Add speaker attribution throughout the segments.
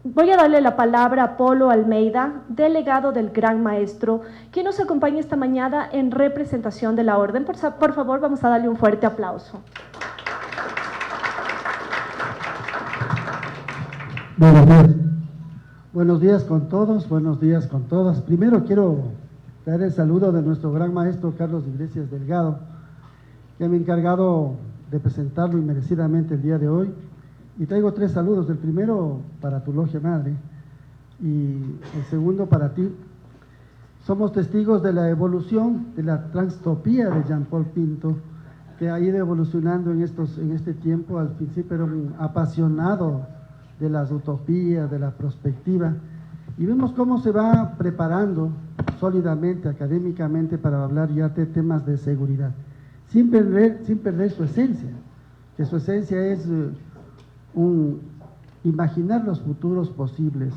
Speaker 1: Voy a darle la palabra a Polo Almeida, delegado del Gran Maestro, quien nos acompaña esta mañana en representación de la Orden. Por favor, vamos a darle un fuerte aplauso.
Speaker 2: Buenos días. Buenos días con todos, buenos días con todas. Primero quiero dar el saludo de nuestro Gran Maestro Carlos Iglesias Delgado, que me ha encargado de presentarlo inmerecidamente el día de hoy. Y traigo 3 saludos, el primero para tu logia madre y el segundo para ti. Somos testigos de la evolución, de la transtopía de Jean-Paul Pinto, que ha ido evolucionando en este tiempo. Al principio era un apasionado de las utopías, de la perspectiva, y vemos cómo se va preparando sólidamente, académicamente, para hablar ya de temas de seguridad, sin perder su esencia, que su esencia es imaginar los futuros posibles,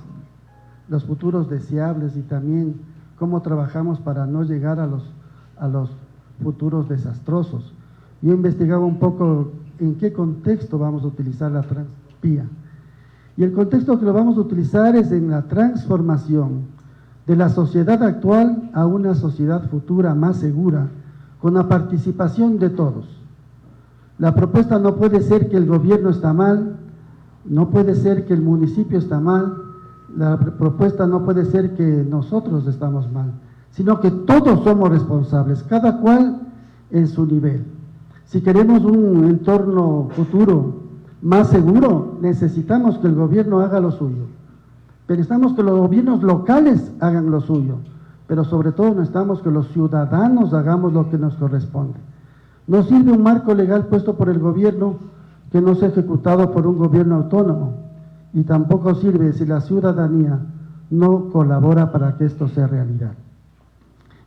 Speaker 2: los futuros deseables, y también cómo trabajamos para no llegar a los futuros desastrosos. Yo investigaba un poco en qué contexto vamos a utilizar la transtopía. Y el contexto que lo vamos a utilizar es en la transformación de la sociedad actual a una sociedad futura más segura, con la participación de todos. La propuesta no puede ser que el gobierno está mal, no puede ser que el municipio está mal, la propuesta no puede ser que nosotros estamos mal, sino que todos somos responsables, cada cual en su nivel. Si queremos un entorno futuro más seguro, necesitamos que el gobierno haga lo suyo, pero necesitamos que los gobiernos locales hagan lo suyo, pero sobre todo necesitamos que los ciudadanos hagamos lo que nos corresponde. No sirve un marco legal puesto por el gobierno que no sea ejecutado por un gobierno autónomo, y tampoco sirve si la ciudadanía no colabora para que esto sea realidad.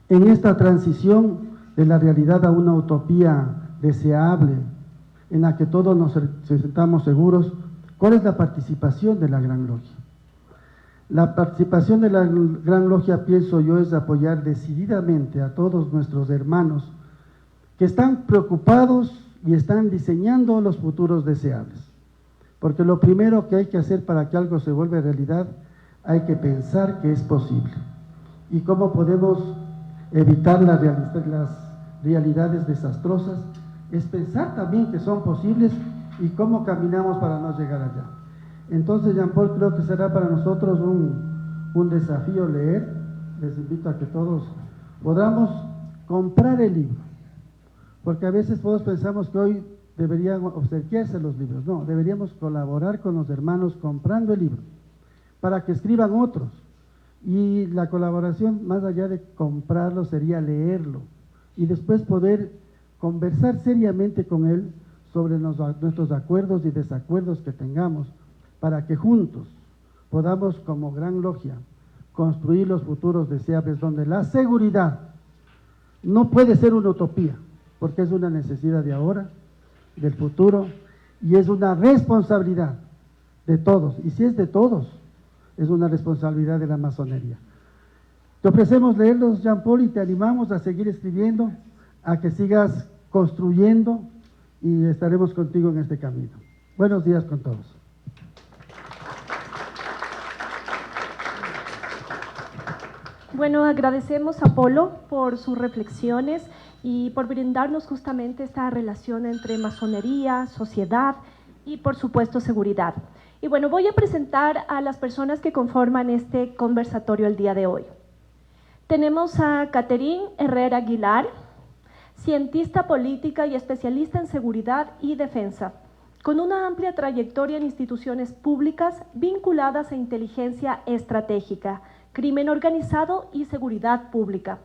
Speaker 2: En esta transición de la realidad a una utopía deseable, en la que todos nos sentamos seguros, ¿cuál es la participación de la Gran Logia? La participación de la Gran Logia, pienso yo, es apoyar decididamente a todos nuestros hermanos que están preocupados y están diseñando los futuros deseables. Porque lo primero que hay que hacer para que algo se vuelva realidad, hay que pensar que es posible. ¿Y cómo podemos evitar las realidades desastrosas? Es pensar también que son posibles y cómo caminamos para no llegar allá. Entonces, Jean-Paul, creo que será para nosotros un desafío leer. Les invito a que todos podamos comprar el libro, porque a veces todos pensamos que hoy deberían obsequiarse los libros. No, deberíamos colaborar con los hermanos comprando el libro, para que escriban otros. Y la colaboración, más allá de comprarlo, sería leerlo, y después poder conversar seriamente con él sobre nuestros acuerdos y desacuerdos que tengamos, para que juntos podamos, como Gran Logia, construir los futuros deseables, donde la seguridad no puede ser una utopía, porque es una necesidad de ahora, del futuro, y es una responsabilidad de todos. Y si es de todos, es una responsabilidad de la masonería. Te ofrecemos leerlos, Jean-Paul, y te animamos a seguir escribiendo, a que sigas construyendo, y estaremos contigo en este camino. Buenos días con todos.
Speaker 1: Bueno, agradecemos a Polo por sus reflexiones y por brindarnos justamente esta relación entre masonería, sociedad y, por supuesto, seguridad. Y bueno, voy a presentar a las personas que conforman este conversatorio el día de hoy. Tenemos a Catherine Herrera Aguilar, cientista política y especialista en seguridad y defensa, con una amplia trayectoria en instituciones públicas vinculadas a inteligencia estratégica, crimen organizado y seguridad pública.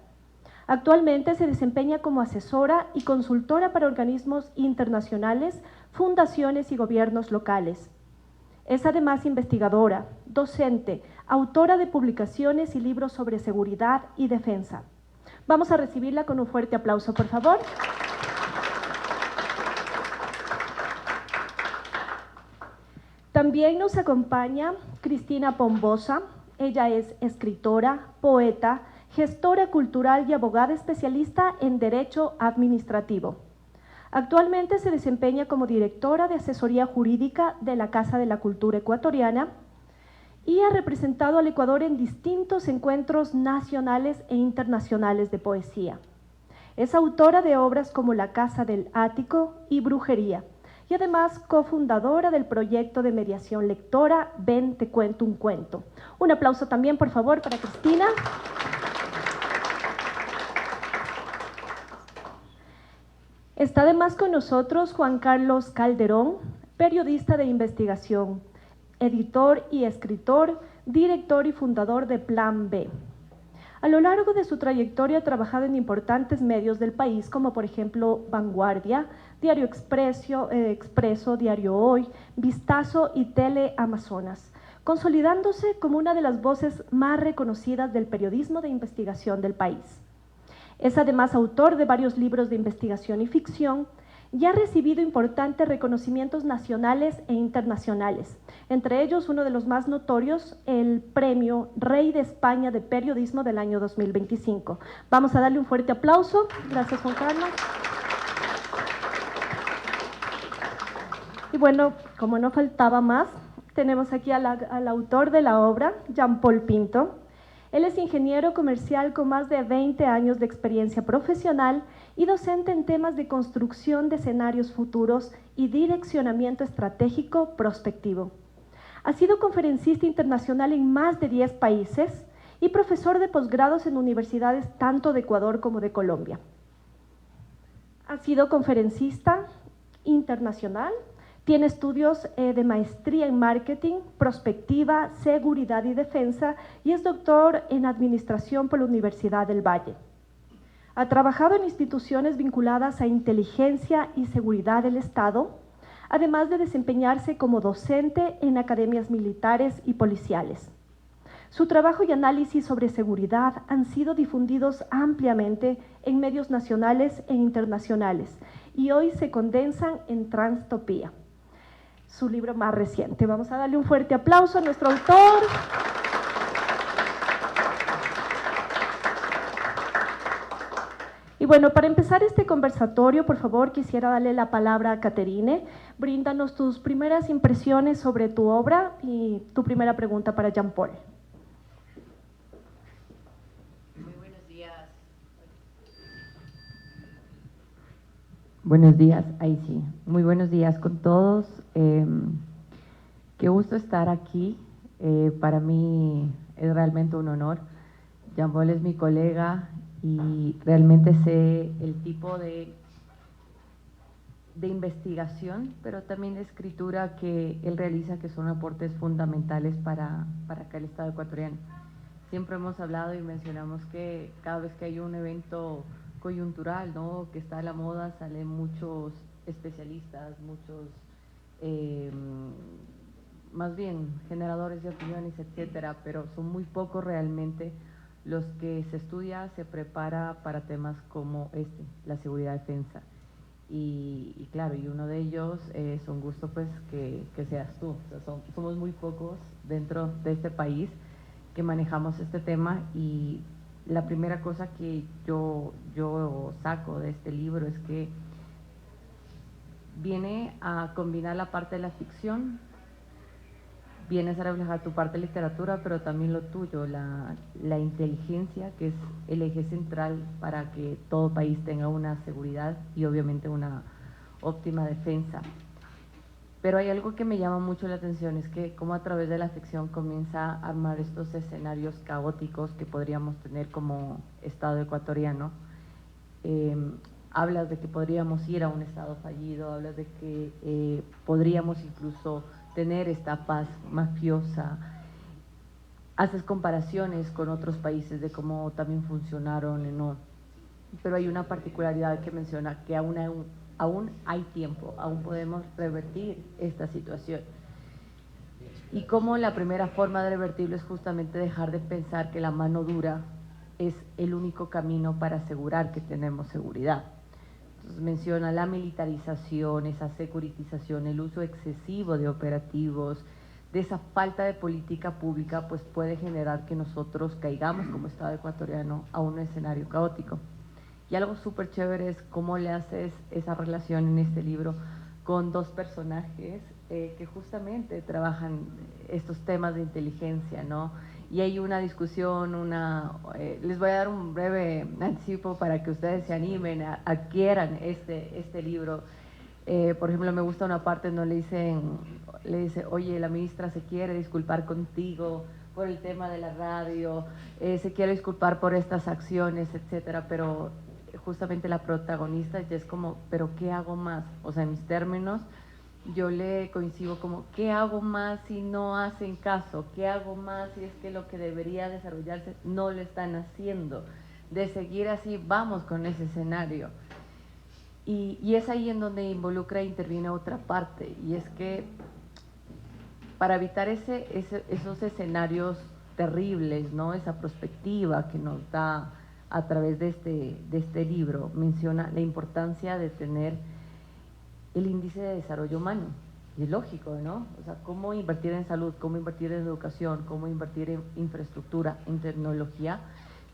Speaker 1: Actualmente se desempeña como asesora y consultora para organismos internacionales, fundaciones y gobiernos locales. Es además investigadora, docente, autora de publicaciones y libros sobre seguridad y defensa. Vamos a recibirla con un fuerte aplauso, por favor. También nos acompaña Cristina Pombosa. Ella es escritora, poeta, gestora cultural y abogada especialista en Derecho Administrativo. Actualmente se desempeña como directora de asesoría jurídica de la Casa de la Cultura Ecuatoriana y ha representado al Ecuador en distintos encuentros nacionales e internacionales de poesía. Es autora de obras como La Casa del Ático y Brujería, y además cofundadora del proyecto de mediación lectora Ven, te cuento un cuento. Un aplauso también, por favor, para Cristina. Está además con nosotros Juan Carlos Calderón, periodista de investigación, editor y escritor, director y fundador de Plan B. A lo largo de su trayectoria ha trabajado en importantes medios del país, como por ejemplo Vanguardia, Diario Expreso, Diario Hoy, Vistazo y Tele Amazonas, consolidándose como una de las voces más reconocidas del periodismo de investigación del país. Es además autor de varios libros de investigación y ficción y ha recibido importantes reconocimientos nacionales e internacionales, entre ellos uno de los más notorios, el Premio Rey de España de Periodismo del año 2025. Vamos a darle un fuerte aplauso. Gracias, Juan Carlos. Y bueno, como no faltaba más, tenemos aquí al autor de la obra, Jean-Paul Pinto. Él es ingeniero comercial con más de 20 años de experiencia profesional y docente en temas de construcción de escenarios futuros y direccionamiento estratégico prospectivo. Ha sido conferencista internacional en más de 10 países y profesor de posgrados en universidades tanto de Ecuador como de Colombia. Ha sido conferencista internacional. Tiene estudios de maestría en marketing, prospectiva, seguridad y defensa y es doctor en administración por la Universidad del Valle. Ha trabajado en instituciones vinculadas a inteligencia y seguridad del Estado, además de desempeñarse como docente en academias militares y policiales. Su trabajo y análisis sobre seguridad han sido difundidos ampliamente en medios nacionales e internacionales y hoy se condensan en Transtopía, su libro más reciente. Vamos a darle un fuerte aplauso a nuestro autor. Y bueno, para empezar este conversatorio, por favor, quisiera darle la palabra a Caterine. Bríndanos tus primeras impresiones sobre tu obra y tu primera pregunta para Jean-Paul.
Speaker 3: Muy buenos días. Buenos días, ahí sí. Muy buenos días con todos. Qué gusto estar aquí. Para mí es realmente un honor. Jean-Paul es mi colega y realmente sé el tipo de investigación, pero también de escritura que él realiza, que son aportes fundamentales para acá el Estado ecuatoriano. Siempre hemos hablado y mencionamos que cada vez que hay un evento coyuntural, ¿no?, que está a la moda, salen muchos especialistas, muchos, más bien, generadores de opiniones, etcétera, pero son muy pocos realmente los que se estudia, se prepara para temas como la seguridad defensa. Y claro, y uno de ellos es un gusto pues que seas tú. O sea, somos muy pocos dentro de este país que manejamos este tema, y la primera cosa que yo saco de este libro es que viene a combinar la parte de la ficción, vienes a reflejar tu parte de literatura, pero también lo tuyo, la inteligencia, que es el eje central para que todo país tenga una seguridad y obviamente una óptima defensa. Pero hay algo que me llama mucho la atención, es que cómo a través de la ficción comienza a armar estos escenarios caóticos que podríamos tener como Estado ecuatoriano. Hablas de que podríamos ir a un Estado fallido, hablas de que podríamos incluso tener esta paz mafiosa, haces comparaciones con otros países de cómo también funcionaron, ¿no? Pero hay una particularidad que menciona que aún hay tiempo, aún podemos revertir esta situación. Y cómo la primera forma de revertirlo es justamente dejar de pensar que la mano dura es el único camino para asegurar que tenemos seguridad. Entonces menciona la militarización, esa securitización, el uso excesivo de operativos, de esa falta de política pública, pues puede generar que nosotros caigamos como Estado ecuatoriano a un escenario caótico. Y algo súper chévere es cómo le haces esa relación en este libro con dos personajes que justamente trabajan estos temas de inteligencia, ¿no? Y hay una discusión, les voy a dar un breve anticipo para que ustedes se animen, adquieran este libro. Por ejemplo, me gusta una parte donde le dice, oye, la ministra se quiere disculpar contigo por el tema de la radio, se quiere disculpar por estas acciones, etcétera, pero justamente la protagonista ya es como, pero ¿qué hago más? O sea, en mis términos, yo le coincido como, ¿qué hago más si no hacen caso? ¿Qué hago más si es que lo que debería desarrollarse no lo están haciendo? De seguir así, vamos con ese escenario. Y es ahí en donde involucra e interviene otra parte, y es que para evitar esos escenarios terribles, ¿no? Esa perspectiva que nos da a través de este libro, menciona la importancia de tener el índice de desarrollo humano. Y es lógico, ¿no? O sea, cómo invertir en salud, cómo invertir en educación, cómo invertir en infraestructura, en tecnología,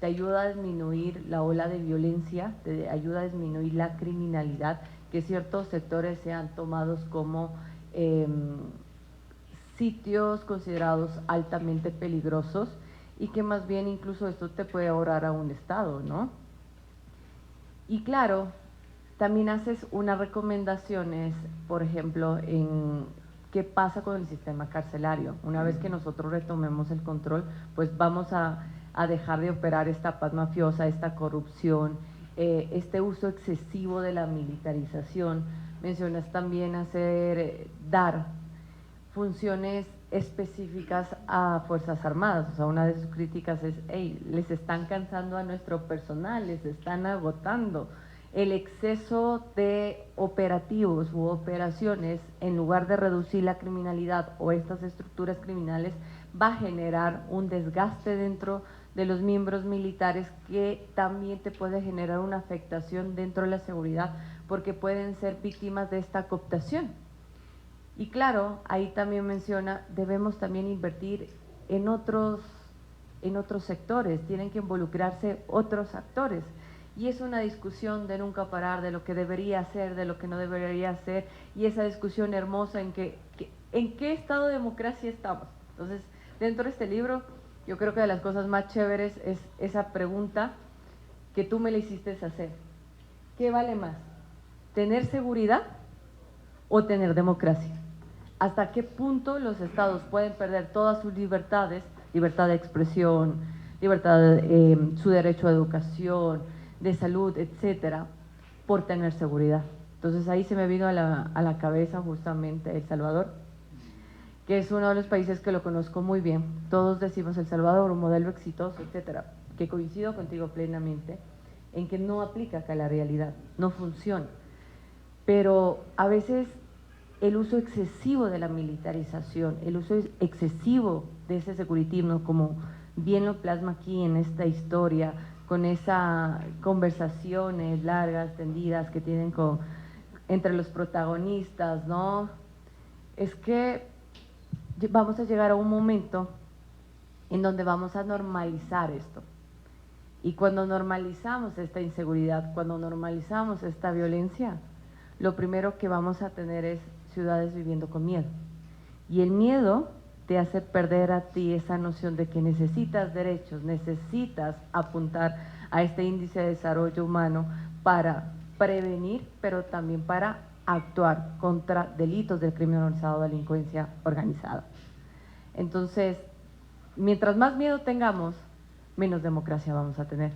Speaker 3: te ayuda a disminuir la ola de violencia, te ayuda a disminuir la criminalidad, que ciertos sectores sean tomados como sitios considerados altamente peligrosos, y que más bien incluso esto te puede ahorrar a un Estado, ¿no? Y claro, también haces unas recomendaciones, por ejemplo, en qué pasa con el sistema carcelario. Una vez que nosotros retomemos el control, pues vamos a dejar de operar esta paz mafiosa, esta corrupción, este uso excesivo de la militarización. Mencionas también dar funciones específicas a Fuerzas Armadas. O sea, una de sus críticas es, hey, les están cansando a nuestro personal, les están agotando. El exceso de operativos u operaciones, en lugar de reducir la criminalidad o estas estructuras criminales, va a generar un desgaste dentro de los miembros militares, que también te puede generar una afectación dentro de la seguridad, porque pueden ser víctimas de esta cooptación. Y claro, ahí también menciona, debemos también invertir en otros sectores, tienen que involucrarse otros actores. Y es una discusión de nunca parar, de lo que debería hacer, de lo que no debería hacer, y esa discusión hermosa en qué estado de democracia estamos. Entonces, dentro de este libro, yo creo que de las cosas más chéveres es esa pregunta que tú me le hiciste hacer. ¿Qué vale más? ¿Tener seguridad o tener democracia? ¿Hasta qué punto los estados pueden perder todas sus libertades, libertad de expresión, libertad, su derecho a educación, de salud, etcétera, por tener seguridad? Entonces ahí se me vino a la cabeza justamente El Salvador, que es uno de los países que lo conozco muy bien. Todos decimos El Salvador, un modelo exitoso, etcétera, que coincido contigo plenamente en que no aplica acá la realidad, no funciona. Pero a veces el uso excesivo de la militarización, el uso excesivo de ese securitismo, como bien lo plasma aquí en esta historia, con esas conversaciones largas, tendidas que tienen entre los protagonistas, ¿no? Es que vamos a llegar a un momento en donde vamos a normalizar esto. Y cuando normalizamos esta inseguridad, cuando normalizamos esta violencia, lo primero que vamos a tener es ciudades viviendo con miedo. Y el miedo te hace perder a ti esa noción de que necesitas derechos, necesitas apuntar a este índice de desarrollo humano para prevenir, pero también para actuar contra delitos del crimen organizado, delincuencia organizada. Entonces, mientras más miedo tengamos, menos democracia vamos a tener.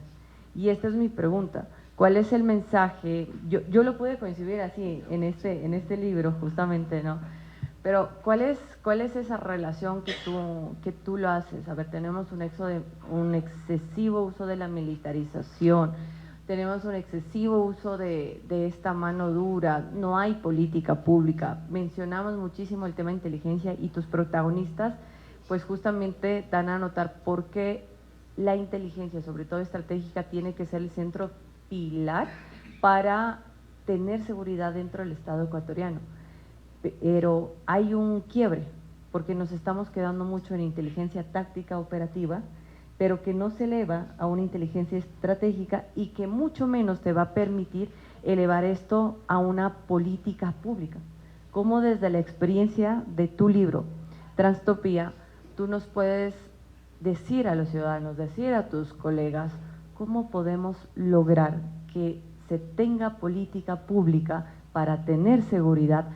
Speaker 3: Y esta es mi pregunta. ¿Cuál es el mensaje? Yo lo pude coincidir así en este libro justamente, ¿no? Pero ¿cuál es esa relación que tú lo haces? A ver, tenemos un excesivo uso de la militarización, tenemos un excesivo uso de esta mano dura, no hay política pública. Mencionamos muchísimo el tema de inteligencia, y tus protagonistas pues justamente dan a notar por qué la inteligencia, sobre todo estratégica, tiene que ser el centro pilar para tener seguridad dentro del Estado ecuatoriano. Pero hay un quiebre, porque nos estamos quedando mucho en inteligencia táctica operativa, pero que no se eleva a una inteligencia estratégica, y que mucho menos te va a permitir elevar esto a una política pública. ¿cómo desde la experiencia de tu libro, Transtopía, tú nos puedes decir a los ciudadanos, decir a tus colegas, cómo podemos lograr que se tenga política pública para tener seguridad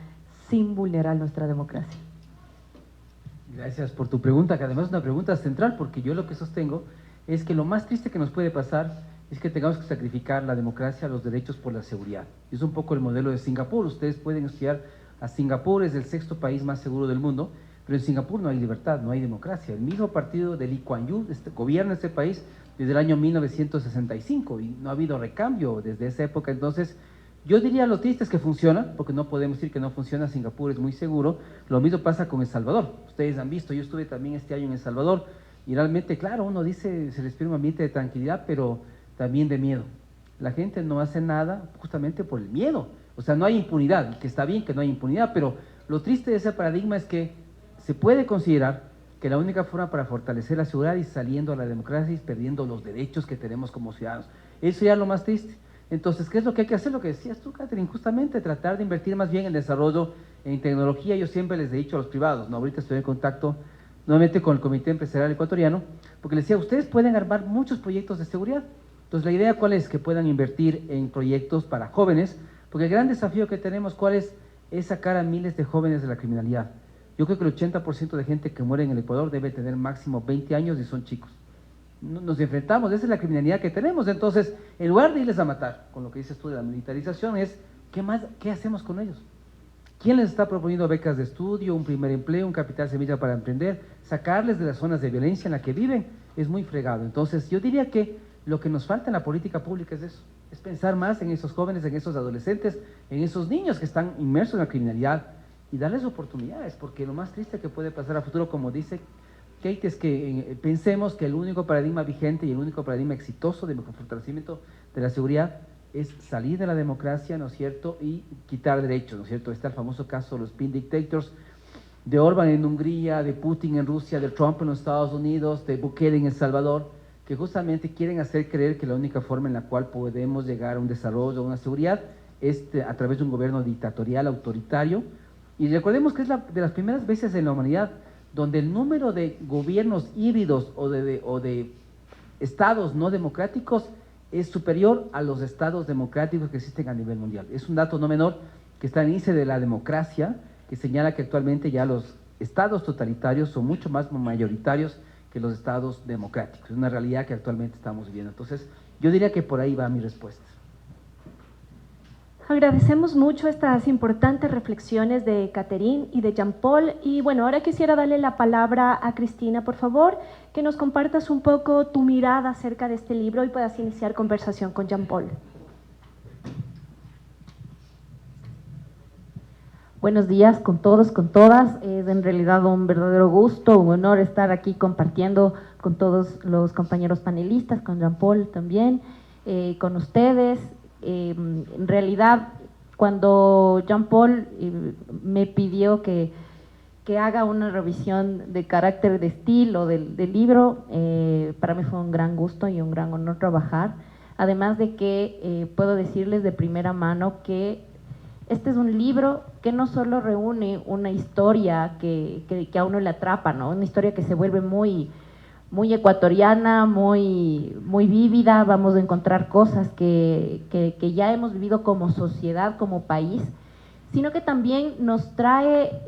Speaker 3: sin vulnerar nuestra democracia?
Speaker 4: Gracias por tu pregunta, que además es una pregunta central, porque yo lo que sostengo es que lo más triste que nos puede pasar es que tengamos que sacrificar la democracia, los derechos por la seguridad. Es un poco el modelo de Singapur. Ustedes pueden estudiar a Singapur, es el 6º país más seguro del mundo, pero en Singapur no hay libertad, no hay democracia. El mismo partido de Lee Kuan Yew gobierna este país desde el año 1965 y no ha habido recambio desde esa época. Entonces, yo diría lo triste es que funciona, porque no podemos decir que no funciona. Singapur es muy seguro. Lo mismo pasa con El Salvador. Ustedes han visto, yo estuve también este año en El Salvador y realmente, claro, uno dice, se respira un ambiente de tranquilidad, pero también de miedo. La gente no hace nada justamente por el miedo. O sea, no hay impunidad, que está bien que no hay impunidad, pero lo triste de ese paradigma es que se puede considerar que la única forma para fortalecer la seguridad es saliendo a la democracia y perdiendo los derechos que tenemos como ciudadanos. Eso ya es lo más triste. Entonces, ¿qué es lo que hay que hacer? Lo que decías tú, Catherine, justamente tratar de invertir más bien en desarrollo, en tecnología. Yo siempre les he dicho a los privados, ¿no? Ahorita estoy en contacto nuevamente con el Comité Empresarial Ecuatoriano, porque les decía, ustedes pueden armar muchos proyectos de seguridad. Entonces, la idea, ¿cuál es? Que puedan invertir en proyectos para jóvenes, porque el gran desafío que tenemos, ¿cuál es? Es sacar a miles de jóvenes de la criminalidad. Yo creo que el 80% de gente que muere en el Ecuador debe tener máximo 20 años y son chicos. Nos enfrentamos, esa es la criminalidad que tenemos. Entonces, en lugar de irles a matar, con lo que dices tú de la militarización, es, ¿qué hacemos con ellos? ¿Quién les está proponiendo becas de estudio, un primer empleo, un capital semilla para emprender? Sacarles de las zonas de violencia en la que viven es muy fregado. Entonces, yo diría que lo que nos falta en la política pública es eso, es pensar más en esos jóvenes, en esos adolescentes, en esos niños que están inmersos en la criminalidad y darles oportunidades, porque lo más triste que puede pasar a futuro, como dice Kate, es que pensemos que el único paradigma vigente y el único paradigma exitoso de fortalecimiento de la seguridad es salir de la democracia, ¿no es cierto?, y quitar derechos, ¿no es cierto? Está el famoso caso de los spin dictators, de Orbán en Hungría, de Putin en Rusia, de Trump en los Estados Unidos, de Bukele en El Salvador, que justamente quieren hacer creer que la única forma en la cual podemos llegar a un desarrollo, a una seguridad, es a través de un gobierno dictatorial, autoritario. Y recordemos que es de las primeras veces en la humanidad donde el número de gobiernos híbridos o de estados no democráticos es superior a los estados democráticos que existen a nivel mundial. Es un dato no menor que está en el índice de la democracia, que señala que actualmente ya los estados totalitarios son mucho más mayoritarios que los estados democráticos. Es una realidad que actualmente estamos viviendo. Entonces, yo diría que por ahí va mi respuesta.
Speaker 1: Agradecemos mucho estas importantes reflexiones de Catherine y de Jean-Paul. Y bueno, ahora quisiera darle la palabra a Cristina, por favor, que nos compartas un poco tu mirada acerca de este libro y puedas iniciar conversación con Jean-Paul.
Speaker 5: Buenos días con todos, con todas. Es en realidad un verdadero gusto, un honor estar aquí compartiendo con todos los compañeros panelistas, con Jean-Paul también, con ustedes. En realidad, cuando Jean-Paul me pidió que haga una revisión de carácter de estilo del libro, para mí fue un gran gusto y un gran honor trabajar. Además de que puedo decirles de primera mano que este es un libro que no solo reúne una historia que a uno le atrapa, ¿no? Una historia que se vuelve muy ecuatoriana, muy vívida. Vamos a encontrar cosas que ya hemos vivido como sociedad, como país, sino que también nos trae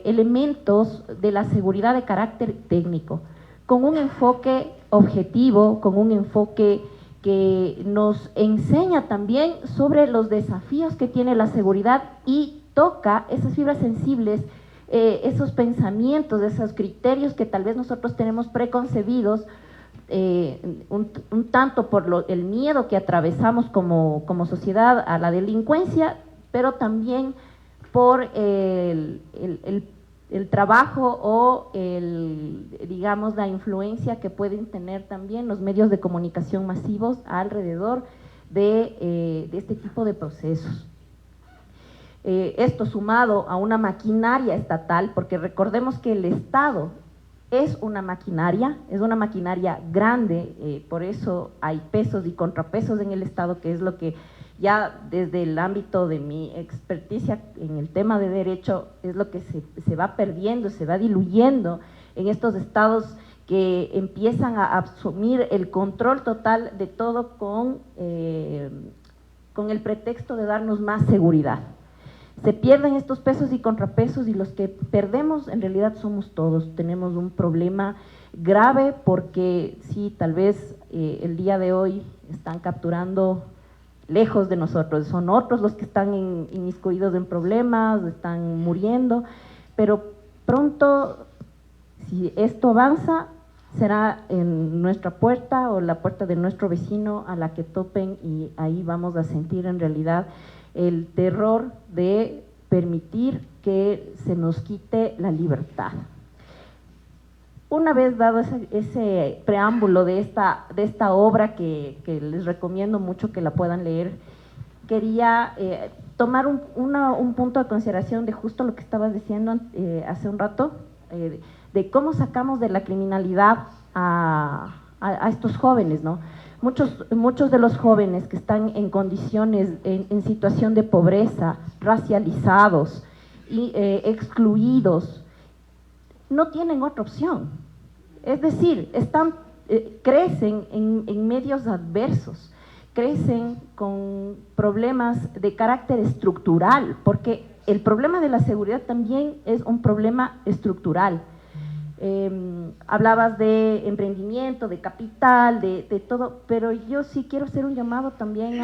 Speaker 5: elementos de la seguridad de carácter técnico, con un enfoque objetivo, con un enfoque que nos enseña también sobre los desafíos que tiene la seguridad y toca esas fibras sensibles, esos pensamientos, esos criterios que tal vez nosotros tenemos preconcebidos, un tanto por el miedo que atravesamos como sociedad a la delincuencia, pero también por el trabajo o digamos, la influencia que pueden tener también los medios de comunicación masivos alrededor de este tipo de procesos. Esto sumado a una maquinaria estatal, porque recordemos que el Estado es una maquinaria grande, por eso hay pesos y contrapesos en el Estado, que es lo que ya desde el ámbito de mi experticia en el tema de derecho, es lo que se va perdiendo, se va diluyendo en estos estados que empiezan a asumir el control total de todo con el pretexto de darnos más seguridad. Se pierden estos pesos y contrapesos y los que perdemos en realidad somos todos. Tenemos un problema grave porque sí, tal vez el día de hoy están capturando lejos de nosotros, son otros los que están inmiscuidos en problemas, están muriendo, pero pronto, si esto avanza, será en nuestra puerta o la puerta de nuestro vecino a la que topen y ahí vamos a sentir en realidad el terror de permitir que se nos quite la libertad. Una vez dado ese preámbulo de esta obra que les recomiendo mucho que la puedan leer, quería tomar un punto de consideración de justo lo que estabas diciendo hace un rato, de cómo sacamos de la criminalidad a estos jóvenes, ¿no? Muchos de los jóvenes que están en condiciones, en situación de pobreza, racializados y excluidos, no tienen otra opción. Es decir, crecen en medios adversos, crecen con problemas de carácter estructural, porque el problema de la seguridad también es un problema estructural. Hablabas de emprendimiento, de capital, de todo, pero yo sí quiero hacer un llamado también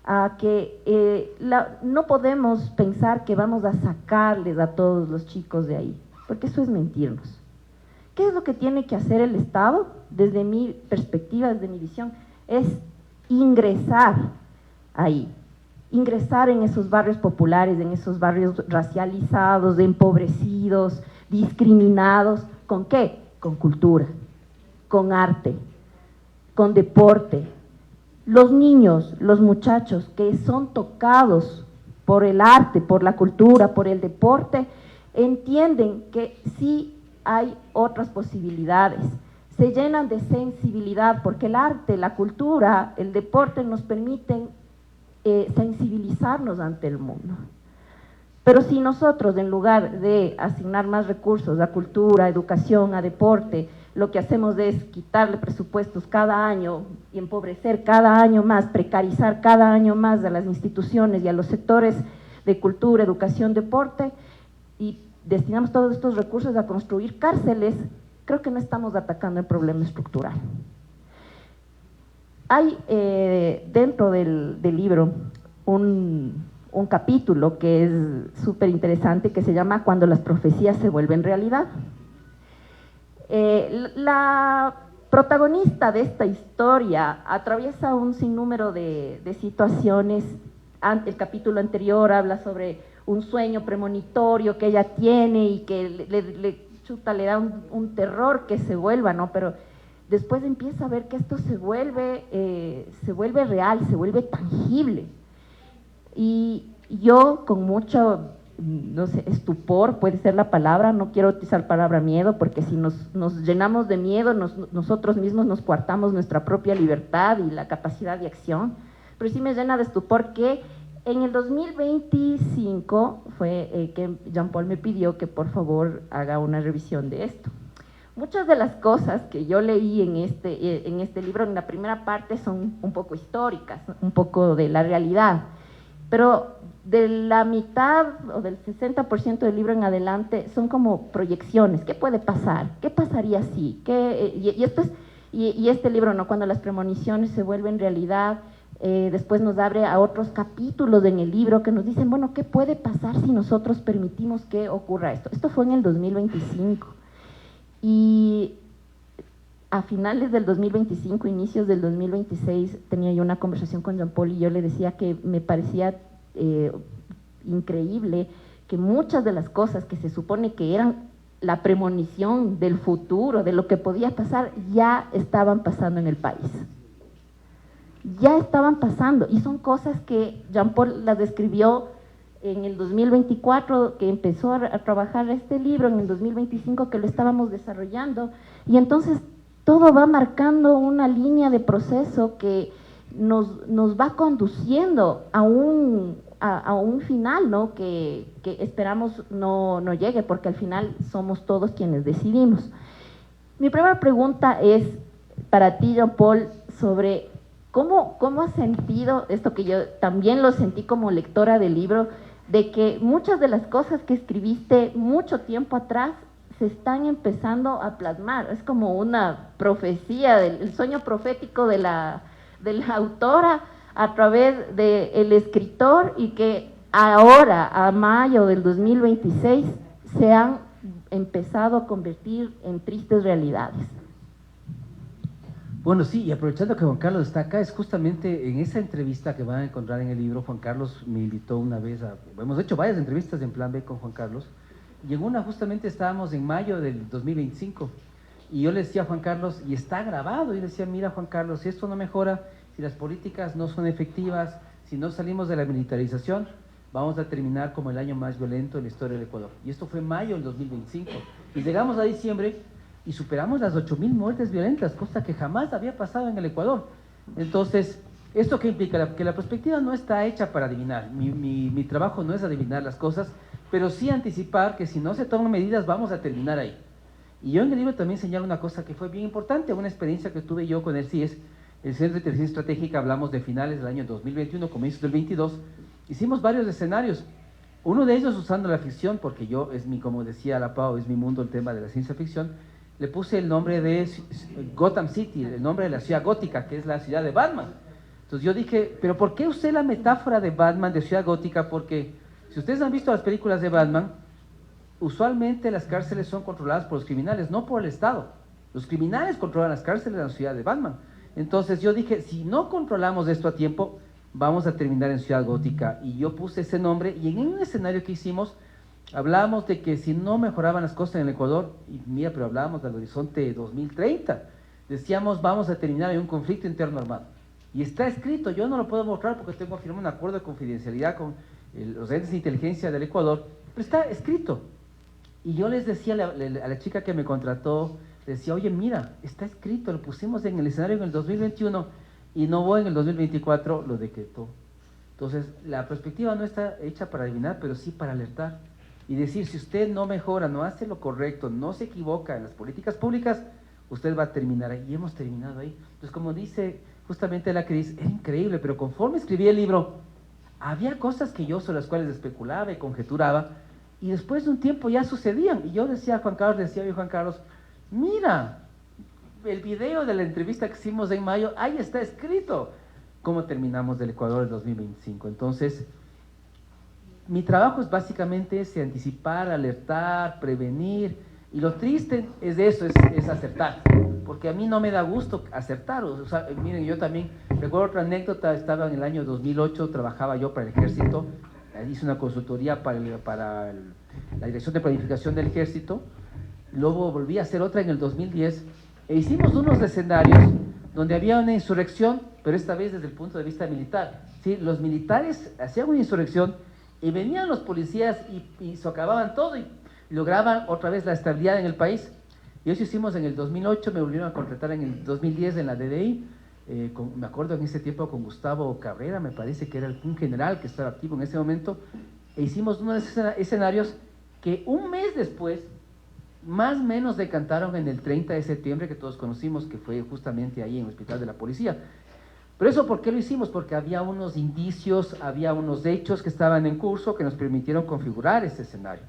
Speaker 5: a que no podemos pensar que vamos a sacarles a todos los chicos de ahí, porque eso es mentirnos. ¿Qué es lo que tiene que hacer el Estado? Desde mi perspectiva, desde mi visión, es ingresar ahí, ingresar en esos barrios populares, en esos barrios racializados, empobrecidos, discriminados. ¿Con qué? Con cultura, con arte, con deporte. Los niños, los muchachos que son tocados por el arte, por la cultura, por el deporte, entienden que sí hay otras posibilidades. Se llenan de sensibilidad porque el arte, la cultura, el deporte nos permiten sensibilizarnos ante el mundo. Pero si nosotros, en lugar de asignar más recursos a cultura, a educación, a deporte, lo que hacemos es quitarle presupuestos cada año y empobrecer cada año más, precarizar cada año más a las instituciones y a los sectores de cultura, educación, deporte, y destinamos todos estos recursos a construir cárceles, creo que no estamos atacando el problema estructural. Hay dentro del libro un capítulo que es súper interesante que se llama Cuando las profecías se vuelven realidad. La protagonista de esta historia atraviesa un sinnúmero de situaciones. El capítulo anterior habla sobre un sueño premonitorio que ella tiene y que le da un terror que se vuelva, ¿no? Pero después empieza a ver que esto se vuelve real, se vuelve tangible. Y yo con mucho, no sé, estupor puede ser la palabra, no quiero utilizar la palabra miedo, porque si nos llenamos de miedo, nosotros mismos nos coartamos nuestra propia libertad y la capacidad de acción, pero sí me llena de estupor que en el 2025 fue que Jean Paul me pidió que por favor haga una revisión de esto. Muchas de las cosas que yo leí en este libro, en la primera parte, son un poco históricas, un poco de la realidad, pero de la mitad o del 60% del libro en adelante son como proyecciones. ¿Qué puede pasar? ¿Qué pasaría si? Y este libro, ¿no? Cuando las premoniciones se vuelven realidad, después nos abre a otros capítulos en el libro que nos dicen, bueno, ¿qué puede pasar si nosotros permitimos que ocurra esto? Esto fue en el 2025. Y a finales del 2025, inicios del 2026, tenía yo una conversación con Jean Paul y yo le decía que me parecía increíble que muchas de las cosas que se supone que eran la premonición del futuro, de lo que podía pasar, ya estaban pasando en el país. Ya estaban pasando, y son cosas que Jean Paul las describió en el 2024, que empezó a trabajar este libro, en el 2025 que lo estábamos desarrollando, y entonces todo va marcando una línea de proceso que nos va conduciendo a un final, ¿no? Que esperamos no llegue, porque al final somos todos quienes decidimos. Mi primera pregunta es para ti, Jean-Paul, sobre cómo has sentido esto, que yo también lo sentí como lectora del libro, de que muchas de las cosas que escribiste mucho tiempo atrás se están empezando a plasmar. Es como una profecía, el sueño profético de la autora a través del escritor, y que ahora, a mayo del 2026, se han empezado a convertir en tristes realidades.
Speaker 4: Bueno, sí, y aprovechando que Juan Carlos está acá, es justamente en esa entrevista que van a encontrar en el libro. Juan Carlos me invitó una vez hemos hecho varias entrevistas en Plan B con Juan Carlos, y en una justamente estábamos en mayo del 2025, y yo le decía a Juan Carlos, y está grabado, y le decía, mira Juan Carlos, si esto no mejora, si las políticas no son efectivas, si no salimos de la militarización, vamos a terminar como el año más violento en la historia del Ecuador. Y esto fue mayo del 2025, y llegamos a diciembre y superamos las 8.000 muertes violentas, cosa que jamás había pasado en el Ecuador. Entonces, ¿esto qué implica? Que la perspectiva no está hecha para adivinar. Mi trabajo no es adivinar las cosas, pero sí anticipar que si no se toman medidas vamos a terminar ahí. Y yo en el libro también señalo una cosa que fue bien importante, una experiencia que tuve yo con el CIES, el Centro de Inteligencia Estratégica. Hablamos de finales del año 2021, comienzos del 22, hicimos varios escenarios. Uno de ellos usando la ficción, porque yo, como decía la Pau, es mi mundo el tema de la ciencia ficción. Le puse el nombre de Gotham City, el nombre de la ciudad gótica, que es la ciudad de Batman. Entonces yo dije, ¿pero por qué usé la metáfora de Batman, de ciudad gótica? Porque si ustedes han visto las películas de Batman, usualmente las cárceles son controladas por los criminales, no por el Estado. Los criminales controlan las cárceles de la ciudad de Batman. Entonces yo dije, si no controlamos esto a tiempo, vamos a terminar en ciudad gótica. Y yo puse ese nombre, y en un escenario que hicimos, hablábamos de que si no mejoraban las cosas en el Ecuador, y mira, pero hablábamos del horizonte 2030, decíamos vamos a terminar en un conflicto interno armado. Y está escrito, yo no lo puedo mostrar porque tengo firmado un acuerdo de confidencialidad con los entes de inteligencia del Ecuador, pero está escrito. Y yo les decía a la chica que me contrató, decía, oye, mira, está escrito, lo pusimos en el escenario en el 2021, y Novoa en el 2024 lo decretó. Entonces, la perspectiva no está hecha para adivinar, pero sí para alertar. Y decir, si usted no mejora, no hace lo correcto, no se equivoca en las políticas públicas, usted va a terminar ahí. Y hemos terminado ahí. Entonces, como dice justamente la Cris, era increíble, pero conforme escribí el libro, había cosas que yo sobre las cuales especulaba y conjeturaba, y después de un tiempo ya sucedían. Y yo decía a Juan Carlos, oye Juan Carlos, mira, el video de la entrevista que hicimos en mayo, ahí está escrito cómo terminamos del Ecuador en 2025. Entonces, mi trabajo es básicamente ese, anticipar, alertar, prevenir, y lo triste es de eso, es acertar, porque a mí no me da gusto acertar. O sea, miren, yo también recuerdo otra anécdota, estaba en el año 2008, trabajaba yo para el Ejército, hice una consultoría para la Dirección de Planificación del Ejército, luego volví a hacer otra en el 2010, e hicimos unos escenarios donde había una insurrección, pero esta vez desde el punto de vista militar. ¿Sí? Los militares hacían una insurrección, y venían los policías y socavaban todo y lograban otra vez la estabilidad en el país. Y eso hicimos en el 2008, me volvieron a contratar en el 2010 en la DDI, me acuerdo en ese tiempo con Gustavo Cabrera, me parece que era un general que estaba activo en ese momento, e hicimos unos escenarios que un mes después, más o menos decantaron en el 30 de septiembre, que todos conocimos, que fue justamente ahí en el Hospital de la Policía. Pero eso, ¿por qué lo hicimos? Porque había unos indicios, había unos hechos que estaban en curso que nos permitieron configurar ese escenario.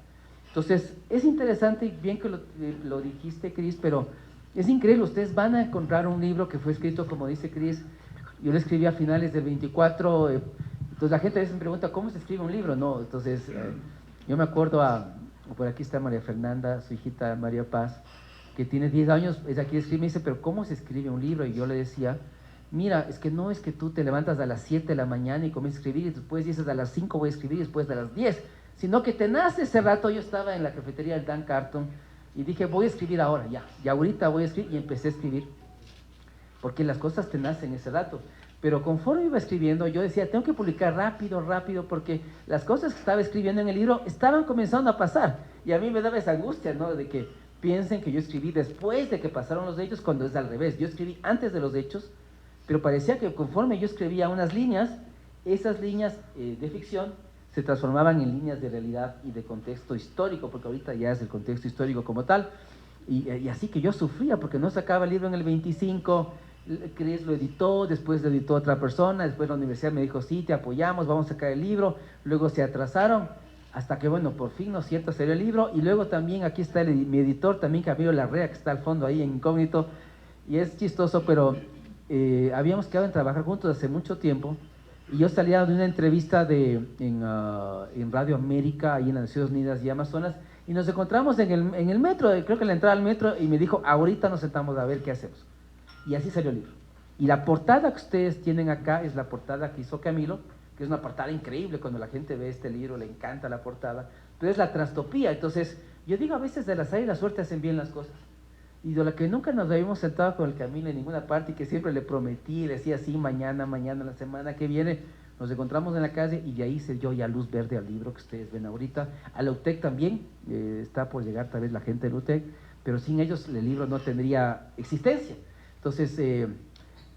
Speaker 4: Entonces, es interesante, y bien que lo dijiste, Cris, pero es increíble. Ustedes van a encontrar un libro que fue escrito, como dice Cris, yo lo escribí a finales del 24, entonces la gente a veces me pregunta, ¿cómo se escribe un libro? No, entonces, yo me acuerdo por aquí está María Fernanda, su hijita María Paz, que tiene 10 años, ella aquí escribe, me dice, pero ¿cómo se escribe un libro? Y yo le decía, mira, es que no es que tú te levantas a las 7 de la mañana y comienzas a escribir, y después dices a las 5 voy a escribir, y después a las 10, sino que te nace ese rato. Yo estaba en la cafetería del Dan Carton y dije, voy a escribir ahora, ya ahorita voy a escribir, y empecé a escribir, porque las cosas te nacen ese rato. Pero conforme iba escribiendo, yo decía, tengo que publicar rápido, porque las cosas que estaba escribiendo en el libro estaban comenzando a pasar, y a mí me daba esa angustia, ¿no?, de que piensen que yo escribí después de que pasaron los hechos, cuando es al revés. Yo escribí antes de los hechos, pero parecía que conforme yo escribía unas líneas, esas líneas de ficción se transformaban en líneas de realidad y de contexto histórico, porque ahorita ya es el contexto histórico como tal, y así que yo sufría porque no sacaba el libro en el 25, Cris lo editó, después lo editó otra persona, después la universidad me dijo, sí, te apoyamos, vamos a sacar el libro, luego se atrasaron, hasta que bueno, por fin, ¿no es cierto?, salió el libro, y luego también aquí está mi editor, también Camilo Larrea, que está al fondo ahí en incógnito, y es chistoso, pero habíamos quedado en trabajar juntos hace mucho tiempo, y yo salía de una entrevista en Radio América, ahí en las Naciones Unidas y Amazonas, y nos encontramos en el metro, creo que en la entrada al metro, y me dijo, ahorita nos sentamos a ver qué hacemos. Y así salió el libro. Y la portada que ustedes tienen acá es la portada que hizo Camilo, que es una portada increíble, cuando la gente ve este libro le encanta la portada, pero es la trastopía. Entonces, yo digo, a veces del azar y la suerte hacen bien las cosas. Y de la que nunca nos habíamos sentado con el Camilo en ninguna parte, y que siempre le prometí, le decía sí, mañana, la semana que viene, nos encontramos en la calle, y de ahí se dio ya luz verde al libro que ustedes ven ahorita. A la UTEC también, está por llegar tal vez la gente de la UTEC, pero sin ellos el libro no tendría existencia. Entonces,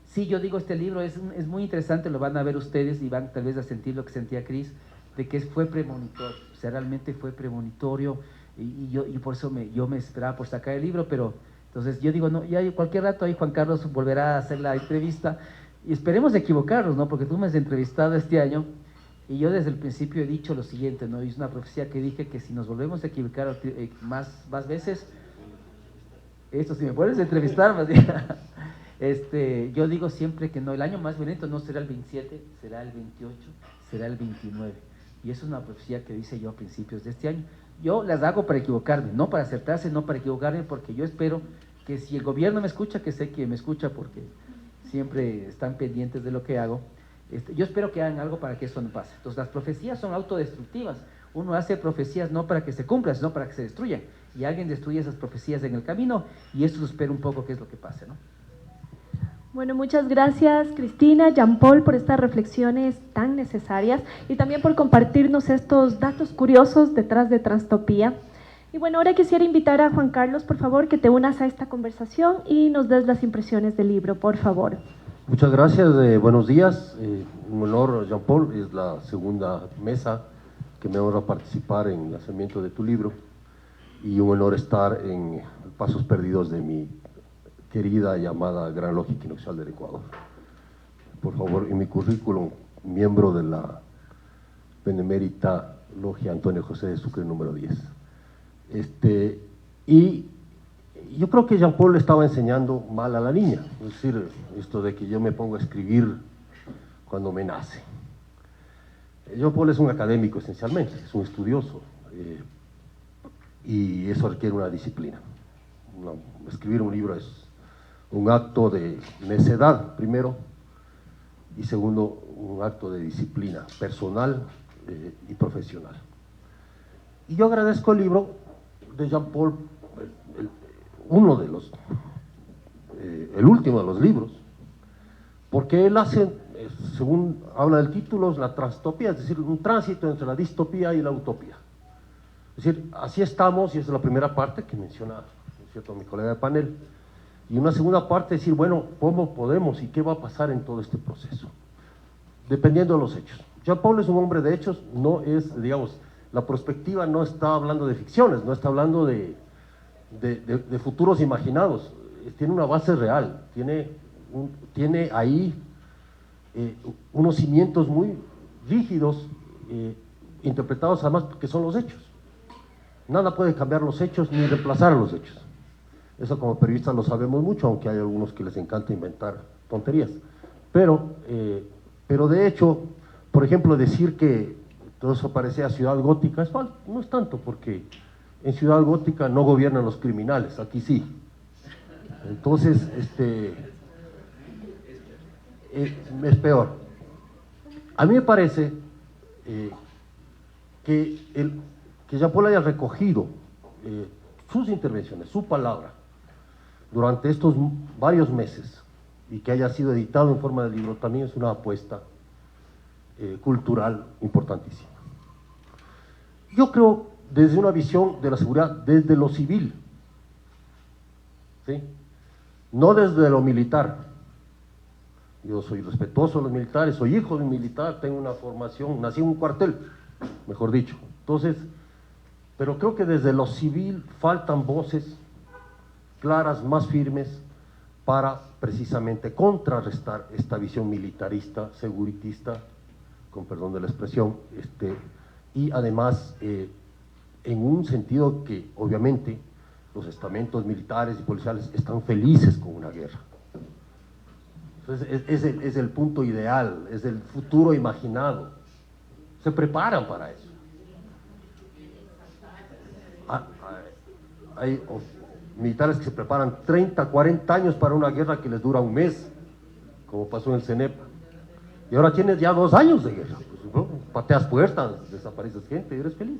Speaker 4: sí, yo digo, este libro es muy interesante, lo van a ver ustedes y van tal vez a sentir lo que sentía Cris, de que fue premonitorio, o sea, realmente fue premonitorio, y por eso yo me esperaba por sacar el libro, pero entonces yo digo, no, ya cualquier rato ahí Juan Carlos volverá a hacer la entrevista, y esperemos equivocarnos, ¿no?, porque tú me has entrevistado este año, y yo desde el principio he dicho lo siguiente, ¿no?, es una profecía que dije que si nos volvemos a equivocar más veces, esto si me puedes entrevistar más bien. Yo digo siempre que no, el año más violento no será el 27, será el 28, será el 29. Y eso es una profecía que hice yo a principios de este año. Yo las hago para equivocarme, no para acertarse, no para equivocarme, porque yo espero que si el gobierno me escucha, que sé que me escucha porque siempre están pendientes de lo que hago, yo espero que hagan algo para que eso no pase. Entonces las profecías son autodestructivas. Uno hace profecías no para que se cumplan, sino para que se destruyan. Y alguien destruye esas profecías en el camino, y eso espero un poco qué es lo que pase, ¿no?
Speaker 1: Bueno, muchas gracias Cristina, Jean-Paul, por estas reflexiones tan necesarias y también por compartirnos estos datos curiosos detrás de Trastopía. Y bueno, ahora quisiera invitar a Juan Carlos, por favor, que te unas a esta conversación y nos des las impresiones del libro, por favor.
Speaker 6: Muchas gracias, buenos días. Un honor, Jean-Paul, es la segunda mesa que me honra participar en el lanzamiento de tu libro, y un honor estar en Pasos Perdidos de mi querida y amada Gran Logia Equinoccial del Ecuador. Por favor, en mi currículum, miembro de la Benemérita Logia Antonio José de Sucre número 10. Y yo creo que Jean-Paul le estaba enseñando mal a la niña, es decir, esto de que yo me pongo a escribir cuando me nace. Jean-Paul es un académico esencialmente, es un estudioso, y eso requiere una disciplina. Escribir un libro es un acto de necedad, primero, y segundo, un acto de disciplina personal y profesional. Y yo agradezco el libro de Jean-Paul, uno de los, el último de los libros, porque él hace, según habla del título, la trastopía, es decir, un tránsito entre la distopía y la utopía. Es decir, así estamos, y esa es la primera parte que menciona, ¿no es cierto?, mi colega de panel. Y una segunda parte es decir, bueno, ¿cómo podemos y qué va a pasar en todo este proceso? Dependiendo de los hechos. Jean-Paul es un hombre de hechos, no es, digamos, la perspectiva no está hablando de ficciones, no está hablando de futuros imaginados, tiene una base real, tiene ahí unos cimientos muy rígidos, interpretados además que son los hechos. Nada puede cambiar los hechos ni reemplazar a los hechos. Eso como periodistas lo sabemos mucho, aunque hay algunos que les encanta inventar tonterías. Pero de hecho, por ejemplo, decir que todo eso parecía ciudad gótica es falso, no es tanto, porque en ciudad gótica no gobiernan los criminales, aquí sí. Entonces, es peor. A mí me parece que Jean-Paul haya recogido sus intervenciones, su palabra, durante estos varios meses, y que haya sido editado en forma de libro, también es una apuesta cultural importantísima. Yo creo desde una visión de la seguridad desde lo civil, ¿sí?, no desde lo militar, Yo soy respetuoso de los militares, soy hijo de un militar, tengo una formación, nací en un cuartel, mejor dicho. Entonces, pero creo que desde lo civil faltan voces claras, más firmes, para precisamente contrarrestar esta visión militarista, seguritista, con perdón de la expresión, y además en un sentido que obviamente los estamentos militares y policiales están felices con una guerra. Entonces es el punto ideal, es el futuro imaginado, se preparan para eso. Hay militares que se preparan 30, 40 años para una guerra que les dura un mes, como pasó en el CENEP. Y ahora tienes ya 2 años de guerra. Pues, ¿no? Pateas puertas, desapareces gente y eres feliz.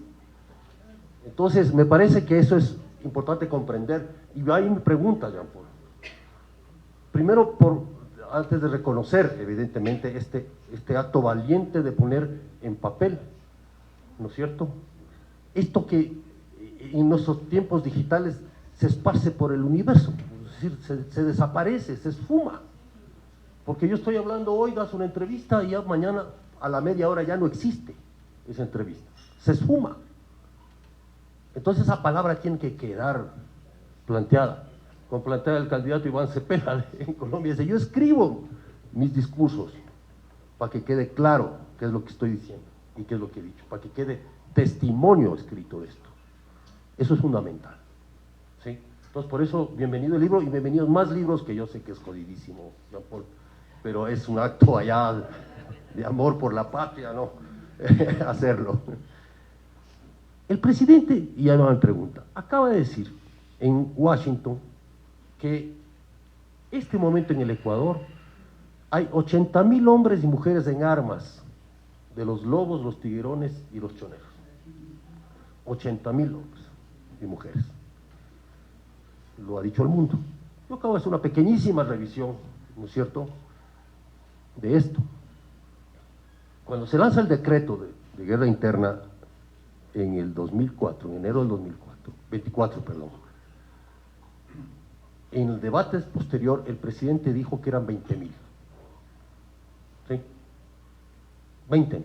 Speaker 6: Entonces, me parece que eso es importante comprender. Y ahí mi pregunta, Jean Paul. Primero, antes de reconocer, evidentemente, este acto valiente de poner en papel, ¿no es cierto?, esto que en nuestros tiempos digitales se esparce por el universo, es decir, se desaparece, se esfuma. Porque yo estoy hablando hoy, das una entrevista y ya mañana a la media hora ya no existe esa entrevista, se esfuma. Entonces esa palabra tiene que quedar planteada, como plantea el candidato Iván Cepeda en Colombia. Dice, yo escribo mis discursos para que quede claro qué es lo que estoy diciendo y qué es lo que he dicho, para que quede testimonio escrito de esto. Eso es fundamental, ¿sí? Entonces, por eso, bienvenido el libro y bienvenidos más libros, que yo sé que es jodidísimo, Jean Paul, pero es un acto allá de amor por la patria, ¿no? Hacerlo. El presidente, y ya me pregunta, acaba de decir en Washington que este momento en el Ecuador hay 80.000 hombres y mujeres en armas, de los lobos, los tiguerones y los choneros. 80.000 hombres y mujeres. Lo ha dicho el mundo. Yo acabo de hacer una pequeñísima revisión, ¿no es cierto?, de esto. Cuando se lanza el decreto de guerra interna en el 2004, en enero del 24, en el debate posterior el presidente dijo que eran 20.000. ¿Sí? 20.000.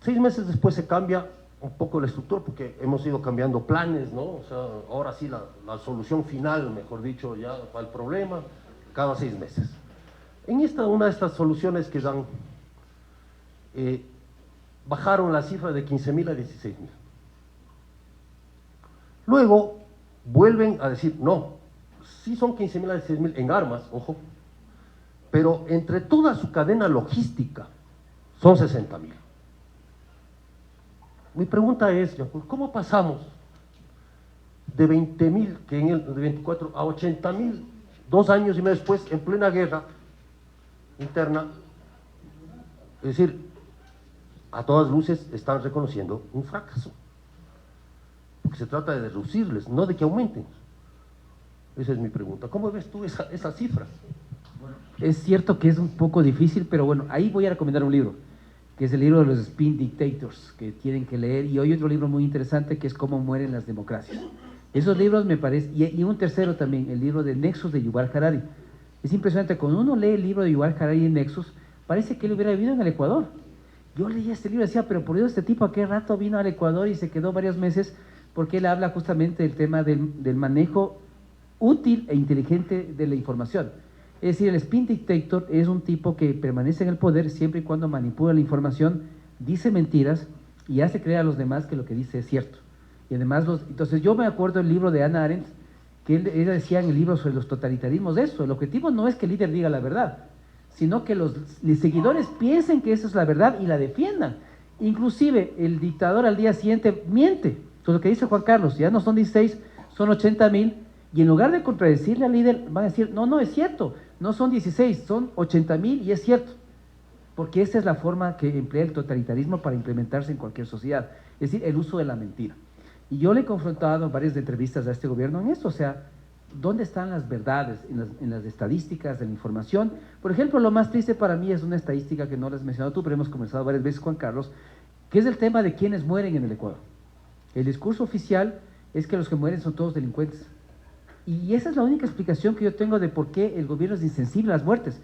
Speaker 6: 6 meses después se cambia un poco la estructura, porque hemos ido cambiando planes, ¿no? O sea, ahora sí la solución final, mejor dicho, ya para el problema, cada 6 meses. En una de estas soluciones que dan, bajaron la cifra de 15.000 a 16.000. Luego vuelven a decir, no, sí son 15.000 a 16.000 en armas, ojo, pero entre toda su cadena logística son 60.000. Mi pregunta es, ¿cómo pasamos de 20.000 que en el 24 a 80.000 2 años y medio después, en plena guerra interna? Es decir, a todas luces están reconociendo un fracaso, porque se trata de reducirles, no de que aumenten. Esa es mi pregunta. ¿Cómo ves tú esa cifra?
Speaker 4: Bueno, es cierto que es un poco difícil, pero bueno, ahí voy a recomendar un libro, que es el libro de los Spin Dictators, que tienen que leer, y hoy otro libro muy interesante que es Cómo mueren las democracias. Esos libros me parece, y un tercero también, el libro de Nexus de Yuval Harari. Es impresionante, cuando uno lee el libro de Yuval Harari en Nexus, parece que él hubiera vivido en el Ecuador. Yo leía este libro y decía, pero por Dios, este tipo a qué rato vino al Ecuador y se quedó varios meses, porque él habla justamente del tema del manejo útil e inteligente de la información. Es decir, el Spin Dictator es un tipo que permanece en el poder siempre y cuando manipula la información, dice mentiras y hace creer a los demás que lo que dice es cierto. Y además, entonces yo me acuerdo del libro de Hannah Arendt, que ella decía en el libro sobre los totalitarismos de eso. El objetivo no es que el líder diga la verdad, sino que los seguidores piensen que eso es la verdad y la defiendan. Inclusive el dictador al día siguiente miente. Entonces lo que dice Juan Carlos, ya no son 16, son 80.000, y en lugar de contradecirle al líder, van a decir, no, es cierto, no son 16, son 80.000 y es cierto. Porque esa es la forma que emplea el totalitarismo para implementarse en cualquier sociedad, es decir, el uso de la mentira. Y yo le he confrontado en varias entrevistas a este gobierno en esto, o sea, ¿dónde están las verdades en las estadísticas de la información? Por ejemplo, lo más triste para mí es una estadística que no la has mencionado tú, pero hemos conversado varias veces, Juan Carlos, que es el tema de quienes mueren en el Ecuador. El discurso oficial es que los que mueren son todos delincuentes. Y esa es la única explicación que yo tengo de por qué el gobierno es insensible a las muertes.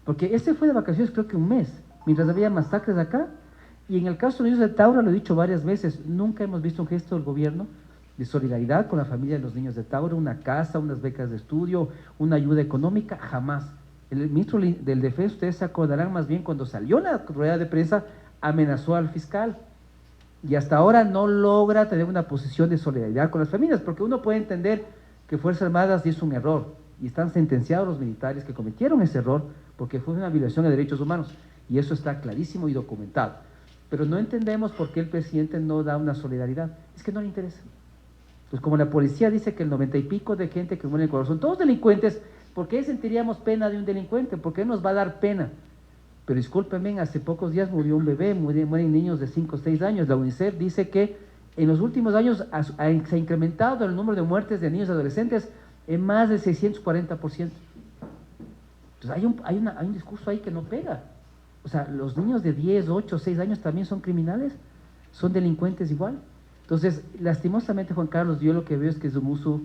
Speaker 4: Porque este fue de vacaciones creo que un mes, mientras había masacres acá. Y en el caso de los niños de Taura, lo he dicho varias veces, nunca hemos visto un gesto del gobierno de solidaridad con la familia de los niños de Taura, una casa, unas becas de estudio, una ayuda económica, jamás. El ministro del Defensa, ustedes se acordarán más bien cuando salió la rueda de prensa, amenazó al fiscal. Y hasta ahora no logra tener una posición de solidaridad con las familias, porque uno puede entender que Fuerzas Armadas hizo un error y están sentenciados los militares que cometieron ese error porque fue una violación de derechos humanos y eso está clarísimo y documentado. Pero no entendemos por qué el presidente no da una solidaridad, es que no le interesa. Pues como la policía dice que el 90 y pico de gente que muere en Ecuador son todos delincuentes, ¿por qué sentiríamos pena de un delincuente? ¿Por qué nos va a dar pena? Pero discúlpenme, hace pocos días murió un bebé, mueren niños de 5 o 6 años. La UNICEF dice que en los últimos años se ha incrementado el número de muertes de niños y adolescentes en más del 640%. Entonces hay un discurso ahí que no pega. O sea, los niños de 10, 8, 6 años también son criminales, son delincuentes igual. Entonces, lastimosamente, Juan Carlos, yo lo que veo es que es un uso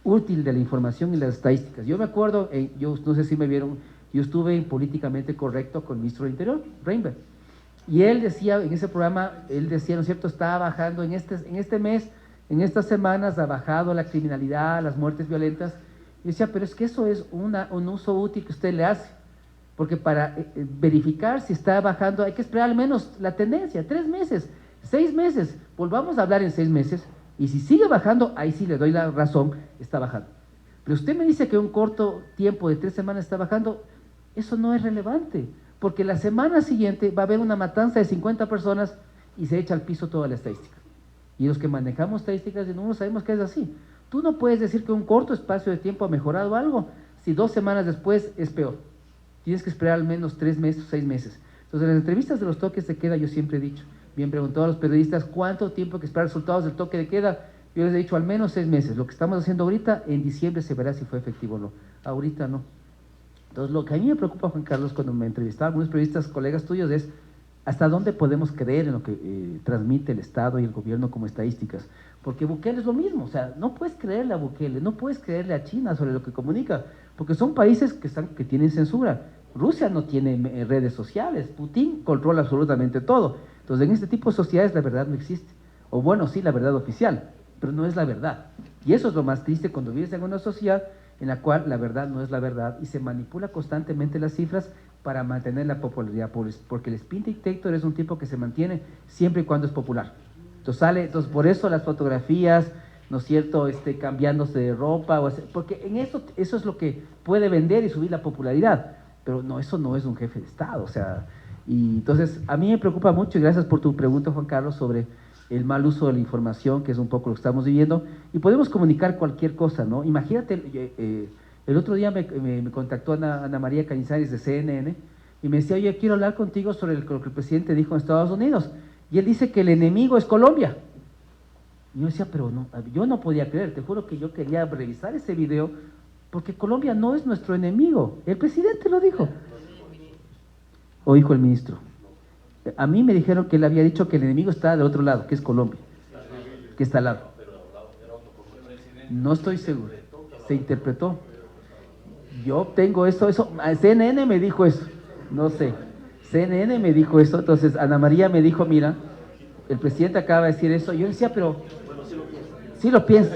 Speaker 4: útil de la información y las estadísticas. Yo me acuerdo, yo no sé si me vieron, yo estuve políticamente correcto con el ministro del Interior, Reinberg, y él decía, en ese programa, él decía, ¿no es cierto?, estaba bajando en este mes, en estas semanas ha bajado la criminalidad, las muertes violentas, y decía, pero es que eso es un uso útil que usted le hace, porque para verificar si está bajando hay que esperar al menos la tendencia, 3 meses, 6 meses, volvamos a hablar en 6 meses, y si sigue bajando, ahí sí le doy la razón, está bajando. Pero usted me dice que un corto tiempo de 3 semanas está bajando, eso no es relevante, porque la semana siguiente va a haber una matanza de 50 personas y se echa al piso toda la estadística. Y los que manejamos estadísticas de números sabemos que es así. Tú no puedes decir que un corto espacio de tiempo ha mejorado algo si 2 semanas después es peor. Tienes que esperar al menos 3 meses, 6 meses. Entonces, en las entrevistas de los toques de queda, yo siempre he dicho, bien preguntado a los periodistas, ¿cuánto tiempo hay que esperar resultados del toque de queda? Yo les he dicho al menos 6 meses. Lo que estamos haciendo ahorita, en diciembre se verá si fue efectivo o no. Ahorita no. Entonces, lo que a mí me preocupa, Juan Carlos, cuando me entrevistaban algunos periodistas, colegas tuyos, es hasta dónde podemos creer en lo que transmite el Estado y el gobierno como estadísticas. Porque Bukele es lo mismo, o sea, no puedes creerle a Bukele, no puedes creerle a China sobre lo que comunica, porque son países que tienen censura. Rusia no tiene redes sociales, Putin controla absolutamente todo. Entonces, en este tipo de sociedades la verdad no existe. O bueno, sí, la verdad oficial, pero no es la verdad. Y eso es lo más triste cuando vives en una sociedad en la cual la verdad no es la verdad y se manipula constantemente las cifras para mantener la popularidad, porque el spin detector es un tipo que se mantiene siempre y cuando es popular. Entonces por eso las fotografías, ¿no es cierto?, cambiándose de ropa, porque en eso es lo que puede vender y subir la popularidad, pero no, eso no es un jefe de Estado, o sea, y entonces a mí me preocupa mucho, y gracias por tu pregunta, Juan Carlos, sobre el mal uso de la información, que es un poco lo que estamos viviendo, y podemos comunicar cualquier cosa, ¿no? Imagínate, el otro día me contactó Ana María Cañizares de CNN, y me decía, oye, quiero hablar contigo sobre lo que el presidente dijo en Estados Unidos, y él dice que el enemigo es Colombia. Y yo decía, pero no, yo no podía creer, te juro que yo quería revisar ese video, porque Colombia no es nuestro enemigo, el presidente lo dijo. O dijo el ministro. A mí me dijeron que él había dicho que el enemigo está del otro lado, que es Colombia, que está al lado. No estoy seguro, se interpretó. Yo tengo eso, CNN me dijo eso, no sé, CNN me dijo eso, entonces Ana María me dijo, mira, el presidente acaba de decir eso, yo decía, pero sí lo pienso.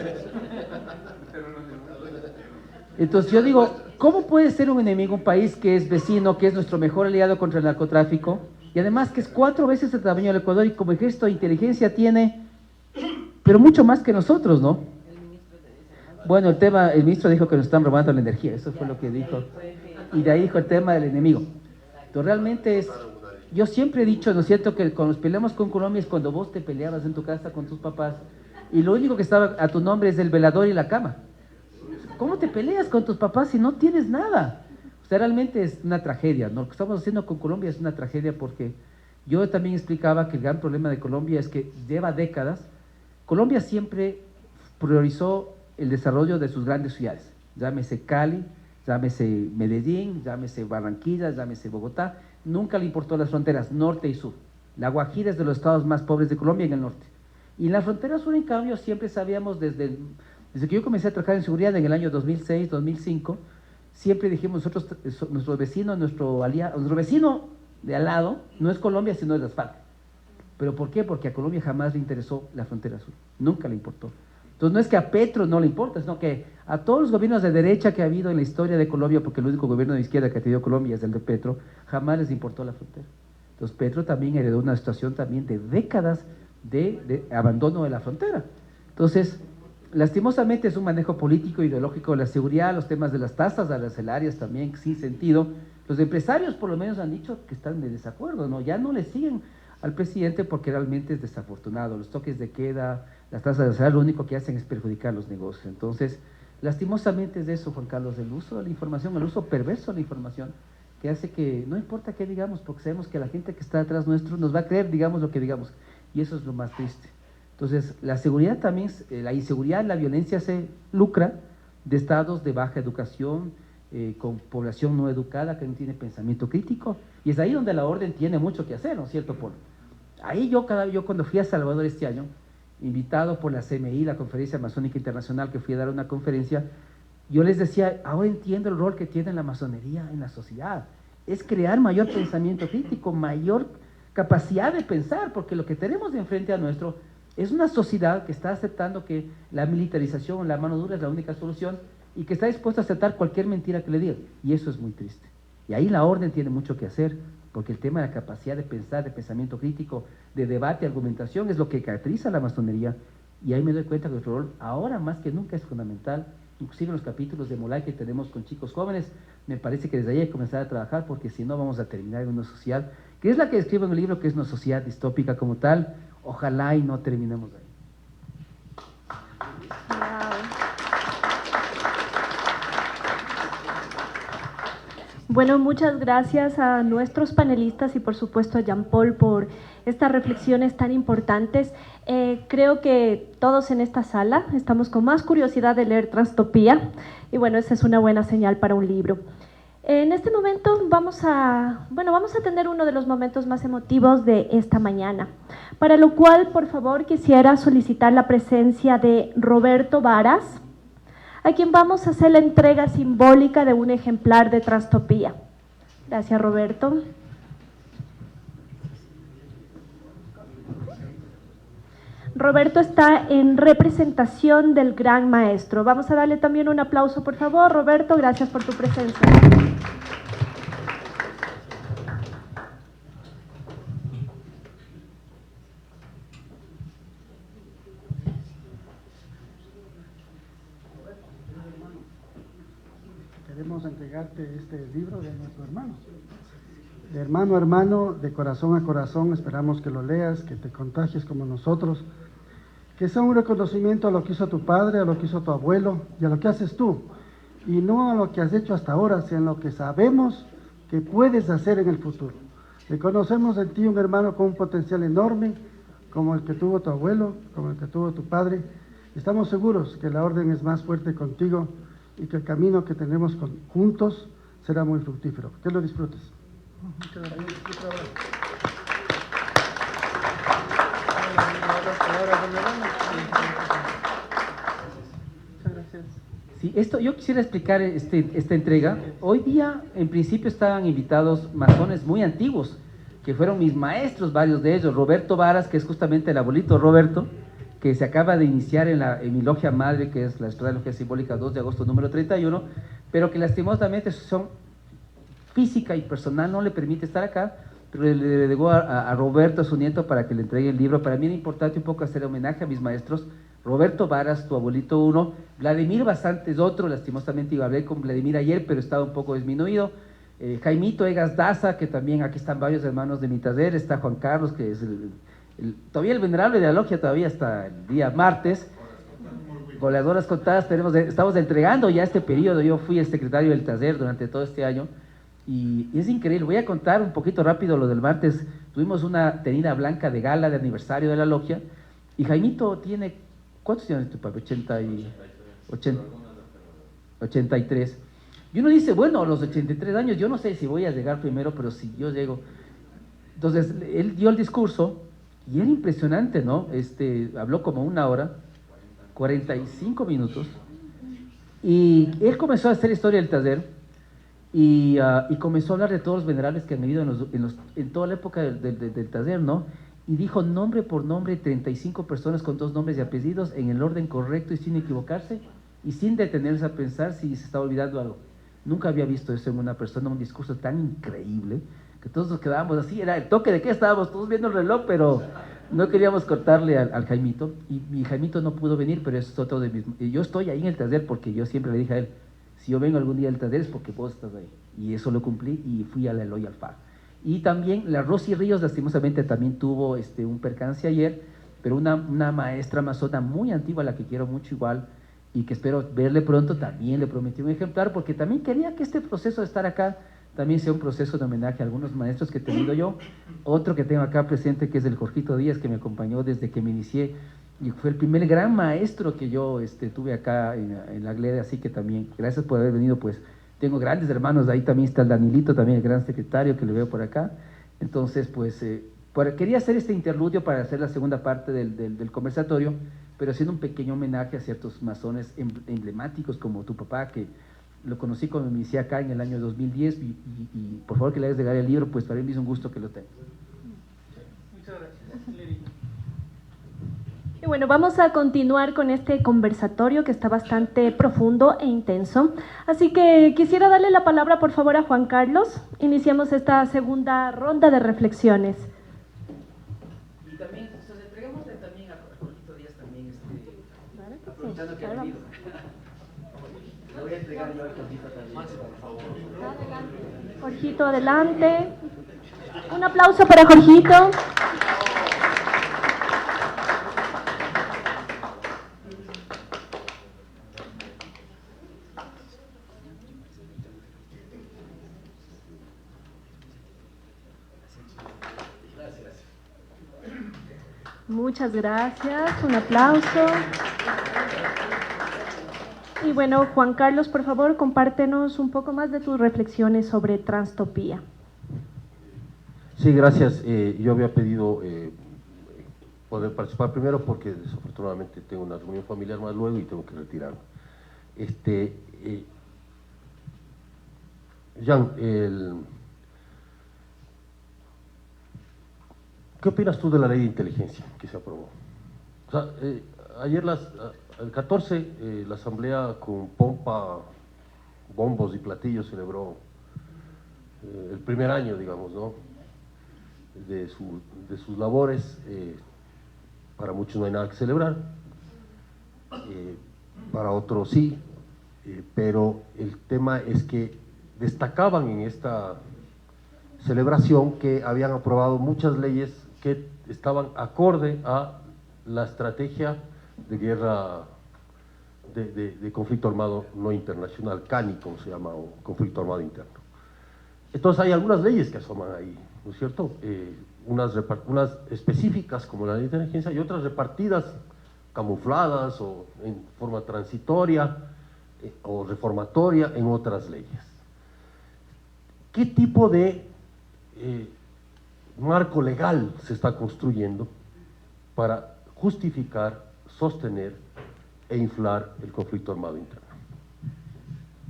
Speaker 4: Entonces yo digo, ¿cómo puede ser un enemigo un país que es vecino, que es nuestro mejor aliado contra el narcotráfico? Y además que es 4 veces el tamaño del Ecuador y como ejército de inteligencia tiene, pero mucho más que nosotros, ¿no? Bueno, el ministro dijo que nos están robando la energía, eso fue lo que dijo. Y de ahí dijo el tema del enemigo. Entonces realmente yo siempre he dicho, ¿no es cierto?, que cuando nos peleamos con Colombia es cuando vos te peleabas en tu casa con tus papás y lo único que estaba a tu nombre es el velador y la cama. ¿Cómo te peleas con tus papás si no tienes nada? O sea, realmente es una tragedia, ¿no? Lo que estamos haciendo con Colombia es una tragedia porque yo también explicaba que el gran problema de Colombia es que lleva décadas, Colombia siempre priorizó el desarrollo de sus grandes ciudades, llámese Cali, llámese Medellín, llámese Barranquilla, llámese Bogotá, nunca le importó las fronteras norte y sur. La Guajira es de los estados más pobres de Colombia en el norte. Y en la frontera sur, en cambio, siempre sabíamos desde Desde que yo comencé a trabajar en seguridad en el año 2006, 2005, siempre dijimos nosotros, nuestro vecino de al lado no es Colombia, sino es las FARC. ¿Pero por qué? Porque a Colombia jamás le interesó la frontera sur, nunca le importó. Entonces no es que a Petro no le importa, sino que a todos los gobiernos de derecha que ha habido en la historia de Colombia, porque el único gobierno de izquierda que ha tenido Colombia es el de Petro, jamás les importó la frontera. Entonces Petro también heredó una situación también de décadas de abandono de la frontera. Entonces, lastimosamente es un manejo político, ideológico de la seguridad, los temas de las tasas arancelarias también sin sentido. Los empresarios por lo menos han dicho que están de desacuerdo, ¿no? Ya no le siguen al presidente porque realmente es desafortunado. Los toques de queda, las tasas arancelarias, lo único que hacen es perjudicar los negocios. Entonces, lastimosamente es de eso, Juan Carlos, el uso de la información, el uso perverso de la información, que hace que no importa qué digamos, porque sabemos que la gente que está detrás nuestro nos va a creer, digamos lo que digamos, y eso es lo más triste. Entonces, la seguridad también, la inseguridad, la violencia se lucra de estados de baja educación, con población no educada, que no tiene pensamiento crítico, y es ahí donde la orden tiene mucho que hacer, ¿no es cierto, Polo? Ahí yo cuando fui a Salvador este año, invitado por la CMI, la Conferencia Masónica Internacional, que fui a dar una conferencia, yo les decía, ahora entiendo el rol que tiene la masonería en la sociedad, es crear mayor pensamiento crítico, mayor capacidad de pensar, porque lo que tenemos de enfrente a nuestro es una sociedad que está aceptando que la militarización, la mano dura es la única solución y que está dispuesta a aceptar cualquier mentira que le digan, y eso es muy triste. Y ahí la orden tiene mucho que hacer, porque el tema de la capacidad de pensar, de pensamiento crítico, de debate, argumentación, es lo que caracteriza a la masonería, y ahí me doy cuenta que nuestro rol ahora más que nunca es fundamental. Inclusive en los capítulos de Molay que tenemos con chicos jóvenes, me parece que desde ahí hay que comenzar a trabajar, porque si no vamos a terminar en una sociedad, que es la que describo en el libro, que es una sociedad distópica como tal. Ojalá y no terminemos ahí.
Speaker 1: Bueno, muchas gracias a nuestros panelistas y por supuesto a Jean Paul por estas reflexiones tan importantes. Creo que todos en esta sala estamos con más curiosidad de leer Transtopía y bueno, esa es una buena señal para un libro. En este momento vamos a tener uno de los momentos más emotivos de esta mañana, para lo cual, por favor, quisiera solicitar la presencia de Roberto Varas, a quien vamos a hacer la entrega simbólica de un ejemplar de Transtopía. Gracias, Roberto. Roberto está en representación del gran maestro. Vamos a darle también un aplauso, por favor. Roberto, gracias por tu presencia.
Speaker 2: Queremos entregarte este libro de nuestro hermano. De hermano a hermano, de corazón a corazón, esperamos que lo leas, que te contagies como nosotros, que sea un reconocimiento a lo que hizo tu padre, a lo que hizo tu abuelo y a lo que haces tú, y no a lo que has hecho hasta ahora, sino a lo que sabemos que puedes hacer en el futuro. Reconocemos en ti un hermano con un potencial enorme, como el que tuvo tu abuelo, como el que tuvo tu padre. Estamos seguros que la orden es más fuerte contigo y que el camino que tenemos juntos será muy fructífero. Que lo disfrutes. Muchas gracias.
Speaker 4: Sí, yo quisiera explicar esta entrega. Hoy día, en principio, estaban invitados masones muy antiguos, que fueron mis maestros, varios de ellos. Roberto Varas, que es justamente el abuelito Roberto, que se acaba de iniciar en mi logia madre, que es la Escuela de Logia Simbólica 2 de agosto número 31, pero que lastimosamente su situación física y personal no le permite estar acá, pero le delegó a Roberto, a su nieto, para que le entregue el libro. Para mí era importante un poco hacer homenaje a mis maestros. Roberto Varas, tu abuelito uno, Vladimir Basante es otro, lastimosamente hablé con Vladimir ayer, pero estaba un poco disminuido. Jaimito Egas Daza, que también aquí están varios hermanos de mi taller, está Juan Carlos, que es todavía el venerable de la logia, todavía hasta el día martes. Goleadoras contadas, estamos entregando ya este periodo. Yo fui el secretario del taller durante todo este año y es increíble. Voy a contar un poquito rápido lo del martes. Tuvimos una tenida blanca de gala de aniversario de la logia y Jaimito tiene, ¿cuántos tiene tu padre? 83. Y uno dice, bueno, a los 83 años yo no sé si voy a llegar primero, pero si yo llego. Entonces él dio el discurso y era impresionante, ¿no? Habló como una hora, 45 minutos, y él comenzó a hacer historia del taller, y comenzó a hablar de todos los venerables que han vivido en toda la época del taller, ¿no? Y dijo nombre por nombre 35 personas con 2 nombres y apellidos en el orden correcto y sin equivocarse, y sin detenerse a pensar si se estaba olvidando algo. Nunca había visto eso en una persona, un discurso tan increíble, que todos nos quedábamos así, era el toque de qué, estábamos todos viendo el reloj, pero no queríamos cortarle al Jaimito, y mi Jaimito no pudo venir, pero eso es otro de mis... Y yo estoy ahí en el taller porque yo siempre le dije a él, si yo vengo algún día al taller es porque vos estás ahí, y eso lo cumplí, y fui a la Eloy Alfaro. Y también la Rosy Ríos, lastimosamente, también tuvo un percance ayer, pero una maestra amazona muy antigua, a la que quiero mucho igual, y que espero verle pronto, también le prometí un ejemplar, porque también quería que este proceso de estar acá también sea un proceso de homenaje a algunos maestros que he tenido yo. Otro que tengo acá presente, que es el Jorgito Díaz, que me acompañó desde que me inicié, y fue el primer gran maestro que yo tuve acá en la GLEDE, así que también, gracias por haber venido, pues tengo grandes hermanos, ahí también está el Danilito, también el gran secretario que le veo por acá. Entonces, pues, quería hacer este interludio para hacer la segunda parte del conversatorio, pero haciendo un pequeño homenaje a ciertos masones emblemáticos como tu papá, que lo conocí cuando me inicié acá en el año 2010, y por favor que le hagas llegar el libro, pues para mí es un gusto que lo tengas.
Speaker 7: Muchas gracias, Leri.
Speaker 1: Y bueno, vamos a continuar con este conversatorio que está bastante profundo e intenso. Así que quisiera darle la palabra, por favor, a Juan Carlos. Iniciamos esta segunda ronda de reflexiones.
Speaker 4: Y también, entreguémosle también a Jorgito Díaz también, aprovechando que ha venido. Le voy a entregar yo a Jorgito también, por favor.
Speaker 1: Adelante. Jorgito, adelante. Un aplauso para Jorgito. Muchas gracias, un aplauso. Y bueno, Juan Carlos, por favor, compártenos un poco más de tus reflexiones sobre Transtopía.
Speaker 6: Sí, gracias. Yo había pedido poder participar primero porque desafortunadamente tengo una reunión familiar más luego y tengo que retirarme. Jean, ¿qué opinas tú de la ley de inteligencia que se aprobó? O sea, ayer el 14 la Asamblea con pompa, bombos y platillos celebró el primer año, digamos, ¿no?, de sus labores. Para muchos no hay nada que celebrar, para otros sí, pero el tema es que destacaban en esta celebración que habían aprobado muchas leyes que estaban acorde a la estrategia de guerra, de conflicto armado no internacional, CANI, como se llama, o conflicto armado interno. Entonces hay algunas leyes que asoman ahí, ¿no es cierto? Unas específicas como la ley de inteligencia y otras repartidas, camufladas o en forma transitoria o reformatoria en otras leyes. ¿Qué tipo de marco legal se está construyendo para justificar, sostener e inflar el conflicto armado interno?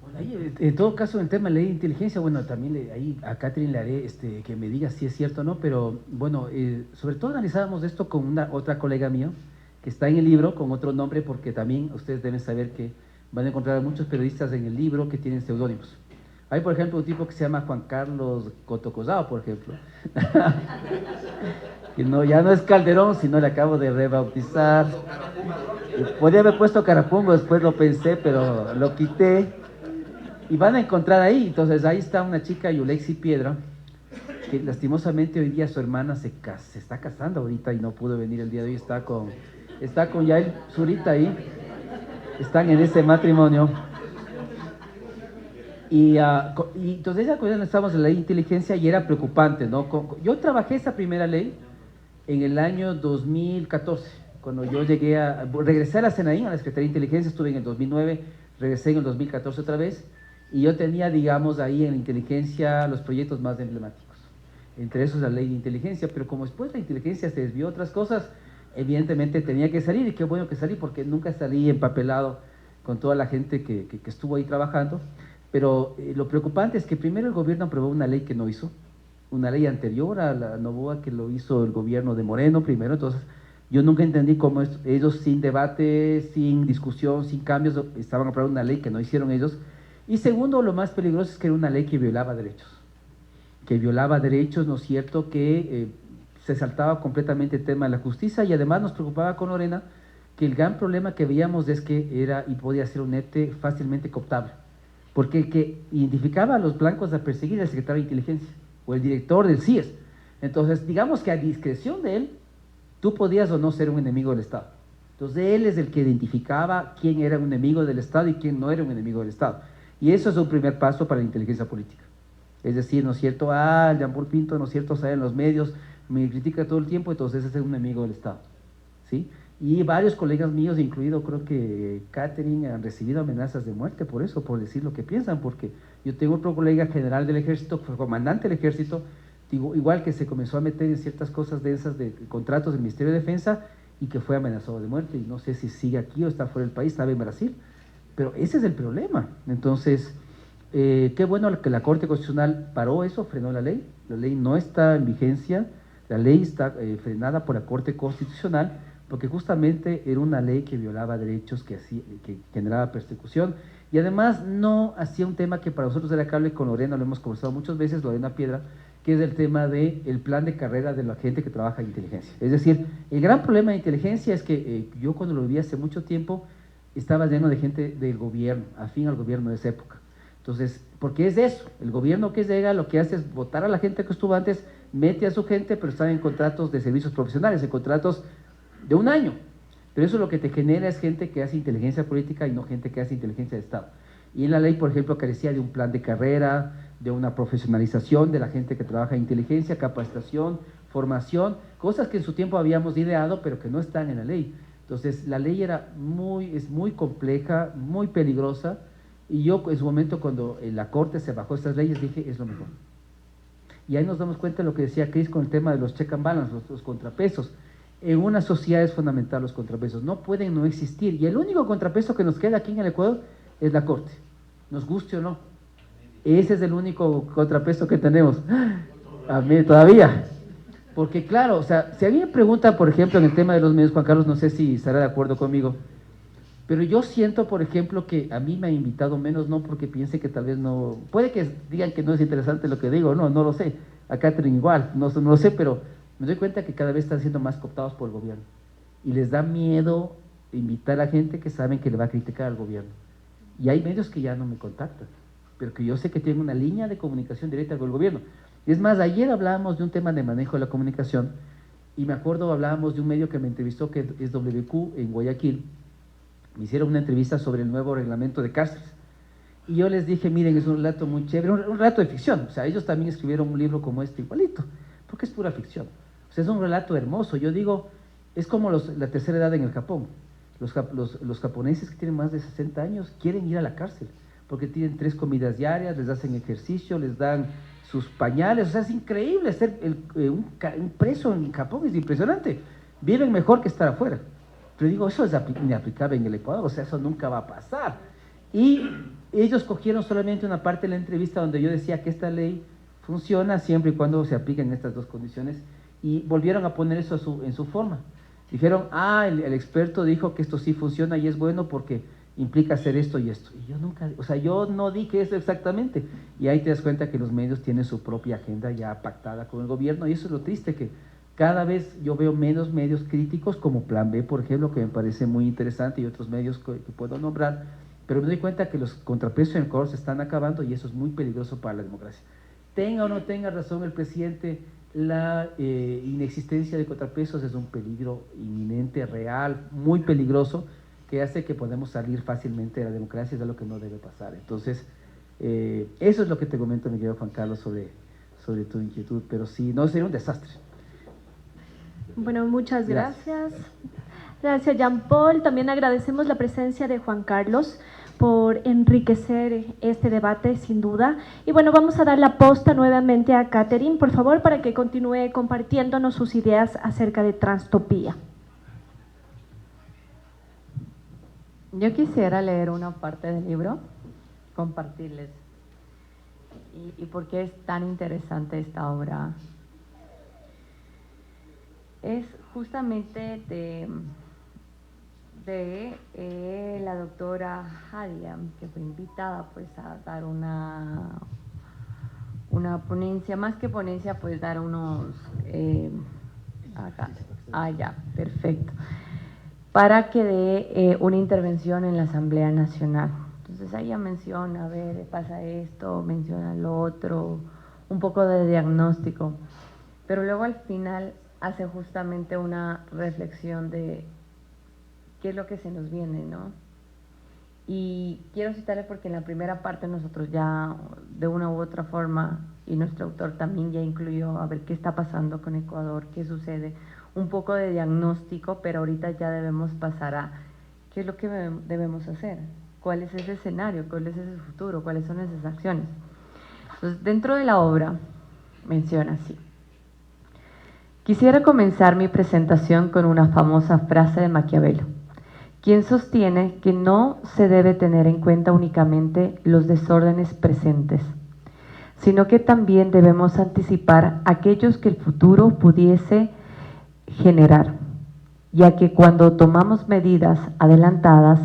Speaker 4: Bueno, ahí, en todo caso, en tema de ley de inteligencia, bueno, también ahí a Catherine le haré que me diga si es cierto o no, pero bueno, sobre todo analizábamos esto con otra colega mía, que está en el libro con otro nombre, porque también ustedes deben saber que van a encontrar a muchos periodistas en el libro que tienen seudónimos. Hay, por ejemplo, un tipo que se llama Juan Carlos Cotocosao, por ejemplo. Que ya no es Calderón, sino le acabo de rebautizar. Podría haber puesto Carapungo, después lo pensé, pero lo quité. Y van a encontrar ahí, entonces ahí está una chica, Yulexi Piedra, que lastimosamente hoy día su hermana se está casando ahorita y no pudo venir el día de hoy, está con Yael Zurita ahí, están en ese matrimonio. Y entonces esa cosa estábamos en la ley de inteligencia y era preocupante, ¿no? Yo trabajé esa primera ley en el año 2014, cuando yo regresé a la Senaín, a la Secretaría de Inteligencia, estuve en el 2009, regresé en el 2014 otra vez, y yo tenía, digamos, ahí en la inteligencia los proyectos más emblemáticos, entre esos la ley de inteligencia, pero como después la inteligencia se desvió a otras cosas, evidentemente tenía que salir, y qué bueno que salí, porque nunca salí empapelado con toda la gente que estuvo ahí trabajando. Pero lo preocupante es que primero el gobierno aprobó una ley que no hizo, una ley anterior a la Noboa que lo hizo el gobierno de Moreno primero. Entonces yo nunca entendí cómo ellos sin debate, sin discusión, sin cambios, estaban aprobando una ley que no hicieron ellos. Y segundo, lo más peligroso es que era una ley que violaba derechos, ¿no es cierto?, que se saltaba completamente el tema de la justicia, y además nos preocupaba con Lorena que el gran problema que veíamos es que era y podía ser un ente fácilmente cooptable, porque el que identificaba a los blancos a perseguir era el secretario de inteligencia o el director del CIES. Entonces, digamos que a discreción de él, tú podías o no ser un enemigo del Estado. Entonces, él es el que identificaba quién era un enemigo del Estado y quién no era un enemigo del Estado. Y eso es un primer paso para la inteligencia política. Es decir, ¿no es cierto? Jean-Paul Pinto, ¿no es cierto?, sale en los medios, me critica todo el tiempo, entonces ese es un enemigo del Estado, ¿sí? Y varios colegas míos, incluido creo que Catherine, han recibido amenazas de muerte por eso, por decir lo que piensan, porque yo tengo otro colega general del ejército, fue comandante del ejército, digo, igual que se comenzó a meter en ciertas cosas densas de contratos del Ministerio de Defensa y que fue amenazado de muerte, y no sé si sigue aquí o está fuera del país, estaba en Brasil, pero ese es el problema. Entonces, qué bueno que la Corte Constitucional paró eso, frenó la ley no está en vigencia, la ley está frenada por la Corte Constitucional, porque justamente era una ley que violaba derechos, que generaba persecución, y además no hacía un tema que para nosotros era cable. Con Lorena lo hemos conversado muchas veces, Lorena Piedra, que es el tema del plan de carrera de la gente que trabaja en inteligencia. Es decir, el gran problema de inteligencia es que yo cuando lo viví hace mucho tiempo, estaba lleno de gente del gobierno, afín al gobierno de esa época. Entonces, porque es eso, el gobierno que llega lo que hace es votar a la gente que estuvo antes, mete a su gente, pero están en contratos de servicios profesionales, en contratos de un año. Pero eso lo que te genera es gente que hace inteligencia política y no gente que hace inteligencia de Estado. Y en la ley, por ejemplo, carecía de un plan de carrera, de una profesionalización de la gente que trabaja en inteligencia, capacitación, formación, cosas que en su tiempo habíamos ideado, pero que no están en la ley. Entonces, la ley es muy compleja, muy peligrosa, y yo en su momento, cuando en la Corte se bajó estas leyes, dije, es lo mejor. Y ahí nos damos cuenta de lo que decía Chris con el tema de los check and balance, los contrapesos. En una sociedad es fundamental los contrapesos, no pueden no existir, y el único contrapeso que nos queda aquí en el Ecuador es la Corte, nos guste o no. Ese es el único contrapeso que tenemos. A mí todavía. Porque claro, o sea, si alguien me pregunta, por ejemplo, en el tema de los medios, Juan Carlos, no sé si estará de acuerdo conmigo, pero yo siento, por ejemplo, que a mí me ha invitado menos, no porque piense que tal vez no, puede que digan que no es interesante lo que digo, no lo sé, a Catherine igual, no lo sé, pero me doy cuenta que cada vez están siendo más cooptados por el gobierno, y les da miedo invitar a gente que saben que le va a criticar al gobierno, y hay medios que ya no me contactan, pero que yo sé que tienen una línea de comunicación directa con el gobierno. Es más, ayer hablábamos de un tema de manejo de la comunicación, y me acuerdo hablábamos de un medio que me entrevistó, que es WQ en Guayaquil. Me hicieron una entrevista sobre el nuevo reglamento de cárceles, y yo les dije, miren, es un relato muy chévere, un relato de ficción, o sea, ellos también escribieron un libro como este igualito, porque es pura ficción, o sea, es un relato hermoso. Yo digo, es como la tercera edad en el Japón. Los japoneses que tienen más de 60 años quieren ir a la cárcel, porque tienen 3 comidas diarias, les hacen ejercicio, les dan sus pañales, o sea, es increíble ser un preso en Japón, es impresionante, viven mejor que estar afuera. Pero digo, eso es inaplicable en el Ecuador, o sea, eso nunca va a pasar. Y ellos cogieron solamente una parte de la entrevista donde yo decía que esta ley funciona siempre y cuando se apliquen estas dos condiciones, y volvieron a poner eso en su forma. Dijeron, el experto dijo que esto sí funciona y es bueno porque implica hacer esto y esto. Y yo nunca, o sea, yo no dije eso exactamente. Y ahí te das cuenta que los medios tienen su propia agenda ya pactada con el gobierno, y eso es lo triste, que cada vez yo veo menos medios críticos, como Plan B, por ejemplo, que me parece muy interesante, y otros medios que puedo nombrar, pero me doy cuenta que los contrapesos en el Ecuador se están acabando, y eso es muy peligroso para la democracia. Tenga o no tenga razón el presidente, la inexistencia de contrapesos es un peligro inminente, real, muy peligroso, que hace que podamos salir fácilmente de la democracia, es algo que no debe pasar. Entonces, eso es lo que te comento, mi querido Juan Carlos, sobre tu inquietud, pero sí, no, sería un desastre.
Speaker 1: Bueno, muchas gracias. Gracias, Jean-Paul. También agradecemos la presencia de Juan Carlos por enriquecer este debate, sin duda. Y bueno, vamos a dar la posta nuevamente a Catherine, por favor, para que continúe compartiéndonos sus ideas acerca de Transtopía.
Speaker 3: Yo quisiera leer una parte del libro, compartirles. ¿Y por qué es tan interesante esta obra? Es justamente de la doctora Hadia, que fue invitada pues a dar una ponencia, más que ponencia, pues dar unos... acá. Ya, perfecto. Para que dé una intervención en la Asamblea Nacional. Entonces ella menciona, a ver, pasa esto, menciona lo otro, un poco de diagnóstico, pero luego al final hace justamente una reflexión de qué es lo que se nos viene, ¿no? Y quiero citarle porque en la primera parte nosotros ya de una u otra forma, y nuestro autor también ya incluyó a ver qué está pasando con Ecuador, qué sucede, un poco de diagnóstico, pero ahorita ya debemos pasar a qué es lo que debemos hacer, cuál es ese escenario, cuál es ese futuro, cuáles son esas acciones. Entonces, dentro de la obra menciona así: quisiera comenzar mi presentación con una famosa frase de Maquiavelo, quien sostiene que no se debe tener en cuenta únicamente los desórdenes presentes, sino que también debemos anticipar aquellos que el futuro pudiese generar, ya que cuando tomamos medidas adelantadas,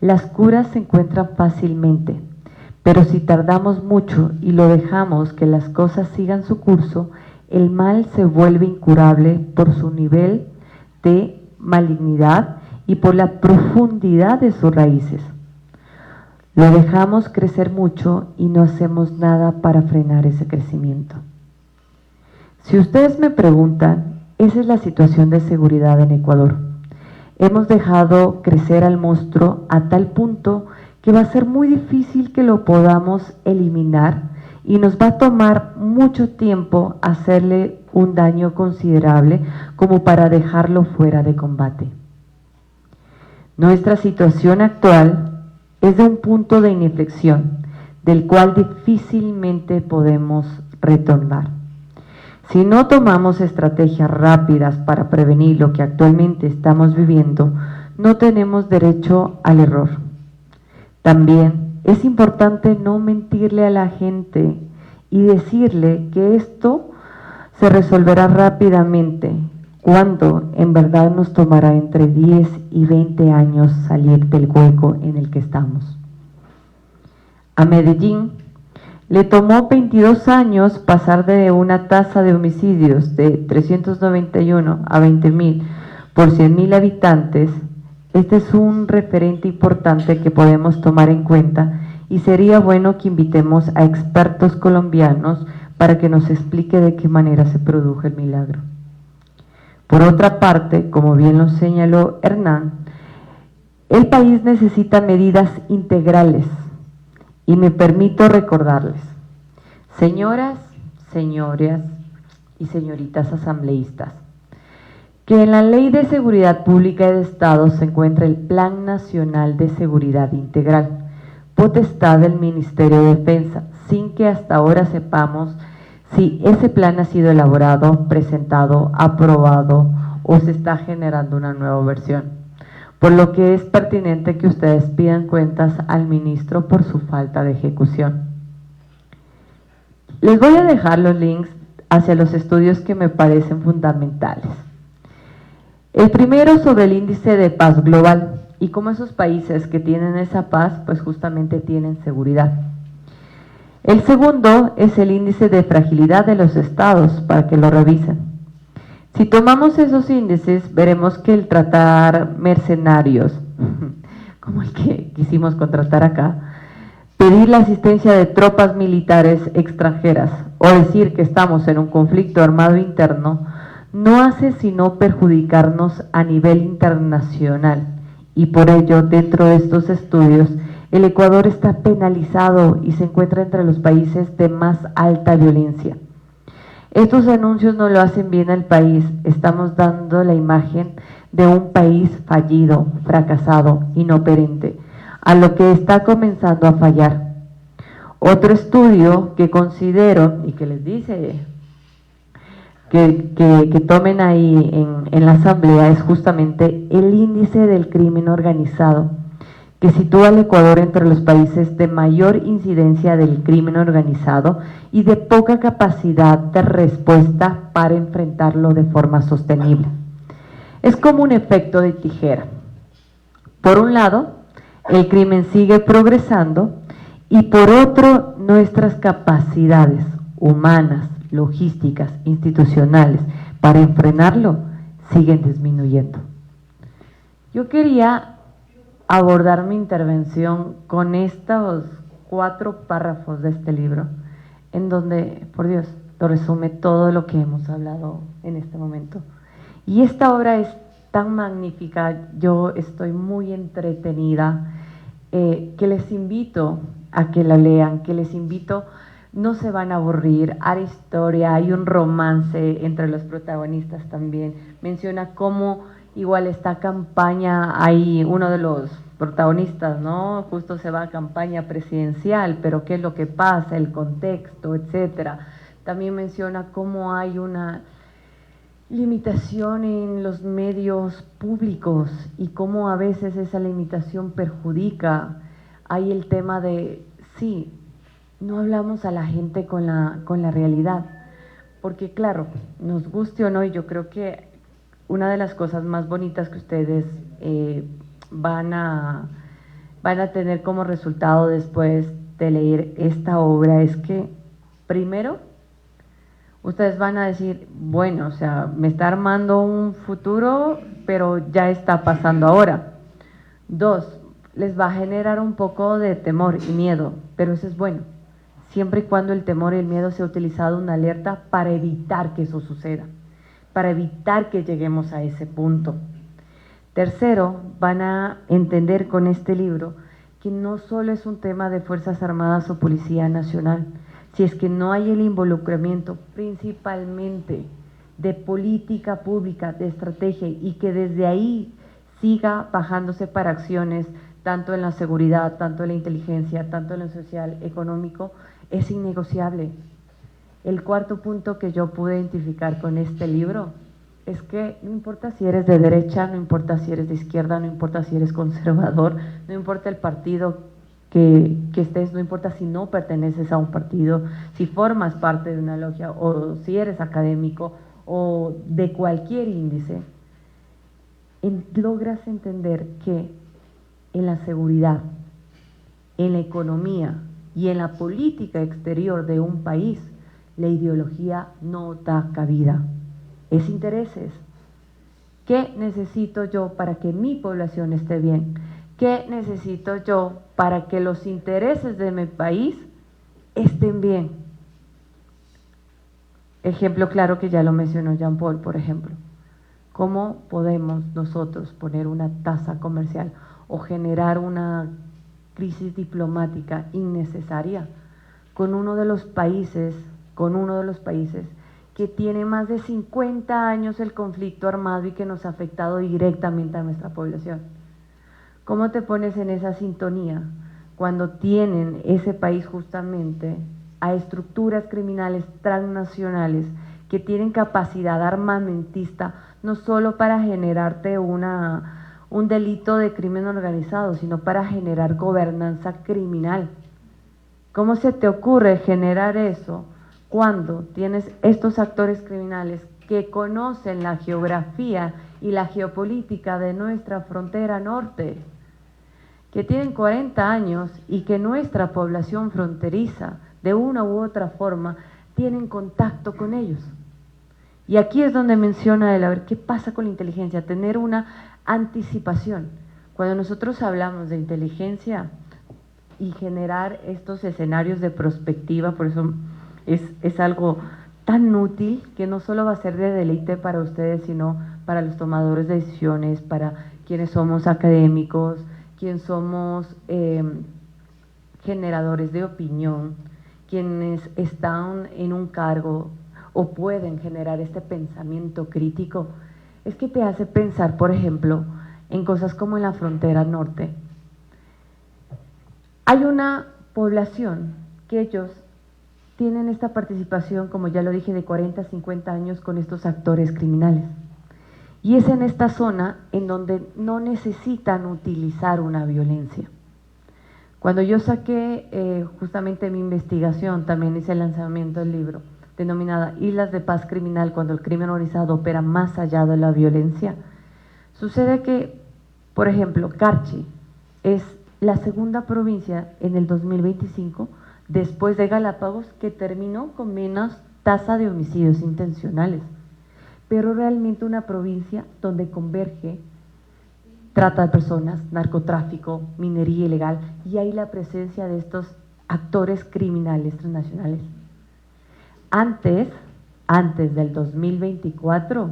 Speaker 3: las curas se encuentran fácilmente, pero si tardamos mucho y lo dejamos que las cosas sigan su curso, el mal se vuelve incurable por su nivel de malignidad y por la profundidad de sus raíces. Lo dejamos crecer mucho y no hacemos nada para frenar ese crecimiento. Si ustedes me preguntan, esa es la situación de seguridad en Ecuador. Hemos dejado crecer al monstruo a tal punto que va a ser muy difícil que lo podamos eliminar y nos va a tomar mucho tiempo hacerle un daño considerable como para dejarlo fuera de combate. Nuestra situación actual es de un punto de inflexión del cual difícilmente podemos retornar. Si no tomamos estrategias rápidas para prevenir lo que actualmente estamos viviendo, no tenemos derecho al error. También es importante no mentirle a la gente y decirle que esto se resolverá rápidamente, cuando en verdad nos tomará entre 10 y 20 años salir del hueco en el que estamos. A Medellín le tomó 22 años pasar de una tasa de homicidios de 391 a 20.000 por 100.000 habitantes. Este es un referente importante que podemos tomar en cuenta y sería bueno que invitemos a expertos colombianos para que nos explique de qué manera se produjo el milagro. Por otra parte, como bien lo señaló Hernán, el país necesita medidas integrales. Y me permito recordarles, señoras, señores y señoritas asambleístas, que en la Ley de Seguridad Pública y de Estado se encuentra el Plan Nacional de Seguridad Integral, potestad del Ministerio de Defensa, sin que hasta ahora sepamos si ese plan ha sido elaborado, presentado, aprobado o se está generando una nueva versión. Por lo que es pertinente que ustedes pidan cuentas al ministro por su falta de ejecución. Les voy a dejar los links hacia los estudios que me parecen fundamentales. El primero sobre el índice de paz global y cómo esos países que tienen esa paz pues justamente tienen seguridad. El segundo es el índice de fragilidad de los estados, para que lo revisen. Si tomamos esos índices, veremos que el tratar mercenarios, como el que quisimos contratar acá, pedir la asistencia de tropas militares extranjeras o decir que estamos en un conflicto armado interno, no hace sino perjudicarnos a nivel internacional. Y por ello, dentro de estos estudios, el Ecuador está penalizado y se encuentra entre los países de más alta violencia. Estos anuncios no lo hacen bien al país, estamos dando la imagen de un país fallido, fracasado, inoperante, a lo que está comenzando a fallar. Otro estudio que considero y que les dice que tomen ahí en la asamblea es justamente el índice del crimen organizado, que sitúa al Ecuador entre los países de mayor incidencia del crimen organizado y de poca capacidad de respuesta para enfrentarlo de forma sostenible. Es como un efecto de tijera. Por un lado, el crimen sigue progresando y por otro, nuestras capacidades humanas, logísticas, institucionales para enfrenarlo siguen disminuyendo. Yo quería abordar mi intervención con estos 4 párrafos de este libro, en donde, por Dios, lo resume todo lo que hemos hablado en este momento. Y esta obra es tan magnífica, yo estoy muy entretenida, que les invito a que la lean, que les invito, no se van a aburrir, hay historia, hay un romance entre los protagonistas también, menciona cómo igual esta campaña, hay uno de los protagonistas, ¿no? Justo se va a campaña presidencial, pero qué es lo que pasa, el contexto, etcétera. También menciona cómo hay una limitación en los medios públicos y cómo a veces esa limitación perjudica. Hay el tema de, sí, no hablamos a la gente con la realidad, porque claro, nos guste o no, y yo creo que una de las cosas más bonitas que ustedes van a tener como resultado después de leer esta obra es que, primero, ustedes van a decir, bueno, o sea, me está armando un futuro, pero ya está pasando ahora. 2, les va a generar un poco de temor y miedo, pero eso es bueno, siempre y cuando el temor y el miedo sea utilizado una alerta para evitar que eso suceda, para evitar que lleguemos a ese punto. Tercero, van a entender con este libro que no solo es un tema de Fuerzas Armadas o Policía Nacional, si es que no hay el involucramiento principalmente de política pública, de estrategia, y que desde ahí siga bajándose para acciones, tanto en la seguridad, tanto en la inteligencia, tanto en lo social, económico, es innegociable. El cuarto punto que yo pude identificar con este libro es que no importa si eres de derecha, no importa si eres de izquierda, no importa si eres conservador, no importa el partido que estés, no importa si no perteneces a un partido, si formas parte de una logia o si eres académico o de cualquier índice, logras entender que en la seguridad, en la economía y en la política exterior de un país, la ideología no da cabida. Es intereses. ¿Qué necesito yo para que mi población esté bien? ¿Qué necesito yo para que los intereses de mi país estén bien? Ejemplo claro que ya lo mencionó Jean Paul, por ejemplo. ¿Cómo podemos nosotros poner una tasa comercial o generar una crisis diplomática innecesaria con uno de los países que tiene más de 50 años el conflicto armado y que nos ha afectado directamente a nuestra población? ¿Cómo te pones en esa sintonía cuando tienen ese país justamente a estructuras criminales transnacionales que tienen capacidad armamentista no solo para generarte un delito de crimen organizado, sino para generar gobernanza criminal? ¿Cómo se te ocurre generar eso cuando tienes estos actores criminales que conocen la geografía y la geopolítica de nuestra frontera norte, que tienen 40 años y que nuestra población fronteriza, de una u otra forma, tienen contacto con ellos? Y aquí es donde menciona él, a ver, ¿qué pasa con la inteligencia? Tener una anticipación. Cuando nosotros hablamos de inteligencia y generar estos escenarios de prospectiva, por eso es algo tan útil que no solo va a ser de deleite para ustedes, sino para los tomadores de decisiones, para quienes somos académicos, quienes somos generadores de opinión, quienes están en un cargo o pueden generar este pensamiento crítico. Es que te hace pensar, por ejemplo, en cosas como en la frontera norte. Hay una población que ellos tienen esta participación, como ya lo dije, de 40 a 50 años con estos actores criminales. Y es en esta zona en donde no necesitan utilizar una violencia. Cuando yo saqué justamente mi investigación, también hice el lanzamiento del libro, denominada Islas de Paz Criminal, cuando el crimen organizado opera más allá de la violencia. Sucede que, por ejemplo, Carchi es la segunda provincia en el 2025, después de Galápagos, que terminó con menos tasa de homicidios intencionales, pero realmente una provincia donde converge trata de personas, narcotráfico, minería ilegal, y hay la presencia de estos actores criminales transnacionales. Antes del 2024,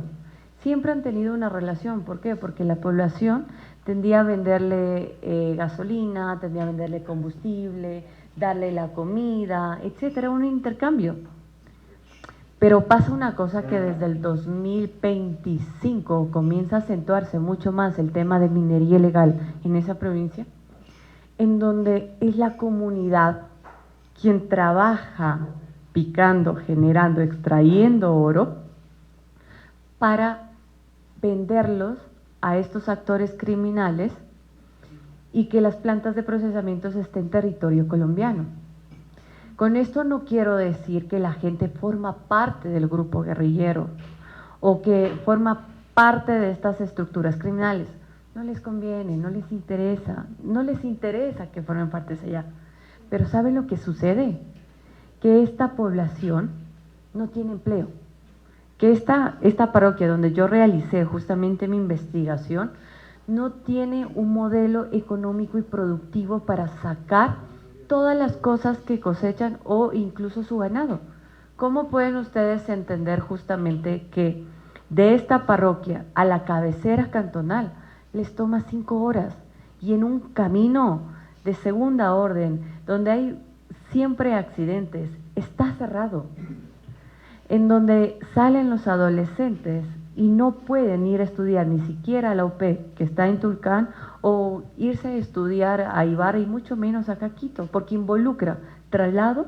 Speaker 3: siempre han tenido una relación. ¿Por qué? Porque la población tendía a venderle gasolina, tendía a venderle combustible, darle la comida, etcétera, un intercambio. Pero pasa una cosa, que desde el 2025 comienza a acentuarse mucho más el tema de minería ilegal en esa provincia, en donde es la comunidad quien trabaja picando, generando, extrayendo oro para venderlos a estos actores criminales y que las plantas de procesamiento estén en territorio colombiano. Con esto no quiero decir que la gente forma parte del grupo guerrillero o que forma parte de estas estructuras criminales. No les conviene, no les interesa que formen parte de allá. Pero ¿saben lo que sucede? Que esta población no tiene empleo. Que esta parroquia donde yo realicé justamente mi investigación no tiene un modelo económico y productivo para sacar todas las cosas que cosechan o incluso su ganado. ¿Cómo pueden ustedes entender justamente que de esta parroquia a la cabecera cantonal les toma 5 horas y en un camino de segunda orden donde hay siempre accidentes, está cerrado, en donde salen los adolescentes y no pueden ir a estudiar ni siquiera a la UP, que está en Tulcán, o irse a estudiar a Ibarra y mucho menos a Quito, porque involucra traslado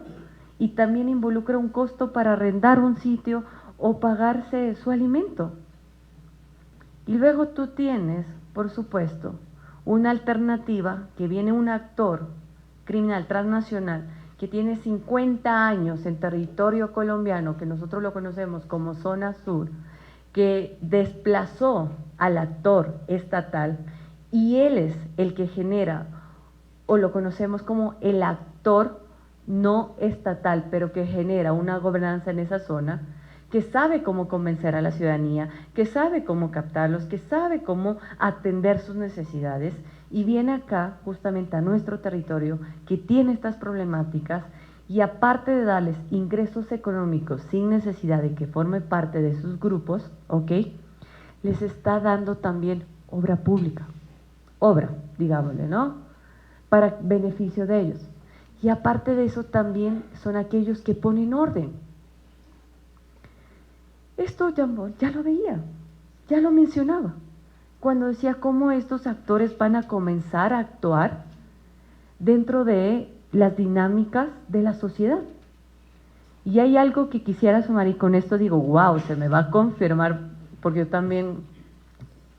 Speaker 3: y también involucra un costo para arrendar un sitio o pagarse su alimento. Y luego tú tienes, por supuesto, una alternativa que viene un actor criminal transnacional que tiene 50 años en territorio colombiano, que nosotros lo conocemos como Zona Sur, que desplazó al actor estatal y él es el que genera, o lo conocemos como el actor no estatal, pero que genera una gobernanza en esa zona, que sabe cómo convencer a la ciudadanía, que sabe cómo captarlos, que sabe cómo atender sus necesidades, y viene acá justamente a nuestro territorio que tiene estas problemáticas, y aparte de darles ingresos económicos sin necesidad de que forme parte de sus grupos, ¿ok?, les está dando también obra pública, digámosle, ¿no?, para beneficio de ellos. Y aparte de eso también son aquellos que ponen orden. Esto ya lo veía, ya lo mencionaba, cuando decía cómo estos actores van a comenzar a actuar dentro de las dinámicas de la sociedad. Y hay algo que quisiera sumar, y con esto digo, wow, se me va a confirmar, porque yo también,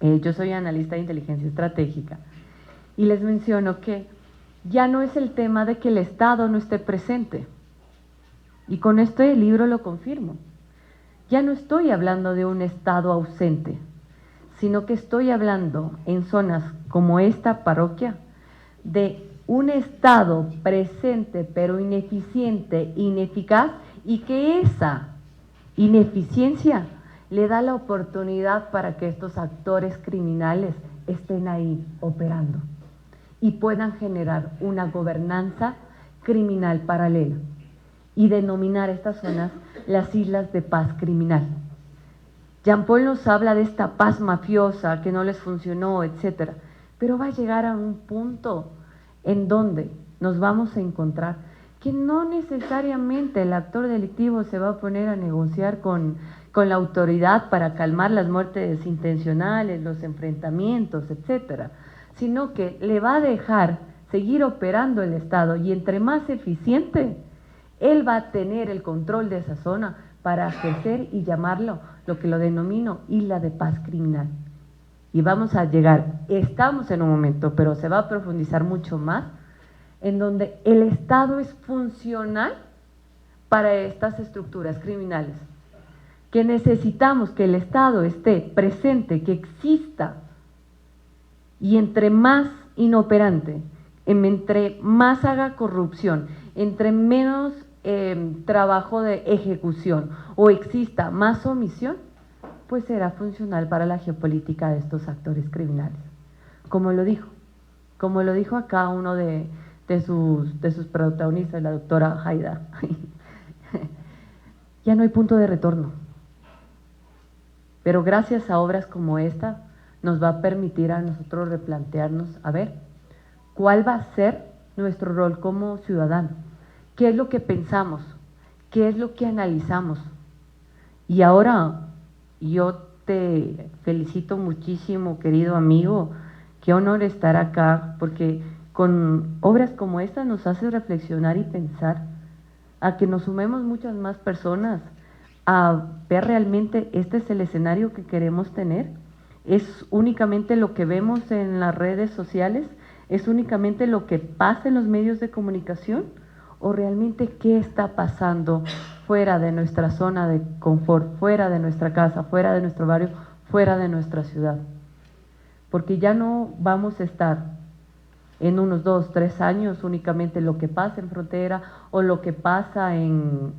Speaker 3: yo soy analista de inteligencia estratégica, y les menciono que ya no es el tema de que el Estado no esté presente, y con este libro lo confirmo. Ya no estoy hablando de un Estado ausente, sino que estoy hablando en zonas como esta parroquia de un Estado presente pero ineficiente, ineficaz, y que esa ineficiencia le da la oportunidad para que estos actores criminales estén ahí operando y puedan generar una gobernanza criminal paralela y denominar estas zonas las islas de paz criminal. Jean Paul nos habla de esta paz mafiosa que no les funcionó, etcétera, pero va a llegar a un punto en donde nos vamos a encontrar que no necesariamente el actor delictivo se va a poner a negociar con la autoridad para calmar las muertes intencionales, los enfrentamientos, etcétera, sino que le va a dejar seguir operando el Estado, y entre más eficiente, él va a tener el control de esa zona para ejercer y llamarlo, lo que lo denomino isla de paz criminal. Y vamos a llegar, estamos en un momento, pero se va a profundizar mucho más, en donde el Estado es funcional para estas estructuras criminales, que necesitamos que el Estado esté presente, que exista, y entre más inoperante, entre más haga corrupción, entre menos trabajo de ejecución o exista más omisión, pues será funcional para la geopolítica de estos actores criminales. Como lo dijo acá uno de sus protagonistas, la doctora Haida, ya no hay punto de retorno. Pero gracias a obras como esta, nos va a permitir a nosotros replantearnos, a ver, ¿cuál va a ser nuestro rol como ciudadano? ¿Qué es lo que pensamos? ¿Qué es lo que analizamos? Y ahora yo te felicito muchísimo, querido amigo, qué honor estar acá, porque con obras como esta nos hace reflexionar y pensar, a que nos sumemos muchas más personas, a ver realmente este es el escenario que queremos tener. ¿Es únicamente lo que vemos en las redes sociales? ¿Es únicamente lo que pasa en los medios de comunicación? ¿O realmente qué está pasando fuera de nuestra zona de confort, fuera de nuestra casa, fuera de nuestro barrio, fuera de nuestra ciudad? Porque ya no vamos a estar en unos 2, 3 años únicamente lo que pasa en frontera o lo que pasa en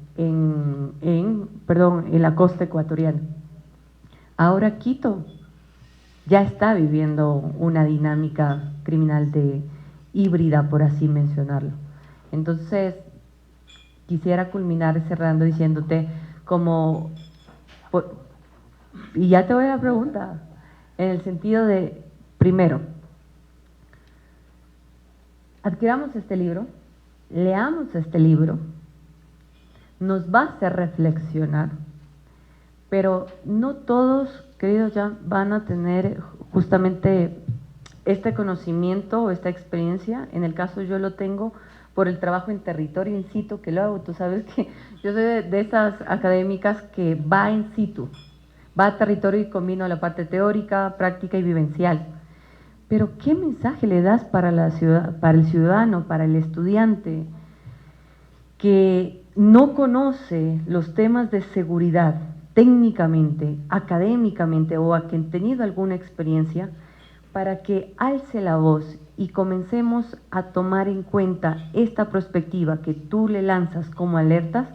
Speaker 3: la costa ecuatoriana. Ahora Quito ya está viviendo una dinámica criminal híbrida, por así mencionarlo. Entonces, quisiera culminar cerrando diciéndote y ya te voy a la pregunta, en el sentido de, primero, adquiramos este libro, leamos este libro, nos va a hacer reflexionar, pero no todos, queridos, ya van a tener justamente este conocimiento o esta experiencia. En el caso yo lo tengo por el trabajo en territorio in situ que lo hago. Tú sabes que yo soy de esas académicas que va in situ, va a territorio y combino la parte teórica, práctica y vivencial. Pero ¿qué mensaje le das para la ciudad, para el ciudadano, para el estudiante que no conoce los temas de seguridad técnicamente, académicamente, o a quien ha tenido alguna experiencia, para que alce la voz y comencemos a tomar en cuenta esta perspectiva que tú le lanzas como alertas,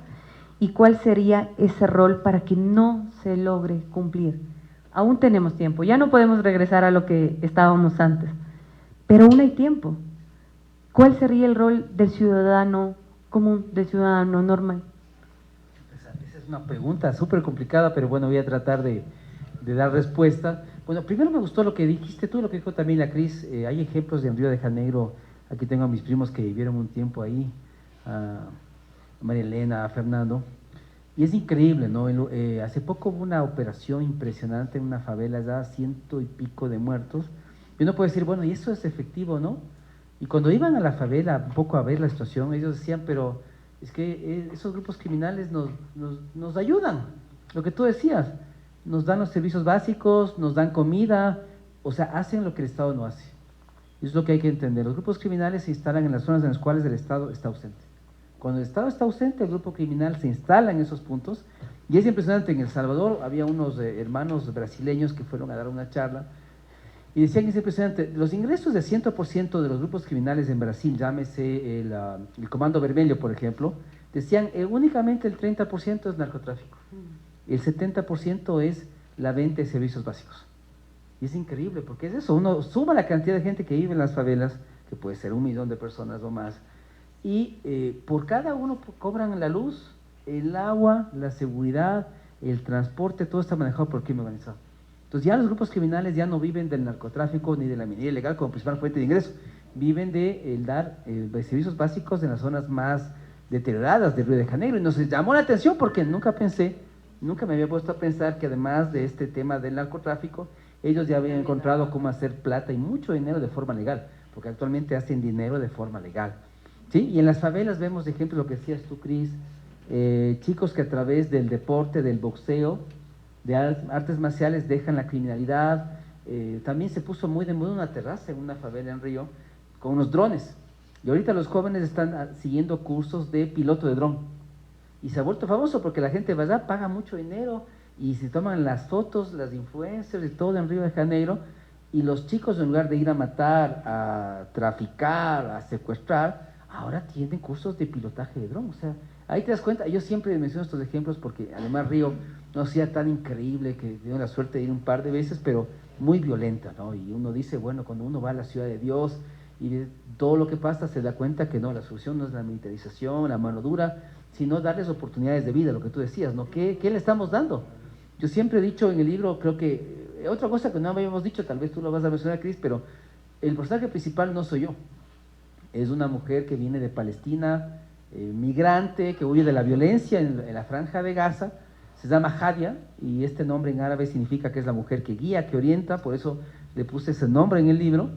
Speaker 3: y cuál sería ese rol para que no se logre cumplir? Aún tenemos tiempo, ya no podemos regresar a lo que estábamos antes, pero aún hay tiempo. ¿Cuál sería el rol del ciudadano común, del ciudadano normal?
Speaker 4: Esa es una pregunta súper complicada, pero bueno, voy a tratar de dar respuesta. Bueno, primero me gustó lo que dijiste tú, lo que dijo también la Cris. Hay ejemplos de Río de Janeiro. Aquí tengo a mis primos que vivieron un tiempo ahí, a María Elena, a Fernando. Y es increíble, ¿no? Hace poco hubo una operación impresionante en una favela, ya 100 y pico de muertos. Y uno puede decir, bueno, ¿y eso es efectivo, no? Y cuando iban a la favela un poco a ver la situación, ellos decían, pero es que esos grupos criminales nos ayudan, lo que tú decías, nos dan los servicios básicos, nos dan comida, o sea, hacen lo que el Estado no hace. Eso es lo que hay que entender. Los grupos criminales se instalan en las zonas en las cuales el Estado está ausente. Cuando el Estado está ausente, el grupo criminal se instala en esos puntos, y es impresionante. En El Salvador había unos hermanos brasileños que fueron a dar una charla, y decían que es impresionante, los ingresos de 100% de los grupos criminales en Brasil, llámese el Comando Vermelho, por ejemplo, decían únicamente el 30% es narcotráfico, el 70% es la venta de servicios básicos. Y es increíble, porque es eso, uno suma la cantidad de gente que vive en las favelas, que puede ser 1 millón de personas o más, y por cada uno cobran la luz, el agua, la seguridad, el transporte, todo está manejado por el crimen organizado. Entonces ya los grupos criminales ya no viven del narcotráfico ni de la minería ilegal como principal fuente de ingreso, viven de dar servicios básicos en las zonas más deterioradas de Río de Janeiro. Y nos llamó la atención porque nunca me había puesto a pensar que además de este tema del narcotráfico, ellos ya habían encontrado cómo hacer plata y mucho dinero de forma legal, porque actualmente hacen dinero de forma legal, ¿sí? Y en las favelas vemos ejemplos, lo que decías tú, Cris, chicos que a través del deporte, del boxeo, de artes marciales dejan la criminalidad. También se puso muy de moda una terraza en una favela en Río con unos drones, Y ahorita los jóvenes están siguiendo cursos de piloto de dron. Y se ha vuelto famoso porque la gente, ¿verdad?, paga mucho dinero y se toman las fotos, las influencers y todo en Río de Janeiro. Y los chicos, en lugar de ir a matar, a traficar, a secuestrar, ahora tienen cursos de pilotaje de dron. O sea, ahí te das cuenta. Yo siempre menciono estos ejemplos porque además Río no sea tan increíble, que tengo la suerte de ir un par de veces, pero muy violenta, ¿no? Y uno dice, bueno, cuando uno va a la ciudad de Dios y ve todo lo que pasa, se da cuenta que no, la solución no es la militarización, la mano dura, sino darles oportunidades de vida, lo que tú decías, ¿no? ¿Qué le estamos dando? Yo siempre he dicho en el libro, creo que, otra cosa que no habíamos dicho, tal vez tú lo vas a mencionar, Cris, pero el personaje principal no soy yo. Es una mujer que viene de Palestina, migrante, que huye de la violencia en la franja de Gaza. Se llama Hadia, y este nombre en árabe significa que es la mujer que guía, que orienta, por eso le puse ese nombre en el libro.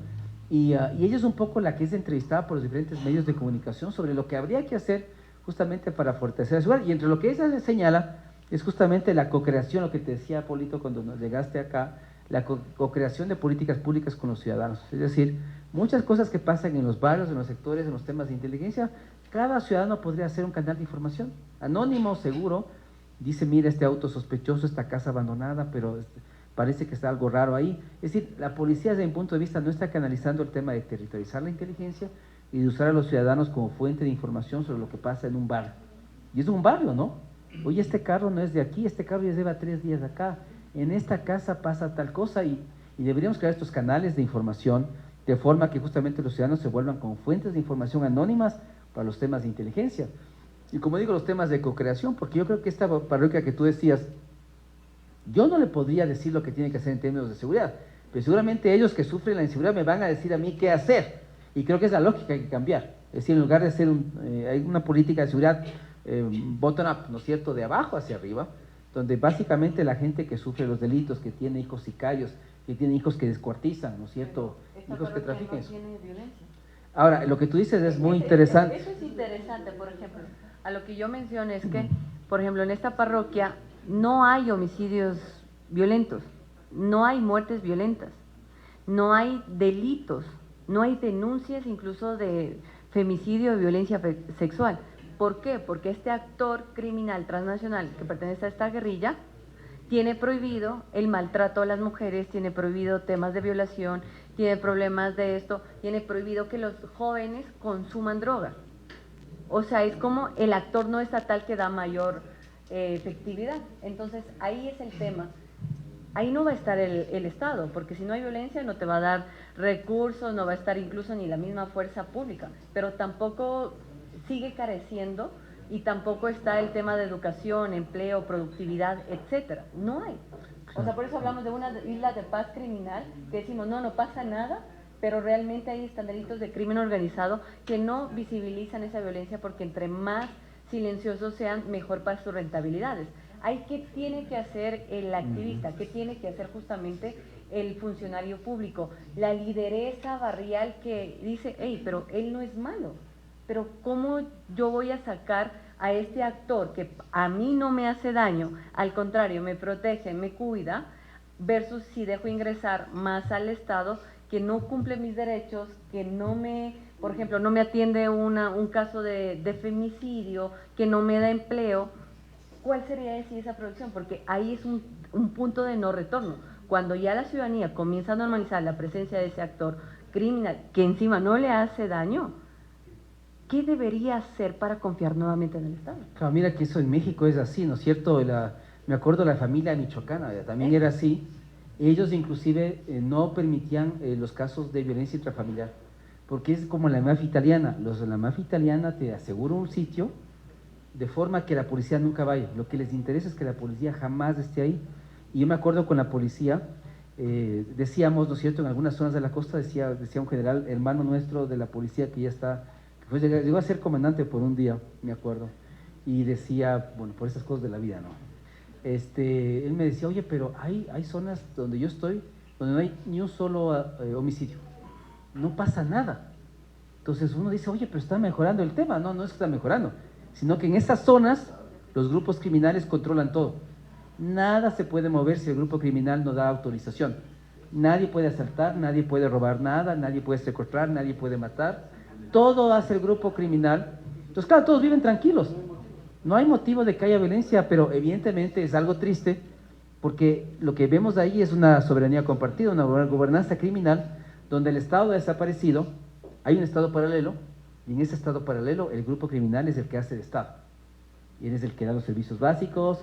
Speaker 4: Y ella es un poco la que es entrevistada por los diferentes medios de comunicación sobre lo que habría que hacer justamente para fortalecer la ciudad. Y entre lo que ella señala es justamente la co-creación, lo que te decía, Polito, cuando nos llegaste acá, la co-creación de políticas públicas con los ciudadanos. Es decir, muchas cosas que pasan en los barrios, en los sectores, en los temas de inteligencia, cada ciudadano podría hacer un canal de información, anónimo, seguro. Dice, mira, este auto sospechoso, esta casa abandonada, pero parece que está algo raro ahí. Es decir, la policía, desde mi punto de vista, no está canalizando el tema de territorializar la inteligencia y de usar a los ciudadanos como fuente de información sobre lo que pasa en un barrio. Y es un barrio, ¿no? Oye, este carro no es de aquí, este carro ya lleva 3 días acá, en esta casa pasa tal cosa, y deberíamos crear estos canales de información de forma que justamente los ciudadanos se vuelvan como fuentes de información anónimas para los temas de inteligencia. Y como digo, los temas de co-creación, porque yo creo que esta parroquia que tú decías, yo no le podría decir lo que tiene que hacer en términos de seguridad, pero seguramente ellos que sufren la inseguridad me van a decir a mí qué hacer, y creo que es la lógica que hay que cambiar. Es decir, en lugar de hacer hay una política de seguridad bottom-up, ¿no es cierto?, de abajo hacia arriba, donde básicamente la gente que sufre los delitos, que tiene hijos sicarios, que tiene hijos que descuartizan, ¿no es cierto?, hijos que trafican.
Speaker 3: No tiene violencia.
Speaker 4: Ahora, lo que tú dices es muy interesante.
Speaker 3: Eso es interesante, por ejemplo. A lo que yo menciono es que, por ejemplo, en esta parroquia no hay homicidios violentos, no hay muertes violentas, no hay delitos, no hay denuncias incluso de femicidio o violencia sexual. ¿Por qué? Porque este actor criminal transnacional que pertenece a esta guerrilla tiene prohibido el maltrato a las mujeres, tiene prohibido temas de violación, tiene problemas de esto, tiene prohibido que los jóvenes consuman droga. O sea, es como el actor no estatal que da mayor efectividad. Entonces, ahí es el tema. Ahí no va a estar el Estado, porque si no hay violencia no te va a dar recursos, no va a estar incluso ni la misma fuerza pública, pero tampoco sigue careciendo y tampoco está el tema de educación, empleo, productividad, etcétera. No hay. O sea, por eso hablamos de una isla de paz criminal, que decimos, no pasa nada, pero realmente hay estandaritos de crimen organizado que no visibilizan esa violencia, porque entre más silenciosos sean, mejor para sus rentabilidades. ¿Qué tiene que hacer el activista? ¿Qué tiene que hacer justamente el funcionario público? La lideresa barrial que dice, hey, pero él no es malo, pero ¿cómo yo voy a sacar a este actor que a mí no me hace daño, al contrario, me protege, me cuida, versus si dejo ingresar más al Estado que no cumple mis derechos, que no me, por ejemplo, no me atiende un caso de femicidio, que no me da empleo? ¿Cuál sería esa producción? Porque ahí es un punto de no retorno. Cuando ya la ciudadanía comienza a normalizar la presencia de ese actor criminal, que encima no le hace daño, ¿qué debería hacer para confiar nuevamente en el Estado?
Speaker 4: Claro, mira que eso en México es así, ¿no es cierto? Me acuerdo de la familia michoacana, también era así. Ellos inclusive no permitían los casos de violencia intrafamiliar, porque es como la mafia italiana. Los de la mafia italiana te aseguran un sitio de forma que la policía nunca vaya. Lo que les interesa es que la policía jamás esté ahí. Y yo me acuerdo con la policía, decíamos, ¿no es cierto?, en algunas zonas de la costa, decía un general, hermano nuestro de la policía que ya está, pues llegó a ser comandante por un día, me acuerdo, y decía, bueno, por esas cosas de la vida, ¿no? Él me decía, oye, pero hay zonas donde yo estoy, donde no hay ni un solo homicidio, no pasa nada. Entonces uno dice, oye, pero está mejorando el tema. No, no es que está mejorando, sino que en esas zonas los grupos criminales controlan todo. Nada se puede mover si el grupo criminal no da autorización. Nadie puede asaltar, nadie puede robar nada, nadie puede secuestrar, nadie puede matar, todo hace el grupo criminal. Entonces, claro, todos viven tranquilos. No hay motivo de que haya violencia, pero evidentemente es algo triste porque lo que vemos ahí es una soberanía compartida, una gobernanza criminal donde el Estado ha desaparecido, hay un Estado paralelo, y en ese Estado paralelo el grupo criminal es el que hace el Estado. Y él es el que da los servicios básicos.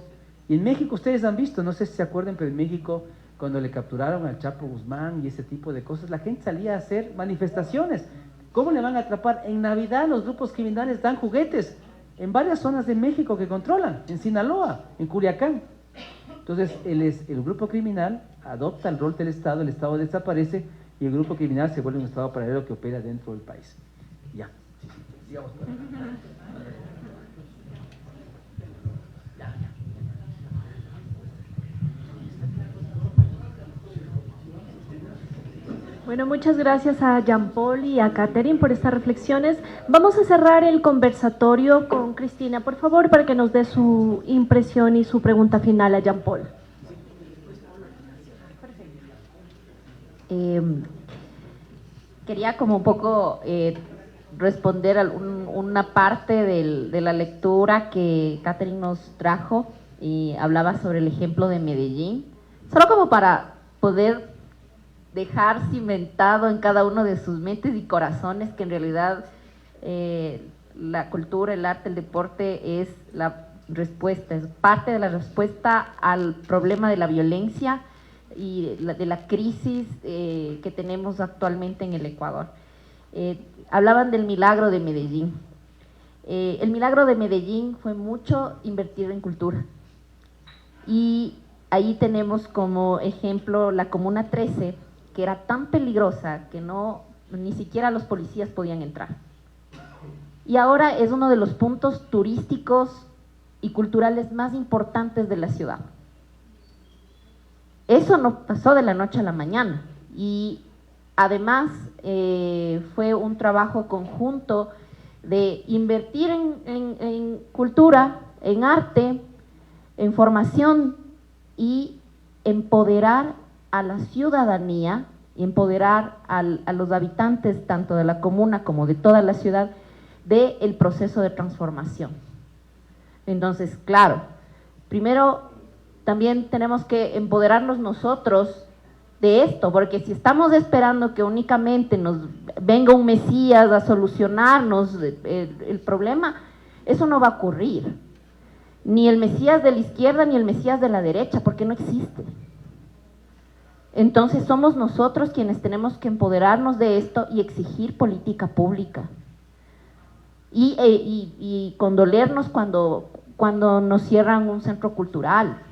Speaker 4: Y en México ustedes han visto, no sé si se acuerdan, pero en México cuando le capturaron al Chapo Guzmán y ese tipo de cosas, la gente salía a hacer manifestaciones. ¿Cómo le van a atrapar? En Navidad los grupos criminales dan juguetes en varias zonas de México que controlan, en Sinaloa, en Culiacán. Entonces el grupo criminal adopta el rol del Estado, el Estado desaparece y el grupo criminal se vuelve un Estado paralelo que opera dentro del país. Ya, sí, sigamos.
Speaker 1: Bueno, muchas gracias a Jean-Paul y a Catherine por estas reflexiones. Vamos a cerrar el conversatorio con Cristina, por favor, para que nos dé su impresión y su pregunta final a Jean-Paul.
Speaker 5: Quería como un poco responder a una parte de la lectura que Catherine nos trajo y hablaba sobre el ejemplo de Medellín, solo como para poder dejar cimentado en cada uno de sus mentes y corazones que en realidad la cultura, el arte, el deporte es la respuesta, es parte de la respuesta al problema de la violencia y de la crisis que tenemos actualmente en el Ecuador. Hablaban del milagro de Medellín. El milagro de Medellín fue mucho invertir en cultura. Y ahí tenemos como ejemplo la Comuna 13, que era tan peligrosa que ni siquiera los policías podían entrar. Y ahora es uno de los puntos turísticos y culturales más importantes de la ciudad. Eso no pasó de la noche a la mañana y además fue un trabajo conjunto de invertir en cultura, en arte, en formación y empoderar a la ciudadanía y empoderar a los habitantes tanto de la comuna como de toda la ciudad del proceso de transformación. Entonces, claro, primero también tenemos que empoderarnos nosotros de esto, porque si estamos esperando que únicamente nos venga un Mesías a solucionarnos el problema, eso no va a ocurrir. Ni el Mesías de la izquierda ni el Mesías de la derecha, porque no existe. Entonces somos nosotros quienes tenemos que empoderarnos de esto y exigir política pública. Y condolernos cuando nos cierran un centro cultural.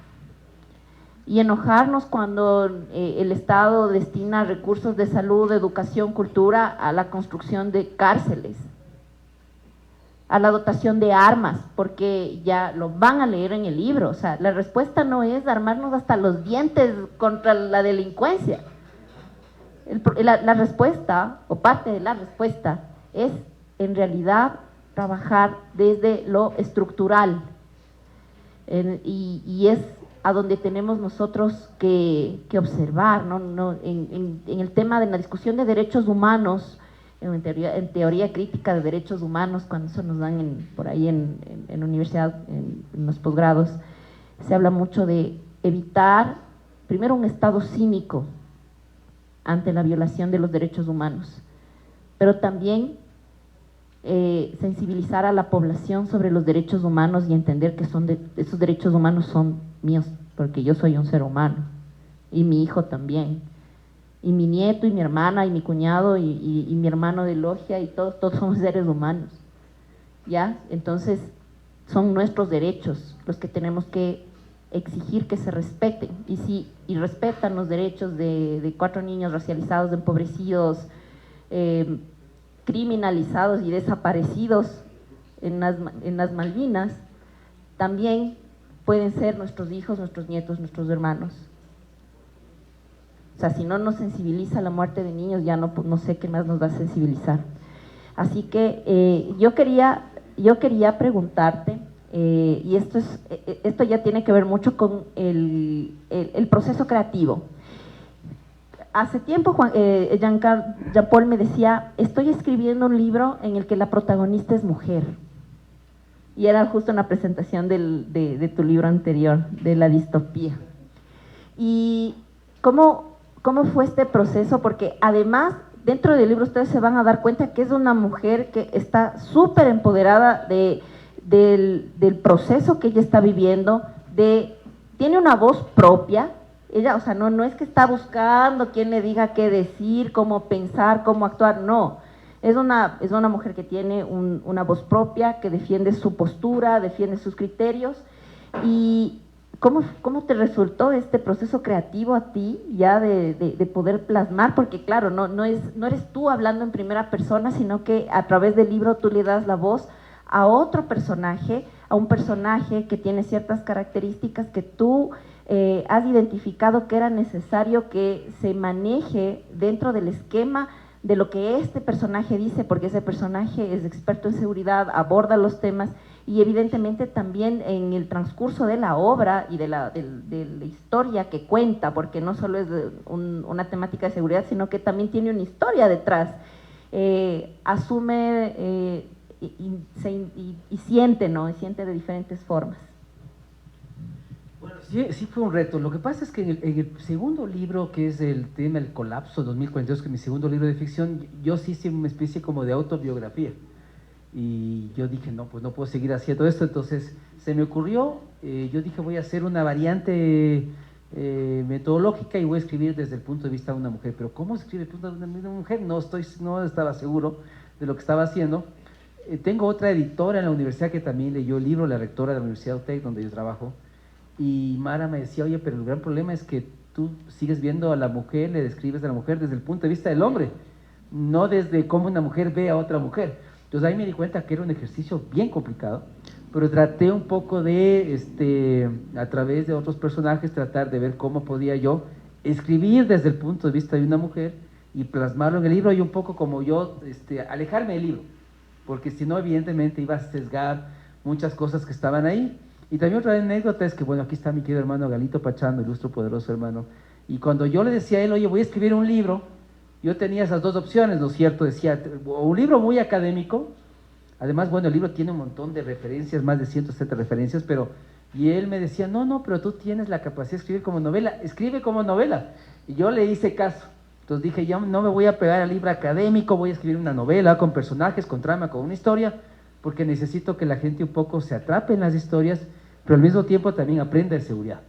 Speaker 5: Y enojarnos cuando el Estado destina recursos de salud, educación, cultura a la construcción de cárceles, a la dotación de armas, porque ya lo van a leer en el libro. O sea, la respuesta no es armarnos hasta los dientes contra la delincuencia. La respuesta, o parte de la respuesta, es en realidad trabajar desde lo estructural. Y es a donde tenemos nosotros que observar, ¿no? En el tema de la discusión de derechos humanos, en teoría crítica de derechos humanos, cuando eso nos dan por ahí en la universidad, en los posgrados, se habla mucho de evitar, primero, un estado cínico ante la violación de los derechos humanos, pero también sensibilizar a la población sobre los derechos humanos y entender que esos derechos humanos son míos, porque yo soy un ser humano, y mi hijo también, y mi nieto, y mi hermana, y mi cuñado, y mi hermano de logia, y todos somos seres humanos, ¿ya? Entonces, son nuestros derechos los que tenemos que exigir que se respeten, y respetan los derechos de 4 niños racializados, empobrecidos, criminalizados y desaparecidos en las Malvinas, también pueden ser nuestros hijos, nuestros nietos, nuestros hermanos. O sea, si no nos sensibiliza la muerte de niños, ya no sé qué más nos va a sensibilizar. Así que yo quería preguntarte, y esto ya tiene que ver mucho con el proceso creativo. hace tiempo Jean-Paul me decía, estoy escribiendo un libro en el que la protagonista es mujer. Y era justo una presentación de tu libro anterior, de la distopía. ¿Y cómo fue este proceso? Porque además, dentro del libro ustedes se van a dar cuenta que es una mujer que está súper empoderada del proceso que ella está viviendo, tiene una voz propia. Ella, o sea, no es que está buscando quien le diga qué decir, cómo pensar, cómo actuar, no. Es una mujer que tiene una voz propia, que defiende su postura, defiende sus criterios. ¿Y cómo te resultó este proceso creativo a ti, ya de poder plasmar? Porque claro, no eres tú hablando en primera persona, sino que a través del libro tú le das la voz a otro personaje, a un personaje que tiene ciertas características que tú has identificado que era necesario que se maneje dentro del esquema de lo que este personaje dice, porque ese personaje es experto en seguridad, aborda los temas, y evidentemente también en el transcurso de la obra y de la historia que cuenta, porque no solo es una temática de seguridad, sino que también tiene una historia detrás, asume y siente, ¿no? Y siente de diferentes formas.
Speaker 4: Bueno, sí fue un reto. Lo que pasa es que en el segundo libro, que es el tema del colapso 2042, que es mi segundo libro de ficción, yo sí hice una especie como de autobiografía. Y yo dije, no, pues no puedo seguir haciendo esto. Entonces se me ocurrió, yo dije, voy a hacer una variante metodológica y voy a escribir desde el punto de vista de una mujer. Pero ¿cómo se escribe desde el punto de vista de una mujer? No estaba seguro de lo que estaba haciendo. Tengo otra editora en la universidad que también leyó el libro, la rectora de la Universidad UTEC, donde yo trabajo. Y Mara me decía, oye, pero el gran problema es que tú sigues viendo a la mujer, le describes a la mujer desde el punto de vista del hombre, no desde cómo una mujer ve a otra mujer. Entonces ahí me di cuenta que era un ejercicio bien complicado, pero traté un poco de, a través de otros personajes, tratar de ver cómo podía yo escribir desde el punto de vista de una mujer y plasmarlo en el libro y un poco como yo, alejarme del libro, porque si no, evidentemente iba a sesgar muchas cosas que estaban ahí. Y también otra anécdota es que, bueno, aquí está mi querido hermano Galito Pachano, ilustre, poderoso hermano, y cuando yo le decía a él, oye, voy a escribir un libro, yo tenía esas dos opciones, ¿no es cierto? Decía, un libro muy académico, además, bueno, el libro tiene un montón de referencias, más de 170 referencias, y él me decía, no, pero tú tienes la capacidad de escribir como novela, escribe como novela, y yo le hice caso. Entonces dije, yo no me voy a pegar al libro académico, voy a escribir una novela con personajes, con trama, con una historia, porque necesito que la gente un poco se atrape en las historias, pero al mismo tiempo también aprenda de seguridad.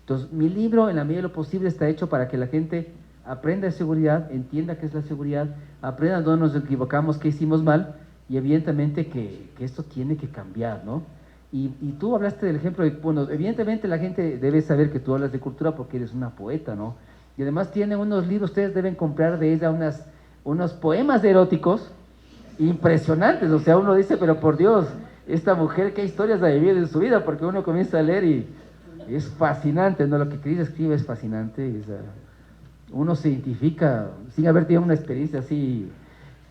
Speaker 4: Entonces, mi libro, en la medida de lo posible, está hecho para que la gente aprenda de seguridad, entienda qué es la seguridad, aprenda dónde nos equivocamos, qué hicimos mal, y evidentemente que esto tiene que cambiar, ¿no? Y tú hablaste del ejemplo de, bueno, evidentemente la gente debe saber que tú hablas de cultura porque eres una poeta, ¿no? Y además tiene unos libros, ustedes deben comprar de ella unos poemas eróticos impresionantes, o sea, uno dice, pero por Dios, esta mujer, qué historias ha vivido en su vida, porque uno comienza a leer y es fascinante, ¿no? Lo que Cris escribe es fascinante, uno se identifica sin haber tenido una experiencia así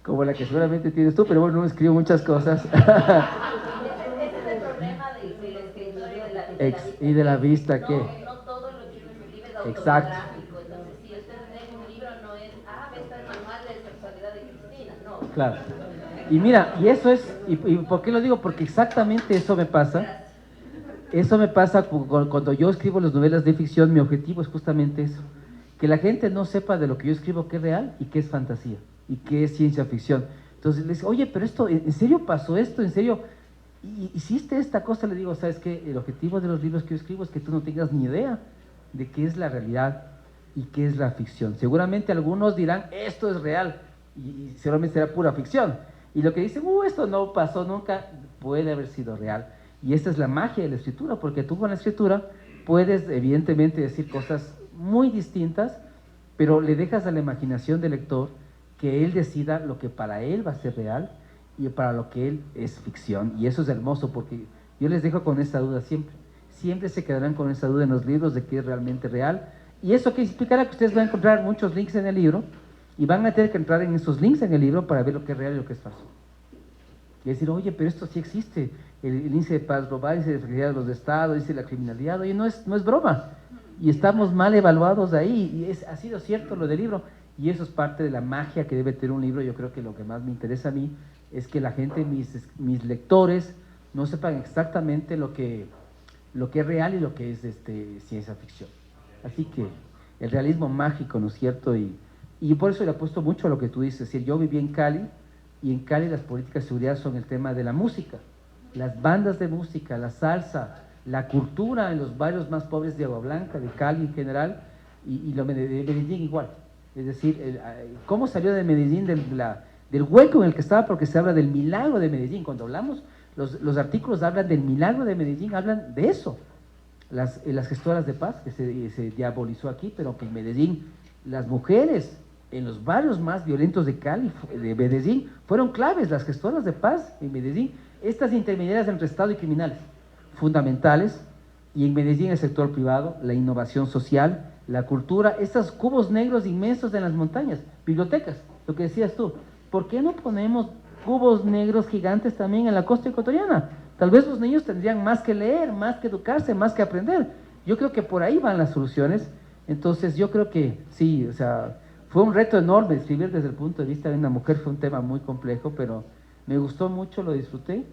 Speaker 4: como la que seguramente tienes tú, pero bueno, uno escribe muchas cosas.
Speaker 5: Ese es el problema de la escritura y de la vista.
Speaker 4: Y de la vista, ¿qué?
Speaker 5: No todo lo que uno escribe es
Speaker 4: Exacto.
Speaker 5: autobiográfico. Entonces, si ustedes leen un libro, no es, esta es el manual de sexualidad de Cristina, no.
Speaker 4: Claro. Y mira, y eso es, ¿y por qué lo digo? Porque exactamente eso me pasa. Eso me pasa cuando yo escribo las novelas de ficción, mi objetivo es justamente eso. Que la gente no sepa de lo que yo escribo qué es real y qué es fantasía, y qué es ciencia ficción. Entonces les digo, oye, pero esto, ¿en serio pasó esto? ¿En serio hiciste esta cosa? Le digo, ¿sabes qué? El objetivo de los libros que yo escribo es que tú no tengas ni idea de qué es la realidad y qué es la ficción. Seguramente algunos dirán, esto es real, y seguramente será pura ficción. Y lo que dicen, esto no pasó nunca, puede haber sido real. Y esta es la magia de la escritura, porque tú con la escritura puedes evidentemente decir cosas muy distintas, pero le dejas a la imaginación del lector que él decida lo que para él va a ser real y para lo que él es ficción. Y eso es hermoso, porque yo les dejo con esa duda siempre. Siempre se quedarán con esa duda en los libros de qué es realmente real. Y eso que explicará que ustedes van a encontrar muchos links en el libro, y van a tener que entrar en esos links en el libro para ver lo que es real y lo que es falso. Y decir, oye, pero esto sí existe. El índice de paz global, el índice de fragilidad de los estados, dice la criminalidad. Oye, no es broma. y estamos mal evaluados ahí, y ha sido cierto lo del libro, y eso es parte de la magia que debe tener un libro. Yo creo que lo que más me interesa a mí es que la gente, mis lectores, no sepan exactamente lo que es real y lo que es ciencia ficción. Así que el realismo mágico, ¿no es cierto? Y por eso le apuesto mucho a lo que tú dices. Es decir, yo viví en Cali, y en Cali las políticas de seguridad son el tema de la música, las bandas de música, la salsa, la cultura en los barrios más pobres de Agua Blanca, de Cali en general, y lo de Medellín igual. Es decir, cómo salió de Medellín del hueco en el que estaba, porque se habla del milagro de Medellín. Cuando hablamos, los artículos hablan del milagro de Medellín, hablan de eso. Las gestoras de paz, que se diabolizó aquí, pero que en Medellín las mujeres en los barrios más violentos de Cali, de Medellín, fueron claves, las gestoras de paz en Medellín, estas intermediarias entre Estado y criminales, fundamentales, y en Medellín el sector privado, la innovación social, la cultura, estos cubos negros inmensos en las montañas, bibliotecas, lo que decías tú. ¿Por qué no ponemos cubos negros gigantes también en la costa ecuatoriana? Tal vez los niños tendrían más que leer, más que educarse, más que aprender. Yo creo que por ahí van las soluciones. Entonces yo creo que sí, o sea, fue un reto enorme escribir desde el punto de vista de una mujer, fue un tema muy complejo, pero me gustó mucho, lo disfruté.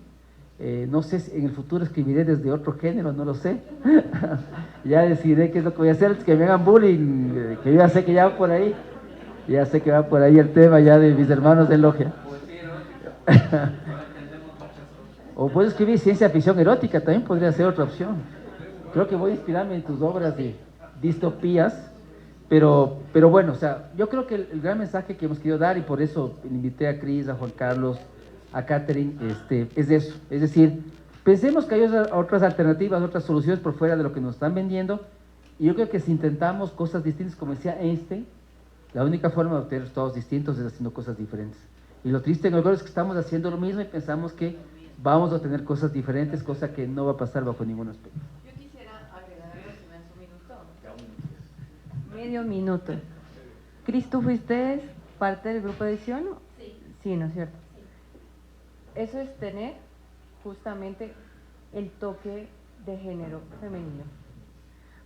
Speaker 4: No sé si en el futuro escribiré desde otro género, no lo sé. Ya decidiré qué es lo que voy a hacer, es que me hagan bullying, que yo ya sé que ya va por ahí. Ya sé que va por ahí el tema ya de mis hermanos de logia. O puedo escribir ciencia ficción erótica, también podría ser otra opción. Creo que voy a inspirarme en tus obras de distopías, pero bueno, o sea, yo creo que el gran mensaje que hemos querido dar, y por eso invité a Cris, a Juan Carlos, a Catherine, es eso. Es decir, pensemos que hay otras alternativas, otras soluciones por fuera de lo que nos están vendiendo, y yo creo que si intentamos cosas distintas, como decía Einstein, la única forma de obtener resultados distintos es haciendo cosas diferentes. Y lo triste en el es que estamos haciendo lo mismo y pensamos que vamos a tener cosas diferentes, cosa que no va a pasar bajo ningún aspecto.
Speaker 3: Yo quisiera agregar algo, si me das un minuto. Medio minuto. Cris, ¿tú fuiste parte del grupo de edición? Sí. Sí, ¿no es cierto? Sí. Eso es tener justamente el toque de género femenino.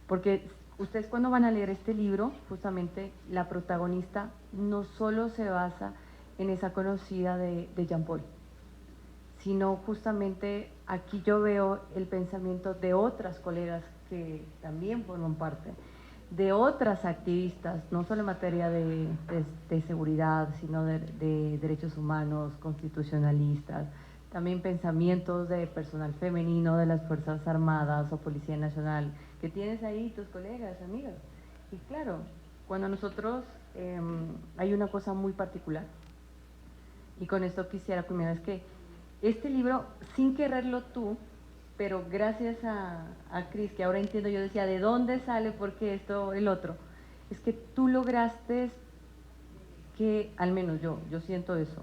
Speaker 3: Porque ustedes cuando van a leer este libro, justamente la protagonista no solo se basa en esa conocida de Jean Paul, sino justamente aquí yo veo el pensamiento de otras colegas que también forman parte, de otras activistas, no solo en materia de seguridad, sino de derechos humanos, constitucionalistas, también pensamientos de personal femenino de las Fuerzas Armadas o Policía Nacional, que tienes ahí tus colegas, amigas. Y claro, cuando nosotros, hay una cosa muy particular, y con esto quisiera culminar, es que este libro, sin quererlo tú, pero gracias a Cris, que ahora entiendo, yo decía, ¿de dónde sale? ¿Por qué esto, el otro? Es que tú lograste que, al menos yo siento eso,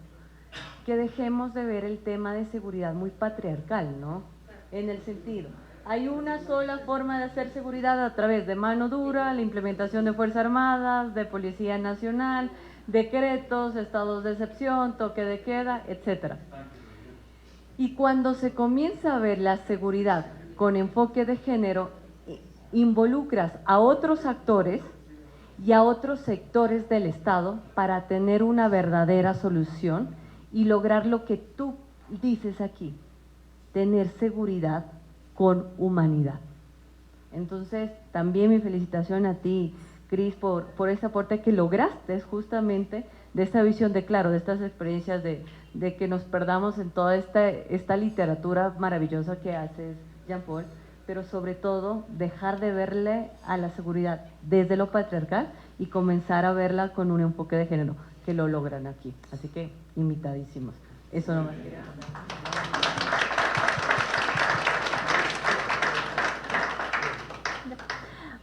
Speaker 3: que dejemos de ver el tema de seguridad muy patriarcal, ¿no? En el sentido, hay una sola forma de hacer seguridad a través de mano dura, la implementación de Fuerzas Armadas, de Policía Nacional, decretos, estados de excepción, toque de queda, etcétera. Y cuando se comienza a ver la seguridad con enfoque de género, involucras a otros actores y a otros sectores del Estado para tener una verdadera solución y lograr lo que tú dices aquí, tener seguridad con humanidad. Entonces, también mi felicitación a ti, Cris, por ese aporte que lograste justamente de esta visión de, claro, de estas experiencias de que nos perdamos en toda esta literatura maravillosa que haces, Jean Paul, pero sobre todo dejar de verle a la seguridad desde lo patriarcal y comenzar a verla con un enfoque de género, que lo logran aquí. Así que, invitadísimos. Eso no me queda.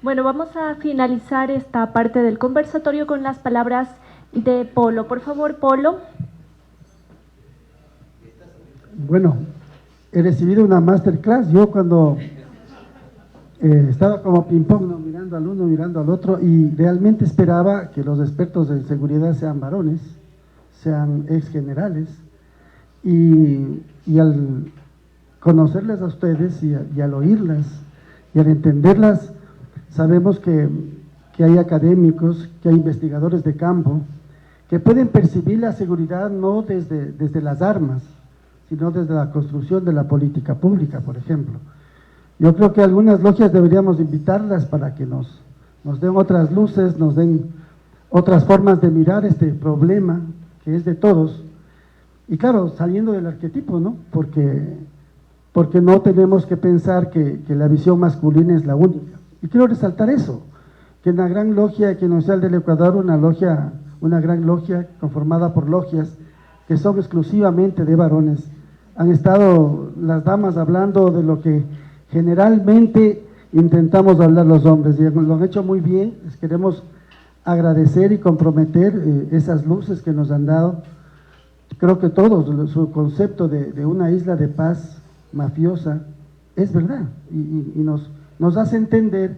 Speaker 1: Bueno, vamos a finalizar esta parte del conversatorio con las palabras de Polo. Por favor, Polo.
Speaker 2: Bueno, he recibido una masterclass. Yo cuando estaba como ping-pong, ¿no? Mirando al uno, mirando al otro, y realmente esperaba que los expertos de seguridad sean varones, sean ex generales, y al conocerles a ustedes y al oírlas y al entenderlas, Sabemos que hay académicos, que hay investigadores de campo, que pueden percibir la seguridad no desde las armas, sino desde la construcción de la política pública, por ejemplo. Yo creo que algunas logias deberíamos invitarlas para que nos den otras luces, nos den otras formas de mirar este problema que es de todos. Y claro, saliendo del arquetipo, ¿no? Porque no tenemos que pensar que la visión masculina es la única. Y quiero resaltar eso, que en la Gran Logia Equinoccial del Ecuador, una gran logia conformada por logias que son exclusivamente de varones, han estado las damas hablando de lo que generalmente intentamos hablar los hombres, y lo han hecho muy bien. Les queremos agradecer y comprometer esas luces que nos han dado. Creo que todos, su concepto de una isla de paz mafiosa es verdad, y nos hace entender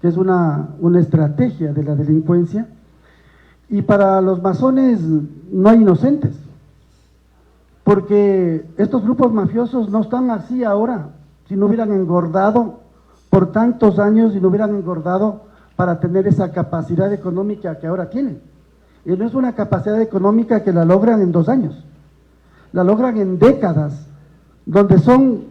Speaker 2: que es una estrategia de la delincuencia. Y para los masones no hay inocentes, porque estos grupos mafiosos no están así ahora. Si no hubieran engordado por tantos años, si no hubieran engordado para tener esa capacidad económica que ahora tienen. Y no es una capacidad económica que la logran en 2 años, la logran en décadas, donde son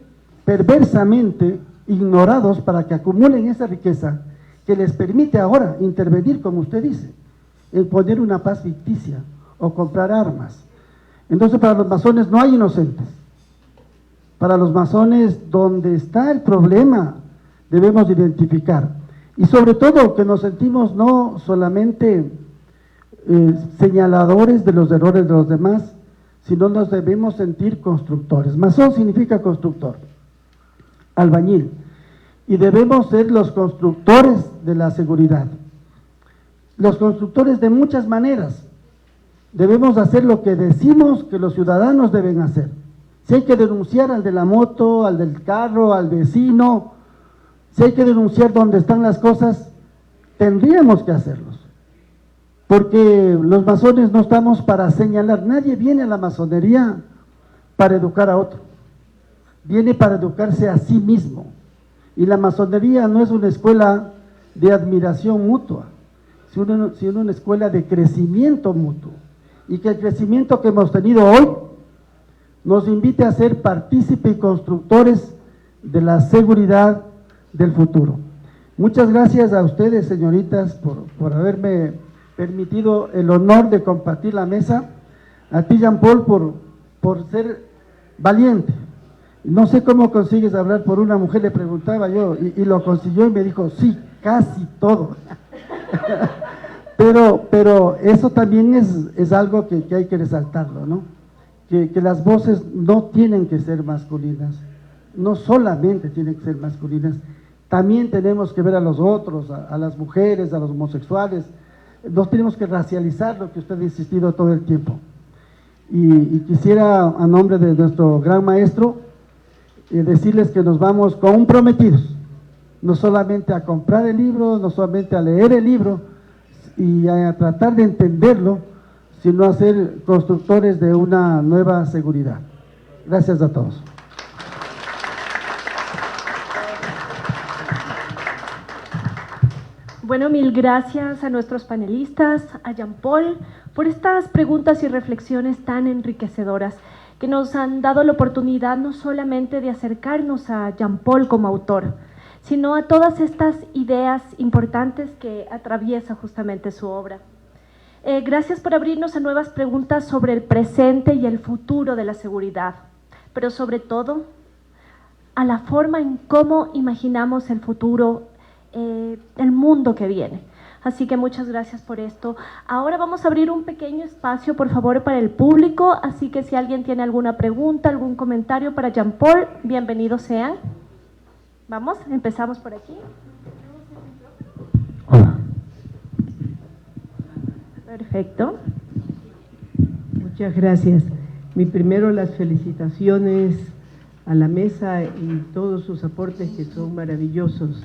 Speaker 2: perversamente ignorados para que acumulen esa riqueza que les permite ahora intervenir, como usted dice, en poner una paz ficticia o comprar armas. Entonces, para los masones no hay inocentes. Para los masones, donde está el problema, debemos identificar. Y sobre todo, que nos sentimos no solamente señaladores de los errores de los demás, sino nos debemos sentir constructores. Masón significa constructor, albañil. Y debemos ser los constructores de la seguridad. Los constructores de muchas maneras. Debemos hacer lo que decimos que los ciudadanos deben hacer. Si hay que denunciar al de la moto, al del carro, al vecino, si hay que denunciar dónde están las cosas, tendríamos que hacerlos. Porque los masones no estamos para señalar. Nadie viene a la masonería para educar a otro. Viene para educarse a sí mismo. Y la masonería no es una escuela de admiración mutua, sino una escuela de crecimiento mutuo. Y que el crecimiento que hemos tenido hoy nos invite a ser partícipes y constructores de la seguridad del futuro. Muchas gracias a ustedes, señoritas, por haberme permitido el honor de compartir la mesa. A ti, Jean Paul, por ser valiente. No sé cómo consigues hablar por una mujer, le preguntaba yo, y lo consiguió y me dijo, sí, casi todo. pero eso también es algo que hay que resaltarlo, ¿no? Que las voces no tienen que ser masculinas, no solamente tienen que ser masculinas, también tenemos que ver a los otros, a las mujeres, a los homosexuales. No tenemos que racializar, lo que usted ha insistido todo el tiempo. Y quisiera, a nombre de nuestro gran maestro, decirles que nos vamos comprometidos, no solamente a comprar el libro, no solamente a leer el libro y a tratar de entenderlo, sino a ser constructores de una nueva seguridad. Gracias a todos.
Speaker 1: Bueno, mil gracias a nuestros panelistas, a Jean Paul, por estas preguntas y reflexiones tan enriquecedoras que nos han dado la oportunidad no solamente de acercarnos a Jean Paul como autor, sino a todas estas ideas importantes que atraviesa justamente su obra. Gracias por abrirnos a nuevas preguntas sobre el presente y el futuro de la seguridad, pero sobre todo a la forma en cómo imaginamos el futuro, el mundo que viene. Así que muchas gracias por esto. Ahora vamos a abrir un pequeño espacio, por favor, para el público, así que si alguien tiene alguna pregunta, algún comentario para Jean Paul, bienvenidos sean. Vamos, empezamos por aquí.
Speaker 8: Hola.
Speaker 1: Perfecto.
Speaker 9: Muchas gracias. Primero las felicitaciones a la mesa y todos sus aportes que son maravillosos.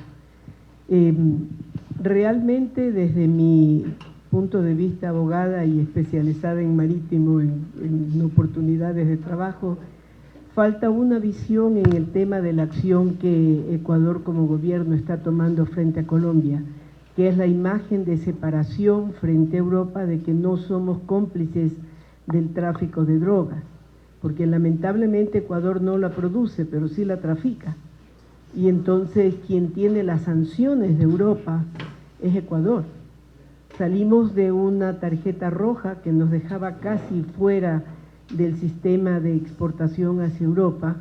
Speaker 9: Realmente, desde mi punto de vista abogada y especializada en marítimo, en oportunidades de trabajo, falta una visión en el tema de la acción que Ecuador como gobierno está tomando frente a Colombia, que es la imagen de separación frente a Europa, de que no somos cómplices del tráfico de drogas, porque lamentablemente Ecuador no la produce, pero sí la trafica. Y entonces quien tiene las sanciones de Europa es Ecuador. Salimos de una tarjeta roja que nos dejaba casi fuera del sistema de exportación hacia Europa,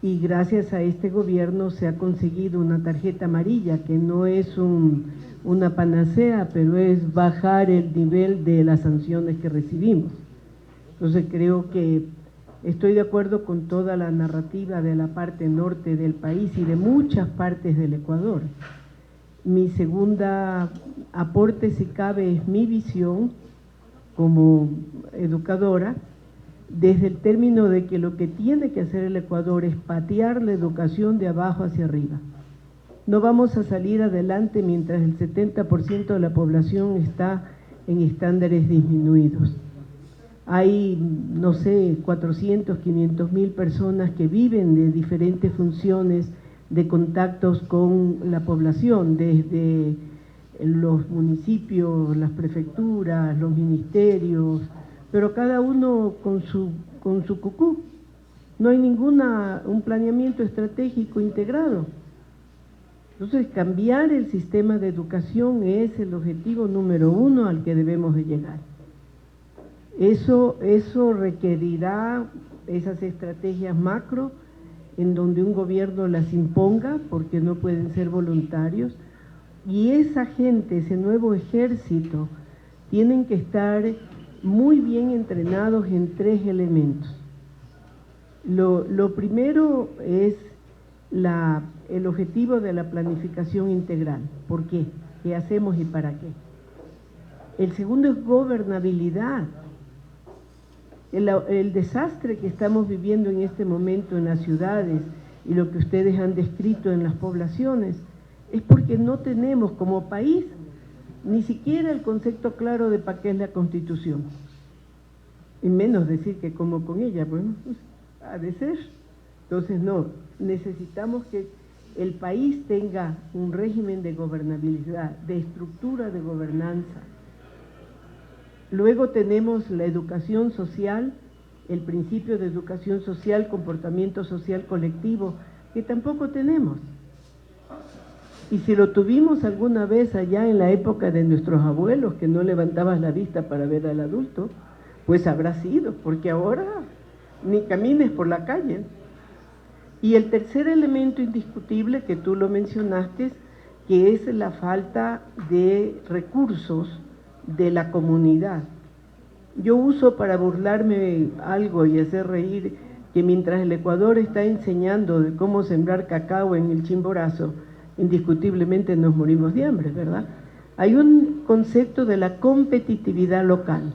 Speaker 9: y gracias a este gobierno se ha conseguido una tarjeta amarilla, que no es una panacea, pero es bajar el nivel de las sanciones que recibimos. Entonces creo que estoy de acuerdo con toda la narrativa de la parte norte del país y de muchas partes del Ecuador. Mi segunda aporte, si cabe, es mi visión como educadora, desde el término de que lo que tiene que hacer el Ecuador es patear la educación de abajo hacia arriba. No vamos a salir adelante mientras el 70% de la población está en estándares disminuidos. Hay, no sé, 400, 500 mil personas que viven de diferentes funciones de contactos con la población, desde los municipios, las prefecturas, los ministerios, pero cada uno con su cucú. No hay un planeamiento estratégico integrado. Entonces, cambiar el sistema de educación es el objetivo número 1 al que debemos de llegar. Eso requerirá esas estrategias macro, en donde un gobierno las imponga, porque no pueden ser voluntarios, y esa gente, ese nuevo ejército, tienen que estar muy bien entrenados en 3 elementos. Lo primero es el objetivo de la planificación integral. ¿Por qué? ¿Qué hacemos y para qué? El segundo es gobernabilidad. El desastre que estamos viviendo en este momento en las ciudades y lo que ustedes han descrito en las poblaciones es porque no tenemos como país ni siquiera el concepto claro de para qué es la Constitución, y menos decir que como con ella, bueno, pues, ha de ser. Entonces no, necesitamos que el país tenga un régimen de gobernabilidad, de estructura de gobernanza. Luego tenemos la educación social, el principio de educación social, comportamiento social colectivo, que tampoco tenemos. Y si lo tuvimos alguna vez allá en la época de nuestros abuelos, que no levantabas la vista para ver al adulto, pues habrá sido, porque ahora ni camines por la calle. Y el tercer elemento indiscutible, que tú lo mencionaste, que es la falta de recursos de la comunidad. Yo uso para burlarme algo y hacer reír que mientras el Ecuador está enseñando de cómo sembrar cacao en el Chimborazo, indiscutiblemente nos morimos de hambre, ¿verdad? Hay un concepto de la competitividad local.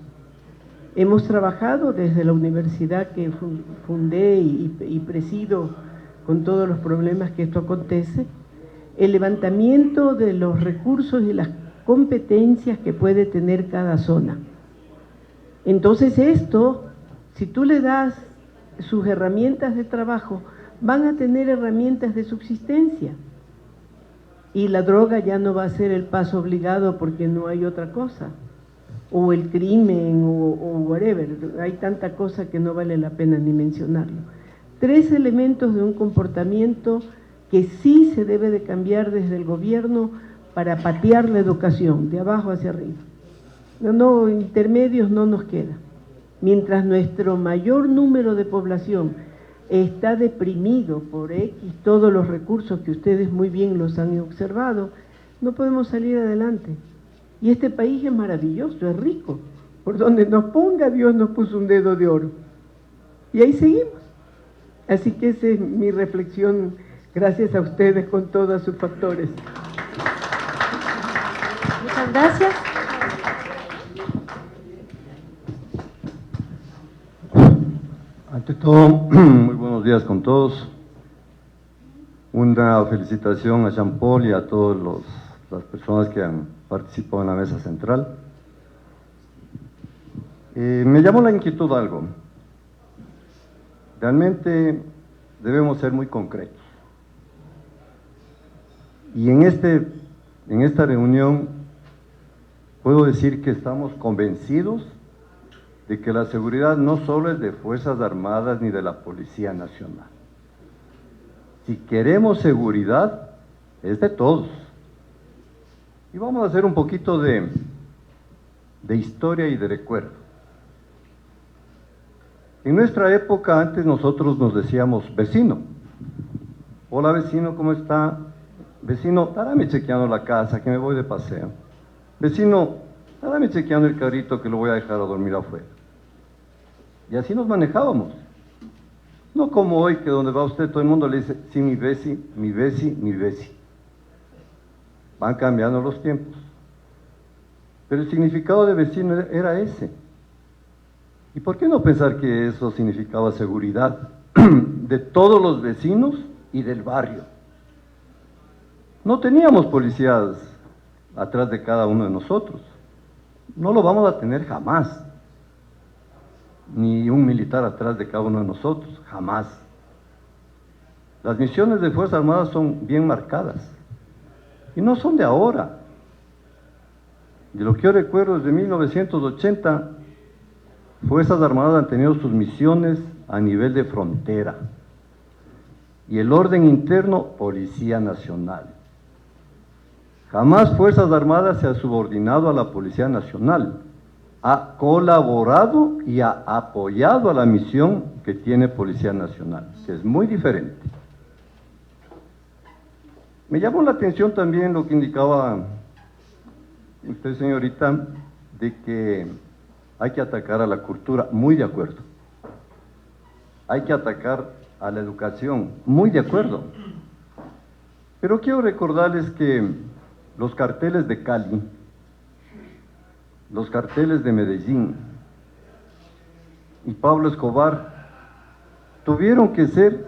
Speaker 9: Hemos trabajado desde la universidad que fundé y presido, con todos los problemas que esto acontece, el levantamiento de los recursos y las competencias que puede tener cada zona. Entonces esto, si tú le das sus herramientas de trabajo, van a tener herramientas de subsistencia. Y la droga ya no va a ser el paso obligado porque no hay otra cosa. O el crimen o whatever. Hay tanta cosa que no vale la pena ni mencionarlo. 3 elementos de un comportamiento que sí se debe de cambiar desde el gobierno para patear la educación, de abajo hacia arriba. No, intermedios no nos queda. Mientras nuestro mayor número de población está deprimido por X, todos los recursos que ustedes muy bien los han observado, no podemos salir adelante. Y este país es maravilloso, es rico. Por donde nos ponga, Dios nos puso un dedo de oro. Y ahí seguimos. Así que esa es mi reflexión, gracias a ustedes con todos sus factores.
Speaker 1: Muchas gracias.
Speaker 8: Ante todo, muy buenos días con todos. Una felicitación a Jean Paul y a todas las personas que han participado en la mesa central. Me llamó la inquietud algo. realmente debemos ser muy concretos. Y en esta reunión puedo decir que estamos convencidos de que la seguridad no solo es de Fuerzas Armadas ni de la Policía Nacional. Si queremos seguridad, es de todos. Y vamos a hacer un poquito de historia y de recuerdo. En nuestra época, antes nosotros nos decíamos vecino. Hola vecino, ¿cómo está? Vecino, dame chequeando la casa, que me voy de paseo. Vecino, dame chequeando el carrito que lo voy a dejar a dormir afuera. Y así nos manejábamos. No como hoy, que donde va usted todo el mundo le dice, sí, mi veci, mi veci, mi veci. Van cambiando los tiempos. Pero el significado de vecino era ese. ¿Y por qué no pensar que eso significaba seguridad de todos los vecinos y del barrio? No teníamos policías atrás de cada uno de nosotros. No lo vamos a tener jamás. Ni un militar atrás de cada uno de nosotros, jamás. Las misiones de Fuerzas Armadas son bien marcadas. Y no son de ahora. De lo que yo recuerdo, desde 1980, Fuerzas Armadas han tenido sus misiones a nivel de frontera. Y el orden interno, Policía Nacional. Jamás Fuerzas Armadas se ha subordinado a la Policía Nacional. Ha colaborado y ha apoyado a la misión que tiene Policía Nacional, que es muy diferente. Me llamó la atención también lo que indicaba usted, señorita, de que hay que atacar a la cultura, muy de acuerdo. Hay que atacar a la educación, muy de acuerdo. Pero quiero recordarles que los carteles de Cali, los carteles de Medellín y Pablo Escobar tuvieron que ser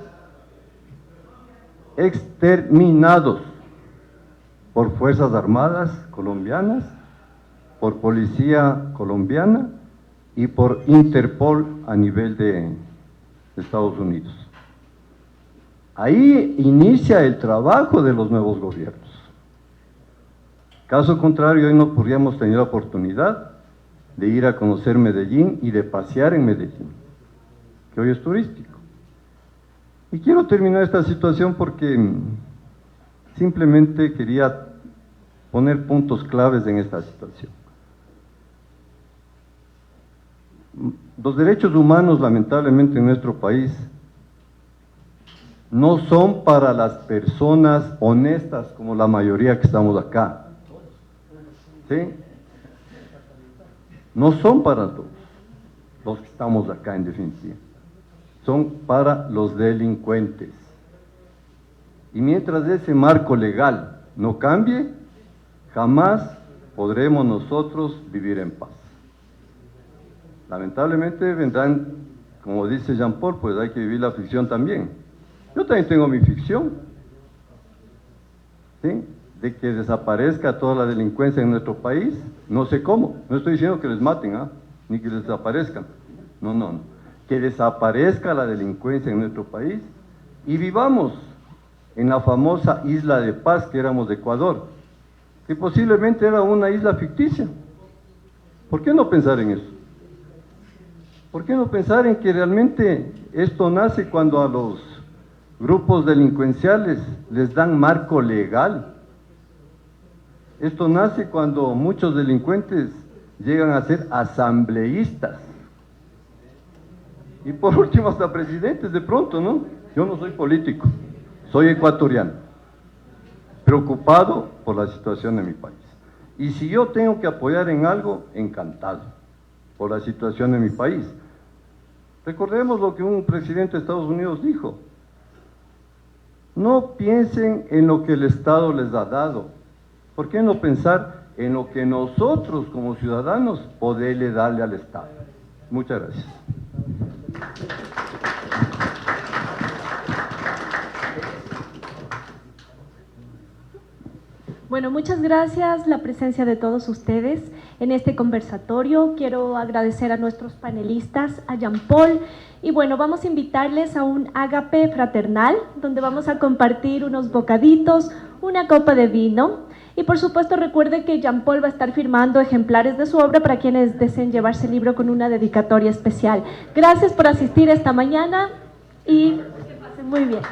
Speaker 8: exterminados por Fuerzas Armadas colombianas, por Policía colombiana y por Interpol a nivel de Estados Unidos. Ahí inicia el trabajo de los nuevos gobiernos. Caso contrario, hoy no podríamos tener la oportunidad de ir a conocer Medellín y de pasear en Medellín, que hoy es turístico. Y quiero terminar esta situación porque simplemente quería poner puntos claves en esta situación. Los derechos humanos, lamentablemente, en nuestro país no son para las personas honestas como la mayoría que estamos acá. ¿Sí? No son para todos los que estamos acá, en definitiva. Son para los delincuentes. Y mientras ese marco legal no cambie, jamás podremos nosotros vivir en paz. Lamentablemente vendrán, como dice Jean Paul, pues hay que vivir la ficción también. Yo también tengo mi ficción, ¿sí? De que desaparezca toda la delincuencia en nuestro país, no sé cómo, no estoy diciendo que les maten, ni que les desaparezcan, no, que desaparezca la delincuencia en nuestro país y vivamos en la famosa isla de paz que éramos de Ecuador, que posiblemente era una isla ficticia. ¿Por qué no pensar en eso? ¿Por qué no pensar en que realmente esto nace cuando a los grupos delincuenciales les dan marco legal? Esto nace cuando muchos delincuentes llegan a ser asambleístas. Y por último hasta presidentes de pronto, ¿no? Yo no soy político, soy ecuatoriano, preocupado por la situación de mi país. Y si yo tengo que apoyar en algo, encantado, por la situación de mi país. Recordemos lo que un presidente de Estados Unidos dijo: no piensen en lo que el Estado les ha dado. ¿Por qué no pensar en lo que nosotros como ciudadanos podemos darle al Estado? Muchas gracias.
Speaker 1: Bueno, muchas gracias la presencia de todos ustedes en este conversatorio. Quiero agradecer a nuestros panelistas, a Jean Paul, y bueno, vamos a invitarles a un ágape fraternal, donde vamos a compartir unos bocaditos, una copa de vino, y por supuesto recuerde que Jean Paul va a estar firmando ejemplares de su obra para quienes deseen llevarse el libro con una dedicatoria especial. Gracias por asistir esta mañana y que pasen muy bien.